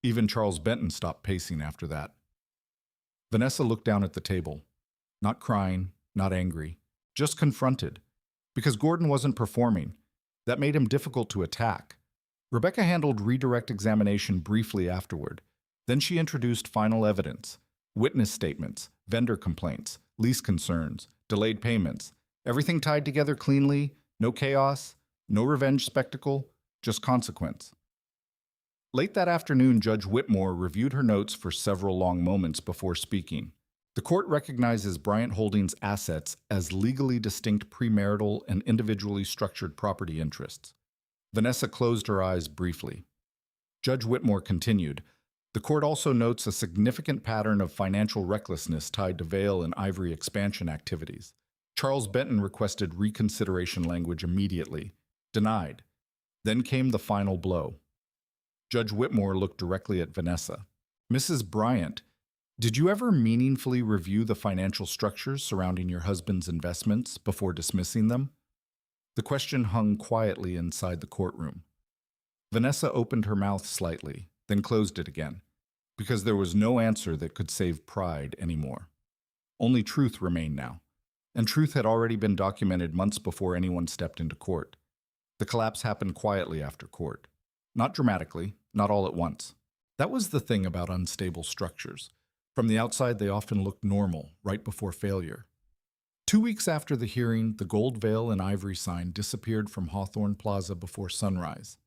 Even Charles Benton stopped pacing after that. Vanessa looked down at the table. Not crying, not angry, just confronted. Because Gordon wasn't performing. That made him difficult to attack. Rebecca handled redirect examination briefly afterward. Then she introduced final evidence, witness statements, vendor complaints, lease concerns, delayed payments, everything tied together cleanly, no chaos, no revenge spectacle, just consequence. Late that afternoon, Judge Whitmore reviewed her notes for several long moments before speaking. The court recognizes Bryant Holdings' assets as legally distinct premarital and individually structured property interests. Vanessa closed her eyes briefly. Judge Whitmore continued, the court also notes a significant pattern of financial recklessness tied to Vail and Ivory expansion activities. Charles Benton requested reconsideration language immediately. Denied. Then came the final blow. Judge Whitmore looked directly at Vanessa. Mrs. Bryant, did you ever meaningfully review the financial structures surrounding your husband's investments before dismissing them? The question hung quietly inside the courtroom. Vanessa opened her mouth slightly, then closed it again, because there was no answer that could save pride anymore. Only truth remained now, and truth had already been documented months before anyone stepped into court. The collapse happened quietly after court. Not dramatically, not all at once. That was the thing about unstable structures. From the outside, they often looked normal, right before failure. 2 weeks after the hearing, the gold veil and ivory sign disappeared from Hawthorne Plaza before sunrise.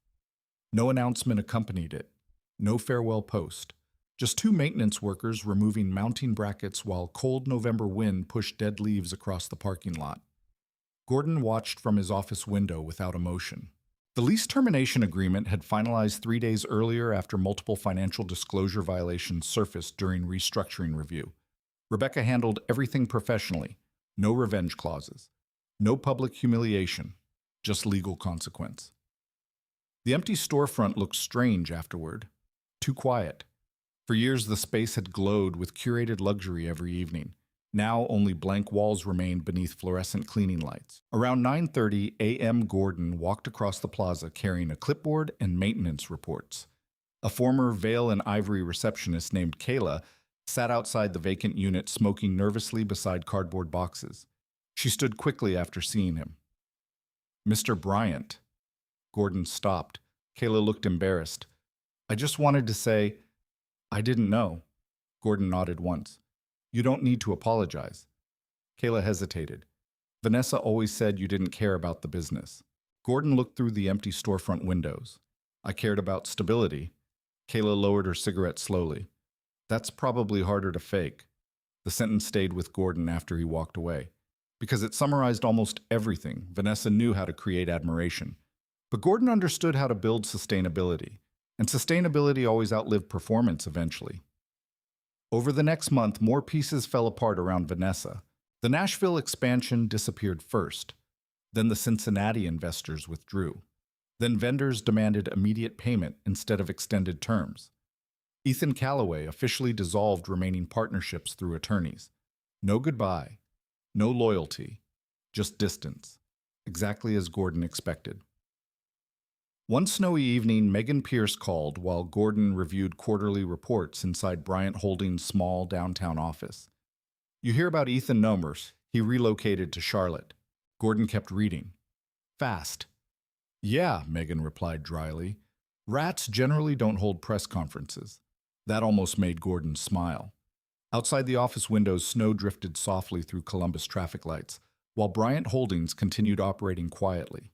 No announcement accompanied it, no farewell post, just 2 maintenance workers removing mounting brackets while cold November wind pushed dead leaves across the parking lot. Gordon watched from his office window without emotion. The lease termination agreement had finalized 3 days earlier after multiple financial disclosure violations surfaced during restructuring review. Rebecca handled everything professionally. No revenge clauses. No public humiliation. Just legal consequence. The empty storefront looked strange afterward. Too quiet. For years, the space had glowed with curated luxury every evening. Now only blank walls remained beneath fluorescent cleaning lights. Around 9:30 a.m., Gordon walked across the plaza carrying a clipboard and maintenance reports. A former veil and ivory receptionist named Kayla sat outside the vacant unit smoking nervously beside cardboard boxes. She stood quickly after seeing him. "Mr. Bryant." Gordon stopped. Kayla looked embarrassed. "I just wanted to say, I didn't know." Gordon nodded once. "You don't need to apologize." Kayla hesitated. "Vanessa always said you didn't care about the business." Gordon looked through the empty storefront windows. "I cared about stability." Kayla lowered her cigarette slowly. "That's probably harder to fake." The sentence stayed with Gordon after he walked away. Because it summarized almost everything, Vanessa knew how to create admiration. But Gordon understood how to build sustainability. And sustainability always outlived performance eventually. Over the next month, more pieces fell apart around Vanessa. The Nashville expansion disappeared first. Then the Cincinnati investors withdrew. Then vendors demanded immediate payment instead of extended terms. Ethan Callaway officially dissolved remaining partnerships through attorneys. No goodbye, no loyalty, just distance, exactly as Gordon expected. One snowy evening, Megan Pierce called while Gordon reviewed quarterly reports inside Bryant Holdings' small downtown office. "You hear about Ethan Nomers. He relocated to Charlotte." Gordon kept reading. "Fast." "Yeah," Megan replied dryly. "Rats generally don't hold press conferences." That almost made Gordon smile. Outside the office windows, snow drifted softly through Columbus traffic lights, while Bryant Holdings continued operating quietly,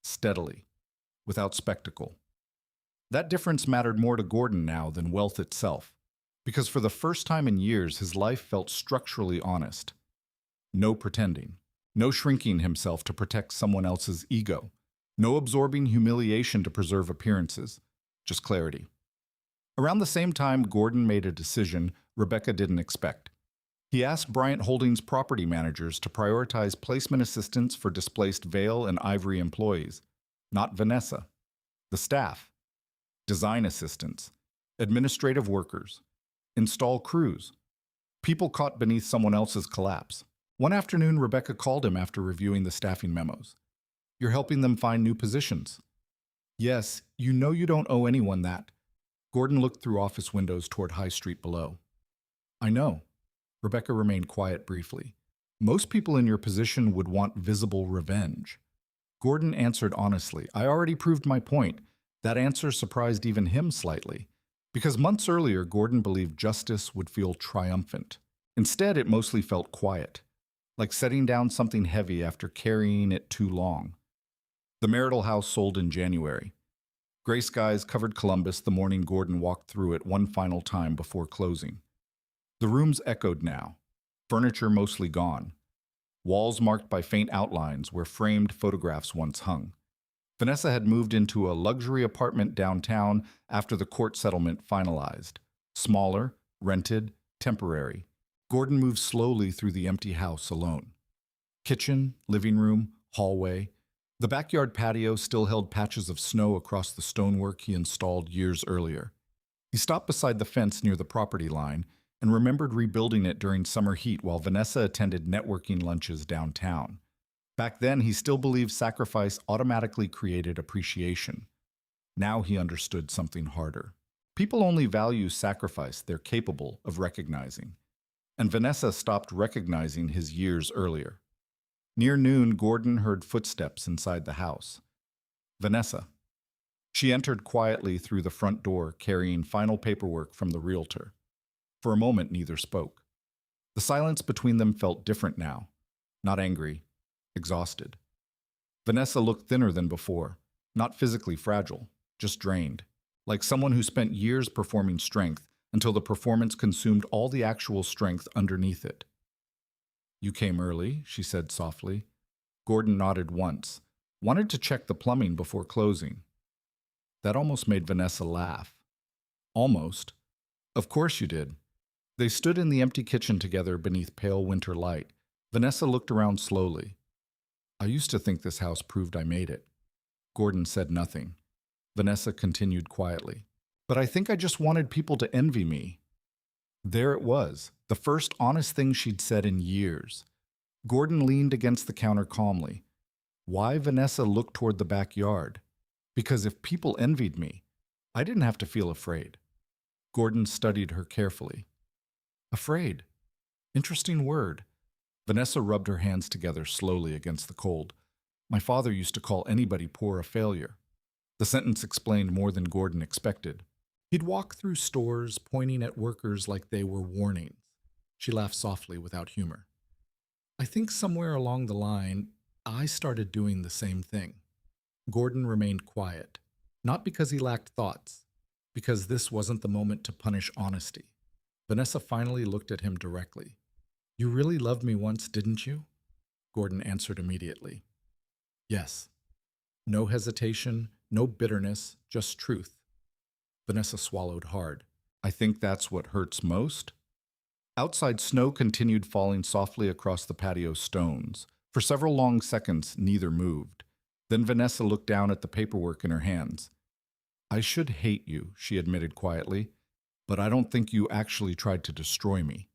steadily, without spectacle. That difference mattered more to Gordon now than wealth itself, because for the first time in years his life felt structurally honest. No pretending, no shrinking himself to protect someone else's ego, no absorbing humiliation to preserve appearances, just clarity. Around the same time Gordon made a decision Rebecca didn't expect. He asked Bryant Holdings property managers to prioritize placement assistance for displaced Vail and Ivory employees, not Vanessa. The staff, design assistants, administrative workers, install crews, people caught beneath someone else's collapse. One afternoon, Rebecca called him after reviewing the staffing memos. "You're helping them find new positions." "Yes, you know you don't owe anyone that." Gordon looked through office windows toward High Street below. "I know." Rebecca remained quiet briefly. "Most people in your position would want visible revenge." Gordon answered honestly. "I already proved my point." That answer surprised even him slightly, because months earlier Gordon believed justice would feel triumphant. Instead, it mostly felt quiet, like setting down something heavy after carrying it too long. The marital house sold in January. Gray skies covered Columbus the morning Gordon walked through it one final time before closing. The rooms echoed now, furniture mostly gone, walls marked by faint outlines where framed photographs once hung. Vanessa had moved into a luxury apartment downtown after the court settlement finalized. Smaller, rented, temporary. Gordon moved slowly through the empty house alone. Kitchen, living room, hallway. The backyard patio still held patches of snow across the stonework he installed years earlier. He stopped beside the fence near the property line and remembered rebuilding it during summer heat while Vanessa attended networking lunches downtown. Back then, he still believed sacrifice automatically created appreciation. Now he understood something harder. People only value sacrifice they're capable of recognizing. And Vanessa stopped recognizing his years earlier. Near noon, Gordon heard footsteps inside the house. Vanessa. She entered quietly through the front door, carrying final paperwork from the realtor. For a moment, neither spoke. The silence between them felt different now. Not angry, exhausted. Vanessa looked thinner than before, not physically fragile, just drained, like someone who spent years performing strength until the performance consumed all the actual strength underneath it. "You came early," she said softly. Gordon nodded once. Wanted to check the plumbing before closing. That almost made Vanessa laugh. Almost. Of course you did. They stood in the empty kitchen together beneath pale winter light. Vanessa looked around slowly. I used to think this house proved I made it. Gordon said nothing. Vanessa continued quietly. But I think I just wanted people to envy me. There it was, the first honest thing she'd said in years. Gordon leaned against the counter calmly. Why Vanessa looked toward the backyard? Because if people envied me, I didn't have to feel afraid. Gordon studied her carefully. Afraid. Interesting word. Vanessa rubbed her hands together slowly against the cold. My father used to call anybody poor a failure. The sentence explained more than Gordon expected. He'd walk through stores, pointing at workers like they were warnings. She laughed softly without humor. I think somewhere along the line, I started doing the same thing. Gordon remained quiet, not because he lacked thoughts, because this wasn't the moment to punish honesty. Vanessa finally looked at him directly. You really loved me once, didn't you? Gordon answered immediately. Yes. No hesitation, no bitterness, just truth. Vanessa swallowed hard. I think that's what hurts most. Outside, snow continued falling softly across the patio stones. For several long seconds, neither moved. Then Vanessa looked down at the paperwork in her hands. I should hate you, she admitted quietly, but I don't think you actually tried to destroy me.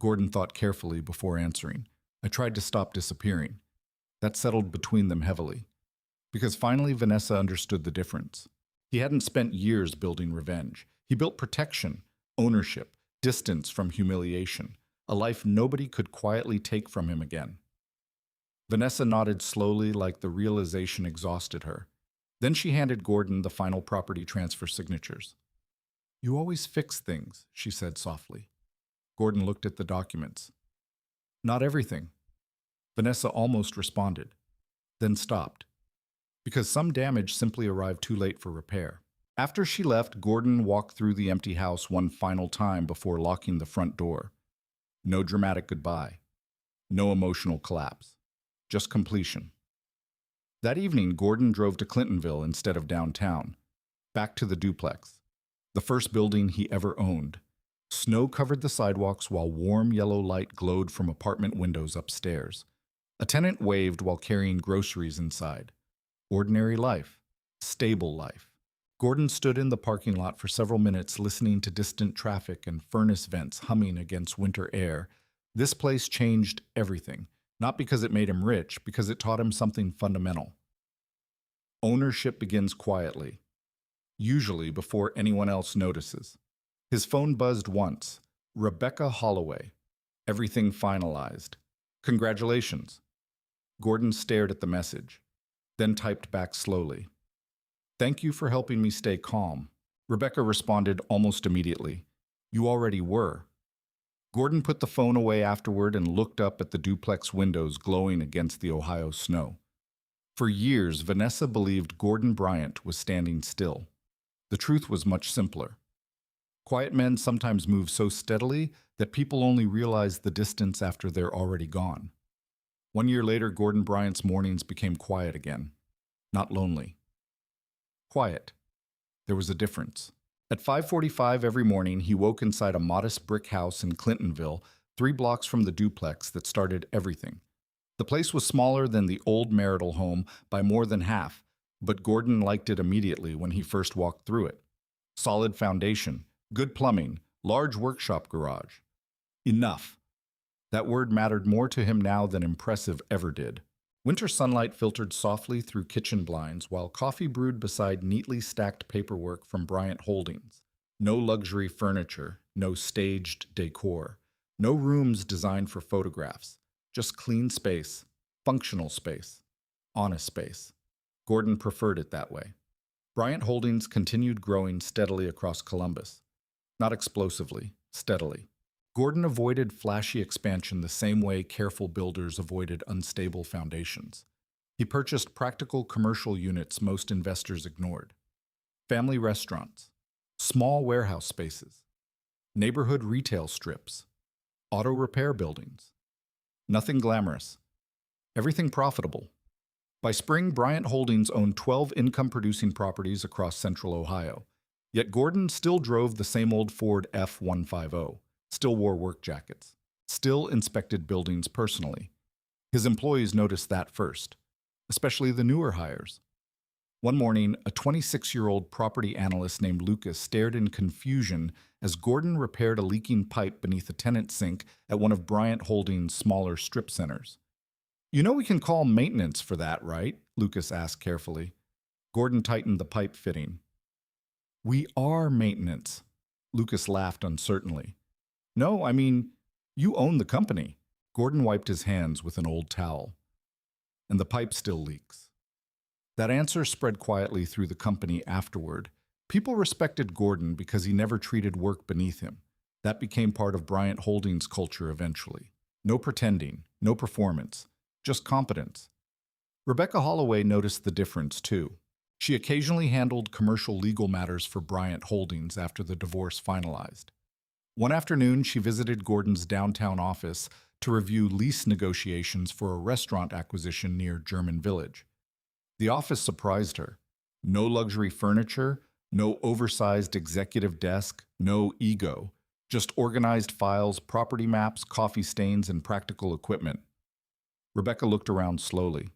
Gordon thought carefully before answering. I tried to stop disappearing. That settled between them heavily. Because finally Vanessa understood the difference. He hadn't spent years building revenge. He built protection, ownership, distance from humiliation, a life nobody could quietly take from him again. Vanessa nodded slowly like the realization exhausted her. Then she handed Gordon the final property transfer signatures. You always fix things, she said softly. Gordon looked at the documents. Not everything. Vanessa almost responded, then stopped. Because some damage simply arrived too late for repair. After she left, Gordon walked through the empty house one final time before locking the front door. No dramatic goodbye. No emotional collapse. Just completion. That evening, Gordon drove to Clintonville instead of downtown. Back to the duplex. The first building he ever owned. Snow covered the sidewalks while warm yellow light glowed from apartment windows upstairs. A tenant waved while carrying groceries inside. Ordinary life. Stable life. Gordon stood in the parking lot for several minutes listening to distant traffic and furnace vents humming against winter air. This place changed everything, not because it made him rich, because it taught him something fundamental. Ownership begins quietly, usually before anyone else notices. His phone buzzed once. Rebecca Holloway. Everything finalized. Congratulations. Gordon stared at the message, then typed back slowly. Thank you for helping me stay calm. Rebecca responded almost immediately. You already were. Gordon put the phone away afterward and looked up at the duplex windows glowing against the Ohio snow. For years, Vanessa believed Gordon Bryant was standing still. The truth was much simpler. Quiet men sometimes move so steadily that people only realize the distance after they're already gone. 1 year later, Gordon Bryant's mornings became quiet again. Not lonely. Quiet. There was a difference. At 5:45 every morning, he woke inside a modest brick house in Clintonville, 3 blocks from the duplex that started everything. The place was smaller than the old marital home by more than half, but Gordon liked it immediately when he first walked through it. Solid foundation, good plumbing, large workshop garage. Enough. That word mattered more to him now than impressive ever did. Winter sunlight filtered softly through kitchen blinds while coffee brewed beside neatly stacked paperwork from Bryant Holdings. No luxury furniture, no staged decor, no rooms designed for photographs. Just clean space, functional space, honest space. Gordon preferred it that way. Bryant Holdings continued growing steadily across Columbus. Not explosively, steadily. Gordon avoided flashy expansion the same way careful builders avoided unstable foundations. He purchased practical commercial units most investors ignored. Family restaurants, small warehouse spaces, neighborhood retail strips, auto repair buildings. Nothing glamorous. Everything profitable. By spring, Bryant Holdings owned 12 income-producing properties across central Ohio. Yet Gordon still drove the same old Ford F-150, still wore work jackets, still inspected buildings personally. His employees noticed that first, especially the newer hires. One morning, a 26-year-old property analyst named Lucas stared in confusion as Gordon repaired a leaking pipe beneath a tenant sink at one of Bryant Holdings' smaller strip centers. "You know we can call maintenance for that, right?" Lucas asked carefully. Gordon tightened the pipe fitting. "We are maintenance." Lucas laughed uncertainly. "No, I mean, you own the company." Gordon wiped his hands with an old towel. "And the pipe still leaks." That answer spread quietly through the company afterward. People respected Gordon because he never treated work beneath him. That became part of Bryant Holdings' culture eventually. No pretending, no performance, just competence. Rebecca Holloway noticed the difference too. She occasionally handled commercial legal matters for Bryant Holdings after the divorce finalized. One afternoon, she visited Gordon's downtown office to review lease negotiations for a restaurant acquisition near German Village. The office surprised her. No luxury furniture, no oversized executive desk, no ego. Just organized files, property maps, coffee stains, and practical equipment. Rebecca looked around slowly.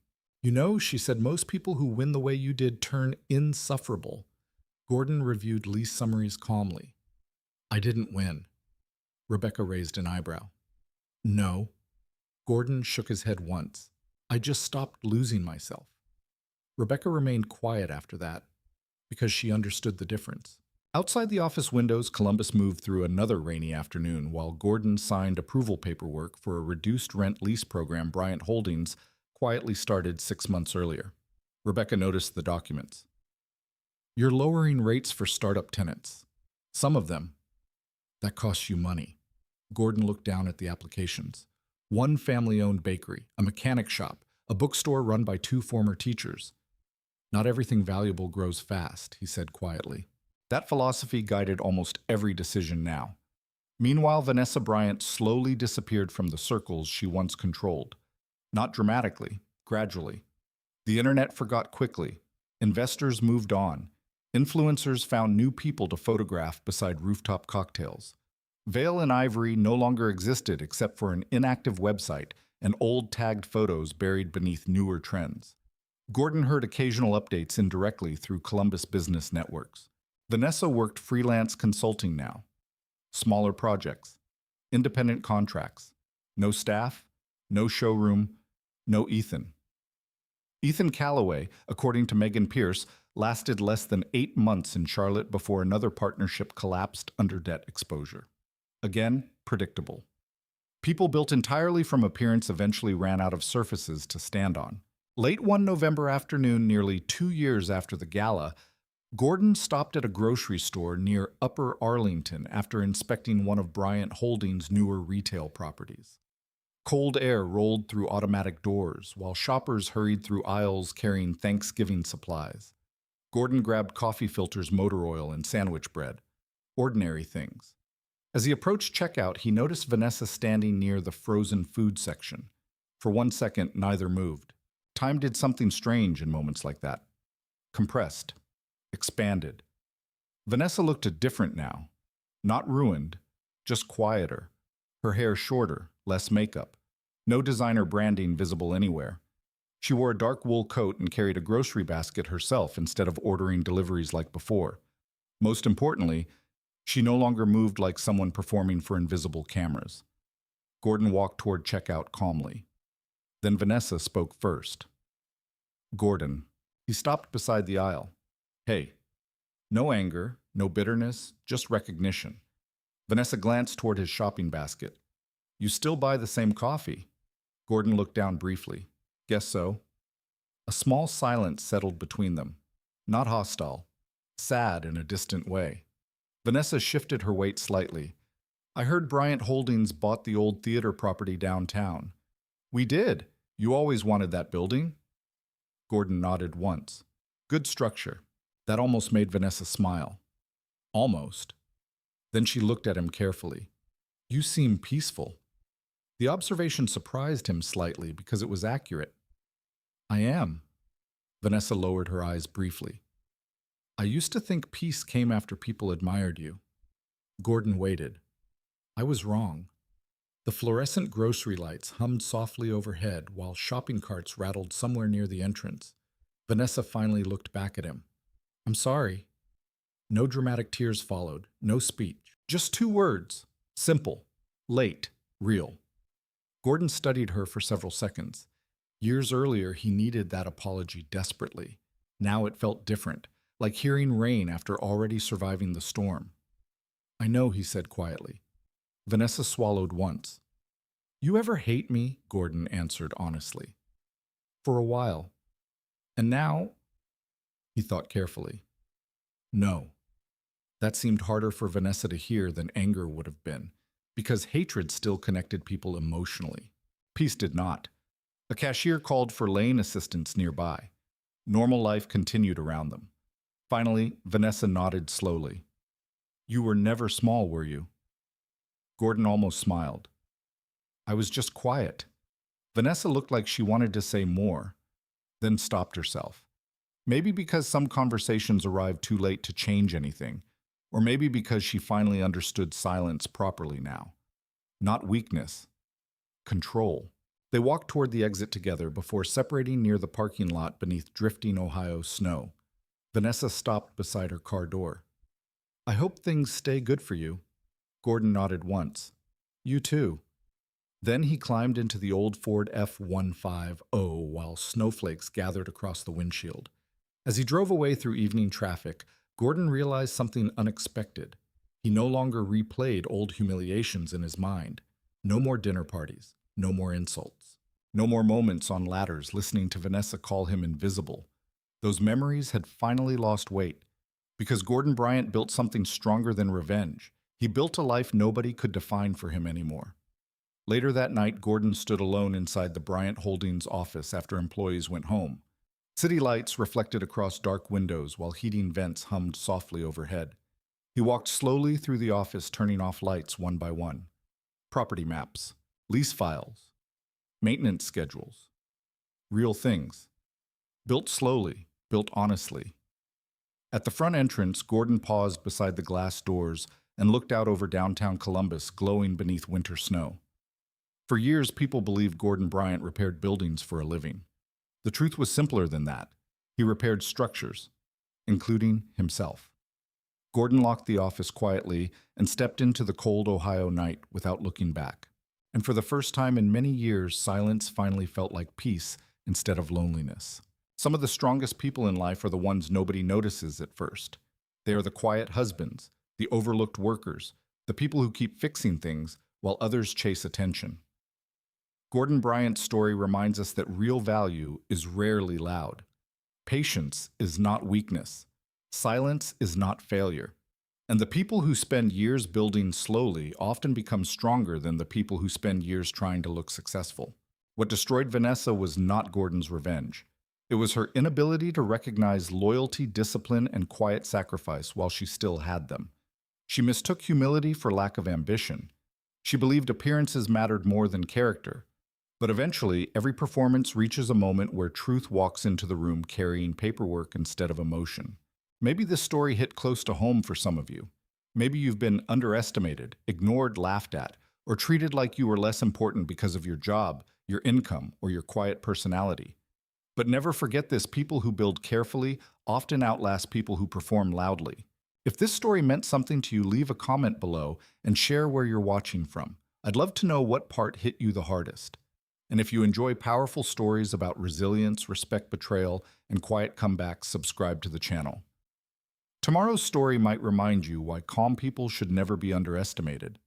"You know," she said, "most people who win the way you did turn insufferable." Gordon reviewed lease summaries calmly. "I didn't win." Rebecca raised an eyebrow. "No." Gordon shook his head once. "I just stopped losing myself." Rebecca remained quiet after that, because she understood the difference. Outside the office windows, Columbus moved through another rainy afternoon while Gordon signed approval paperwork for a reduced rent lease program Bryant Holdings quietly started 6 months earlier. Rebecca noticed the documents. "You're lowering rates for startup tenants. Some of them. That costs you money." Gordon looked down at the applications. One family-owned bakery, a mechanic shop, a bookstore run by 2 former teachers. "Not everything valuable grows fast," he said quietly. That philosophy guided almost every decision now. Meanwhile, Vanessa Bryant slowly disappeared from the circles she once controlled. Not dramatically, gradually. The internet forgot quickly. Investors moved on. Influencers found new people to photograph beside rooftop cocktails. Veil and Ivory no longer existed except for an inactive website and old tagged photos buried beneath newer trends. Gordon heard occasional updates indirectly through Columbus business networks. Vanessa worked freelance consulting now. Smaller projects. Independent contracts. No staff. No showroom. No Ethan. Ethan Calloway, according to Megan Pierce, lasted less than 8 months in Charlotte before another partnership collapsed under debt exposure. Again, predictable. People built entirely from appearance eventually ran out of surfaces to stand on. Late one November afternoon, nearly 2 years after the gala, Gordon stopped at a grocery store near Upper Arlington after inspecting one of Bryant Holdings' newer retail properties. Cold air rolled through automatic doors while shoppers hurried through aisles carrying Thanksgiving supplies. Gordon grabbed coffee filters, motor oil, and sandwich bread. Ordinary things. As he approached checkout, he noticed Vanessa standing near the frozen food section. For 1 second, neither moved. Time did something strange in moments like that. Compressed. Expanded. Vanessa looked different now. Not ruined, just quieter. Her hair shorter, less makeup. No designer branding visible anywhere. She wore a dark wool coat and carried a grocery basket herself instead of ordering deliveries like before. Most importantly, she no longer moved like someone performing for invisible cameras. Gordon walked toward checkout calmly. Then Vanessa spoke first. "Gordon." He stopped beside the aisle. "Hey." No anger, no bitterness, just recognition. Vanessa glanced toward his shopping basket. "You still buy the same coffee?" Gordon looked down briefly. "Guess so." A small silence settled between them. Not hostile. Sad in a distant way. Vanessa shifted her weight slightly. "I heard Bryant Holdings bought the old theater property downtown." "We did. You always wanted that building?" Gordon nodded once. "Good structure." That almost made Vanessa smile. Almost. Then she looked at him carefully. "You seem peaceful." The observation surprised him slightly because it was accurate. "I am." Vanessa lowered her eyes briefly. I used to think peace came after people admired you. Gordon waited. I was wrong. The fluorescent grocery lights hummed softly overhead while shopping carts rattled somewhere near the entrance. Vanessa finally looked back at him. I'm sorry. No dramatic tears followed, no speech. Just two words. Simple. Late. Real. Gordon studied her for several seconds. Years earlier, he needed that apology desperately. Now it felt different, like hearing rain after already surviving the storm. I know, he said quietly. Vanessa swallowed once. You ever hate me? Gordon answered honestly. For a while. And now? He thought carefully. No. That seemed harder for Vanessa to hear than anger would have been, because hatred still connected people emotionally. Peace did not. A cashier called for lane assistance nearby. Normal life continued around them. Finally, Vanessa nodded slowly. You were never small, were you? Gordon almost smiled. I was just quiet. Vanessa looked like she wanted to say more, then stopped herself. Maybe because some conversations arrived too late to change anything, or maybe because she finally understood silence properly now. Not weakness. Control. They walked toward the exit together before separating near the parking lot beneath drifting Ohio snow. Vanessa stopped beside her car door. I hope things stay good for you. Gordon nodded once. You too. Then he climbed into the old Ford F-150 while snowflakes gathered across the windshield. As he drove away through evening traffic, Gordon realized something unexpected. He no longer replayed old humiliations in his mind. No more dinner parties. No more insults. No more moments on ladders listening to Vanessa call him invisible. Those memories had finally lost weight. Because Gordon Bryant built something stronger than revenge. He built a life nobody could define for him anymore. Later that night, Gordon stood alone inside the Bryant Holdings office after employees went home. City lights reflected across dark windows while heating vents hummed softly overhead. He walked slowly through the office, turning off lights one by one. Property maps, lease files, maintenance schedules. Real things. Built slowly, built honestly. At the front entrance, Gordon paused beside the glass doors and looked out over downtown Columbus, glowing beneath winter snow. For years, people believed Gordon Bryant repaired buildings for a living. The truth was simpler than that. He repaired structures, including himself. Gordon locked the office quietly and stepped into the cold Ohio night without looking back. And for the first time in many years, silence finally felt like peace instead of loneliness. Some of the strongest people in life are the ones nobody notices at first. They are the quiet husbands, the overlooked workers, the people who keep fixing things while others chase attention. Gordon Bryant's story reminds us that real value is rarely loud. Patience is not weakness. Silence is not failure. And the people who spend years building slowly often become stronger than the people who spend years trying to look successful. What destroyed Vanessa was not Gordon's revenge. It was her inability to recognize loyalty, discipline, and quiet sacrifice while she still had them. She mistook humility for lack of ambition. She believed appearances mattered more than character. But eventually, every performance reaches a moment where truth walks into the room carrying paperwork instead of emotion. Maybe this story hit close to home for some of you. Maybe you've been underestimated, ignored, laughed at, or treated like you were less important because of your job, your income, or your quiet personality. But never forget this, people who build carefully often outlast people who perform loudly. If this story meant something to you, leave a comment below and share where you're watching from. I'd love to know what part hit you the hardest. And if you enjoy powerful stories about resilience, respect, betrayal, and quiet comebacks, subscribe to the channel. Tomorrow's story might remind you why calm people should never be underestimated.